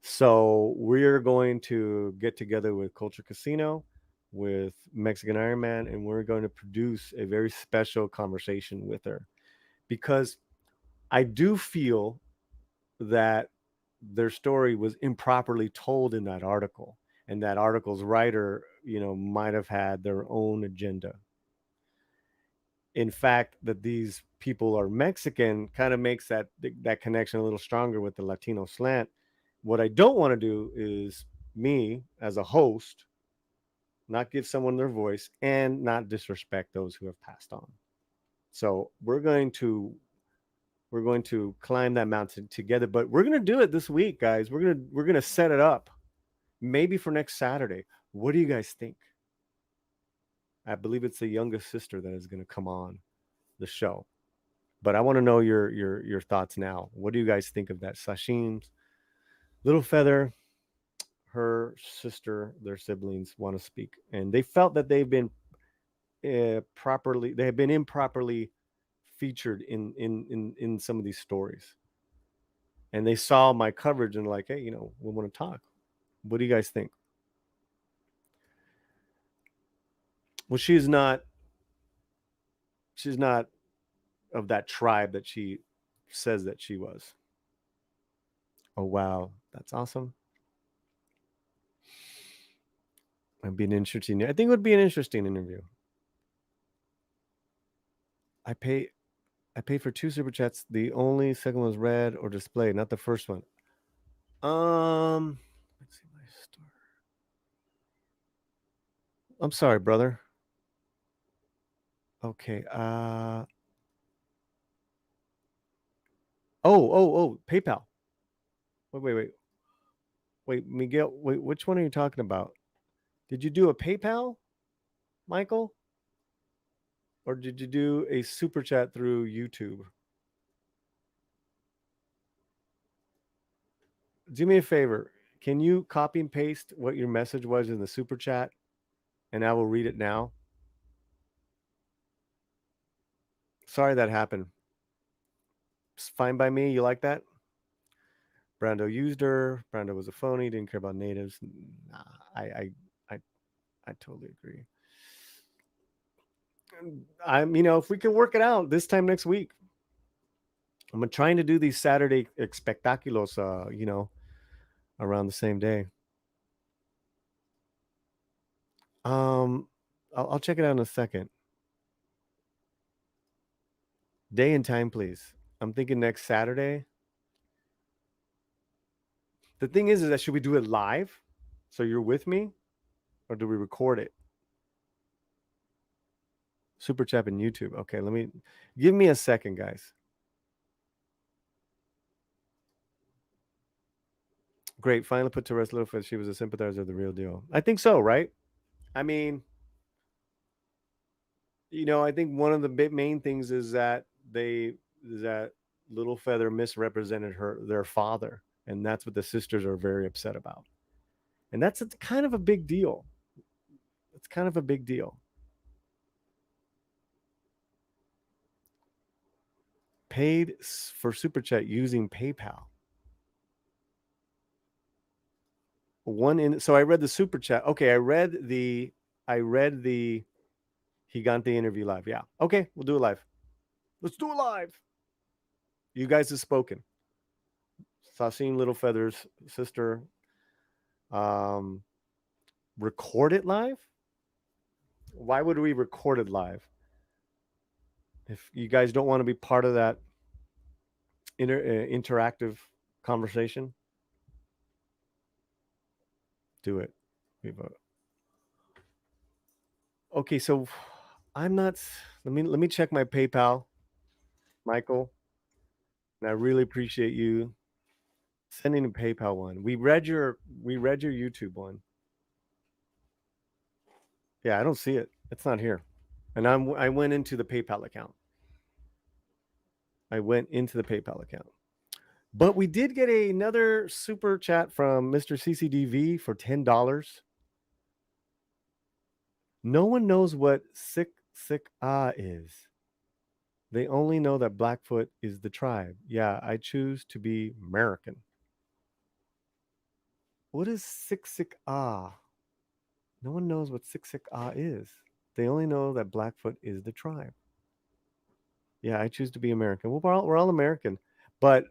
B: So we're going to get together with Culture Casino, with Mexican Iron Man, and we're going to produce a very special conversation with her, because I do feel that their story was improperly told in that article, and that article's writer, might have had their own agenda. In fact, that these people are Mexican kind of makes that connection a little stronger with the Latino slant. What I don't want to do is, me as a host, not give someone their voice and not disrespect those who have passed on. So we're going to climb that mountain together, but we're going to do it this week, guys. We're going to set it up maybe for next Saturday. What do you guys think? I believe it's the youngest sister that is going to come on the show, but I want to know your thoughts now. What do you guys think of that? Sashim's Little Feather, her sister, their siblings want to speak, and they felt that they've been improperly featured in some of these stories, and they saw my coverage and like, hey, we want to talk. What do you guys think? Well, she's not of that tribe that she says that she was. Oh wow, that's awesome. It'd be an interesting. I think it would be an interesting interview. I pay for 2 super chats. The only second one was read or displayed, not the first one. Let's see my star. I'm sorry, brother. Okay. Oh, PayPal. Wait, Miguel. Wait, which one are you talking about? Did you do a PayPal, Michael? Or did you do a super chat through YouTube? Do me a favor. Can you copy and paste what your message was in the super chat? And I will read it now. Sorry that happened. It's fine by me. You like that? Brando used her. Brando was a phony. Didn't care about natives. Nah, I totally agree. If we can work it out this time next week, I'm trying to do these Saturday Spectaculos, around the same day. I'll check it out in a second. Day and time, please. I'm thinking next Saturday. The thing is that should we do it live? So you're with me? Or do we record it? Super chat and YouTube. Okay, give me a second, guys. Great. Finally put to rest Littlefoot. She was a sympathizer of the real deal. I think so, right? I mean, I think one of the main things is that Little Feather misrepresented their father, and that's what the sisters are very upset about. And that's kind of a big deal. It's kind of a big deal. Paid for super chat using PayPal. So I read the super chat. Okay, I read the Gigante interview live. Yeah. Okay, we'll do it live. Let's do it live. You guys have spoken. Sassim Little Feather's sister. Record it live? Why would we record it live? If you guys don't want to be part of that interactive conversation, do it. Okay, so I'm not. Let me check my PayPal, Michael. And I really appreciate you sending a PayPal one. We read your YouTube one. Yeah, I don't see it. It's not here. And I went into the PayPal account. But we did get another super chat from Mr. CCDV for $10. No one knows what sick is. They only know that Blackfoot is the tribe. Yeah, I choose to be American. What is sick No one knows what sick is. They only know that Blackfoot is the tribe. Yeah, I choose to be American. Well, we're all American, but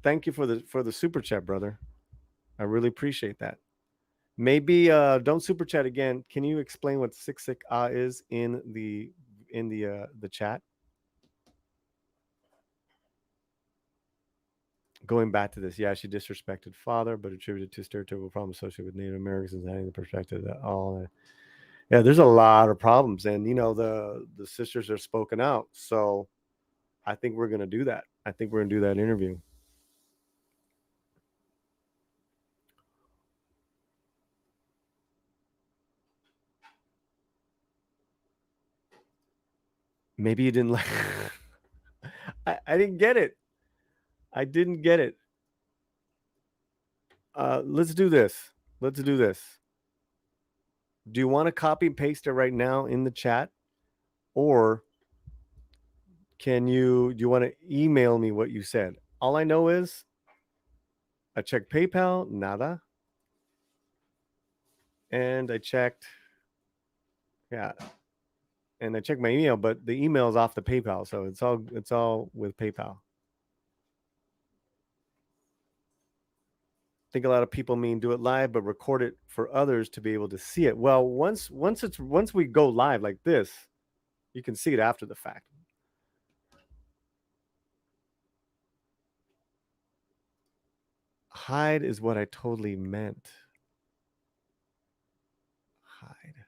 B: thank you for the super chat, brother. I really appreciate that. Maybe don't super chat again. Can you explain what sick is in the chat? Going back to this, yeah, she disrespected father, but attributed to stereotypical problems associated with Native Americans and having the perspective that all. Yeah, there's a lot of problems, and the sisters are spoken out. So I think we're gonna do that. I think we're gonna do that interview. Maybe you didn't like. I didn't get it. I didn't get it. Let's do this. Do you want to copy and paste it right now in the chat, or do you want to email me what you said? All I know is I checked PayPal, nada, and I checked, and I checked my email, but the email is off the PayPal, so it's all with PayPal. I think a lot of people mean do it live, but record it for others to be able to see it. Well, once we go live like this, you can see it after the fact. Hide is what I totally meant. Hide.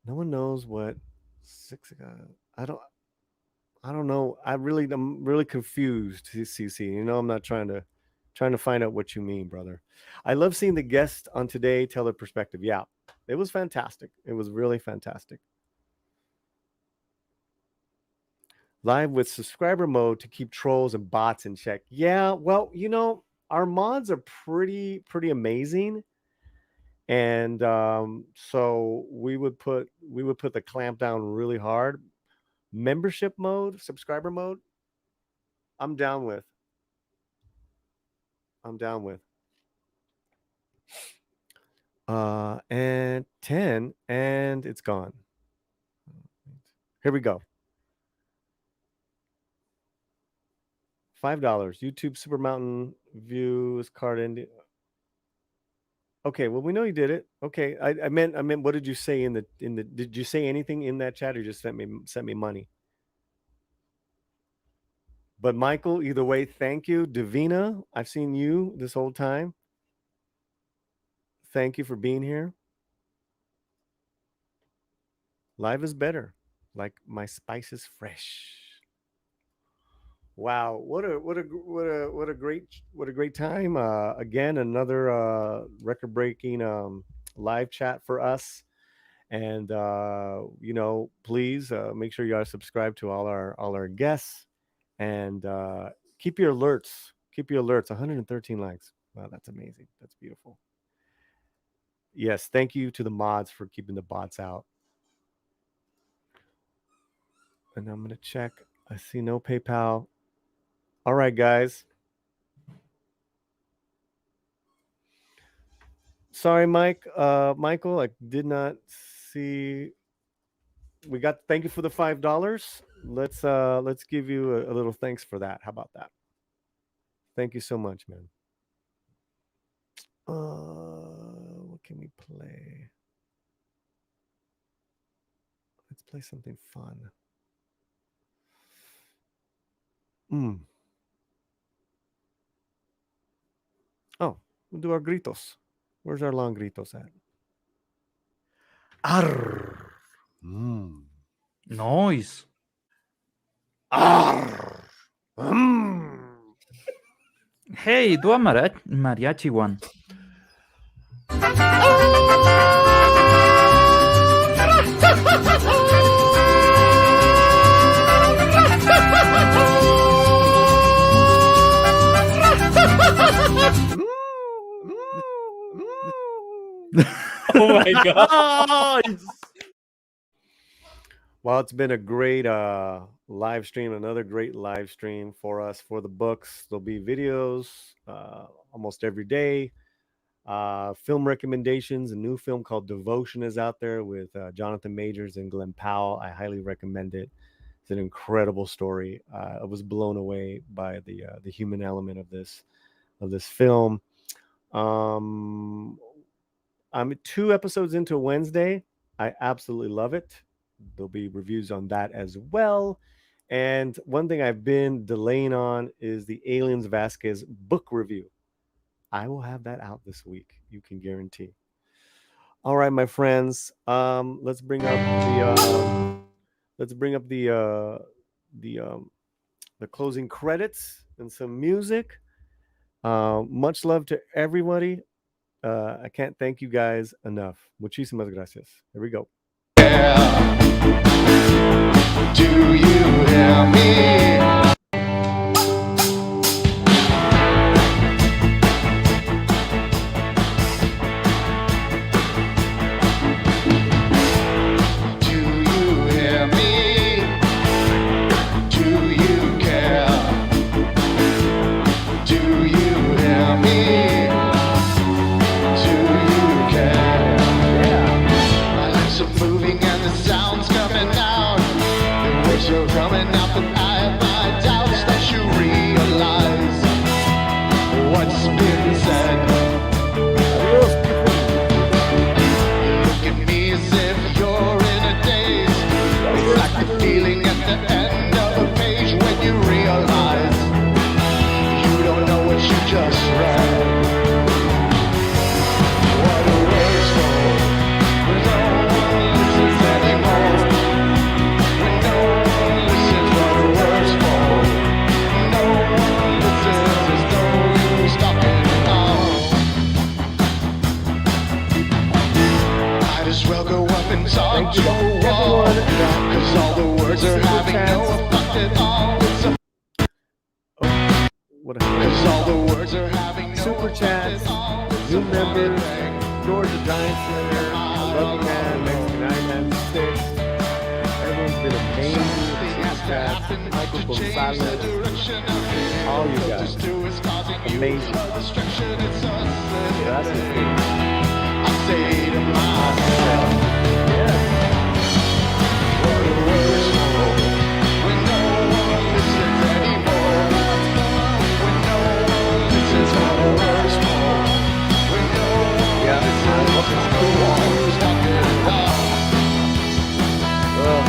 B: No one knows what I don't know. I'm really confused, CC. I'm not trying to find out what you mean, brother. I love seeing the guests on today tell their perspective. Yeah, it was fantastic. It was really fantastic. Live with subscriber mode to keep trolls and bots in check. Yeah, well, our mods are pretty amazing. And so we would put the clamp down really hard. Membership mode, subscriber mode, I'm down with. And 10, and it's gone. Here we go. $5. YouTube Super Mountain Views card ending. Okay, well, we know you did it. Okay, I meant what did you say in the did you say anything in that chat, or just sent me money? But Michael, either way, thank you. Davina, I've seen you this whole time. Thank you for being here. Live is better. Like my spice is fresh. Wow, what a great time. Again, another record-breaking live chat for us. And please make sure you guys subscribe to all our guests, and keep your alerts. 113 likes. Wow, that's amazing. That's beautiful. Yes, thank you to the mods for keeping the bots out. And I'm gonna check. I see no PayPal. All right, guys. Sorry, Michael, I did not see. Thank you for the $5. Let's give you a little thanks for that. How about that? Thank you so much, man. What can we play? Let's play something fun. Oh, we'll do our gritos. Where's our long gritos at? Arr.
K: Noise.
B: Arr.
K: Hey, do a mariachi one. Oh my god.
B: Well, it's been a great live stream, another great live stream for us for the books. There'll be videos almost every day. Film recommendations. A new film called Devotion is out there with Jonathan Majors and Glenn Powell. I highly recommend it. It's an incredible story. I was blown away by the human element of this film. I'm 2 episodes into Wednesday. I absolutely love it. There'll be reviews on that as well. And one thing I've been delaying on is the Aliens Vasquez book review. I will have that out this week. You can guarantee. All right, my friends. Let's bring up the closing credits and some music. Much love to everybody. I can't thank you guys enough. Muchísimas gracias. Here we go.
L: Do you hear me?
B: Super chats, new members, George the Giant Slayer, I Love You Man, Mexican Iron Man 6. Everyone's been amazing with the super chats. Michael Gonzalez, all you guys, amazing. That's it. I say to myself,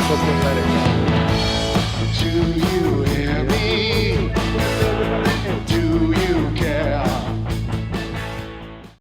B: so pathetic.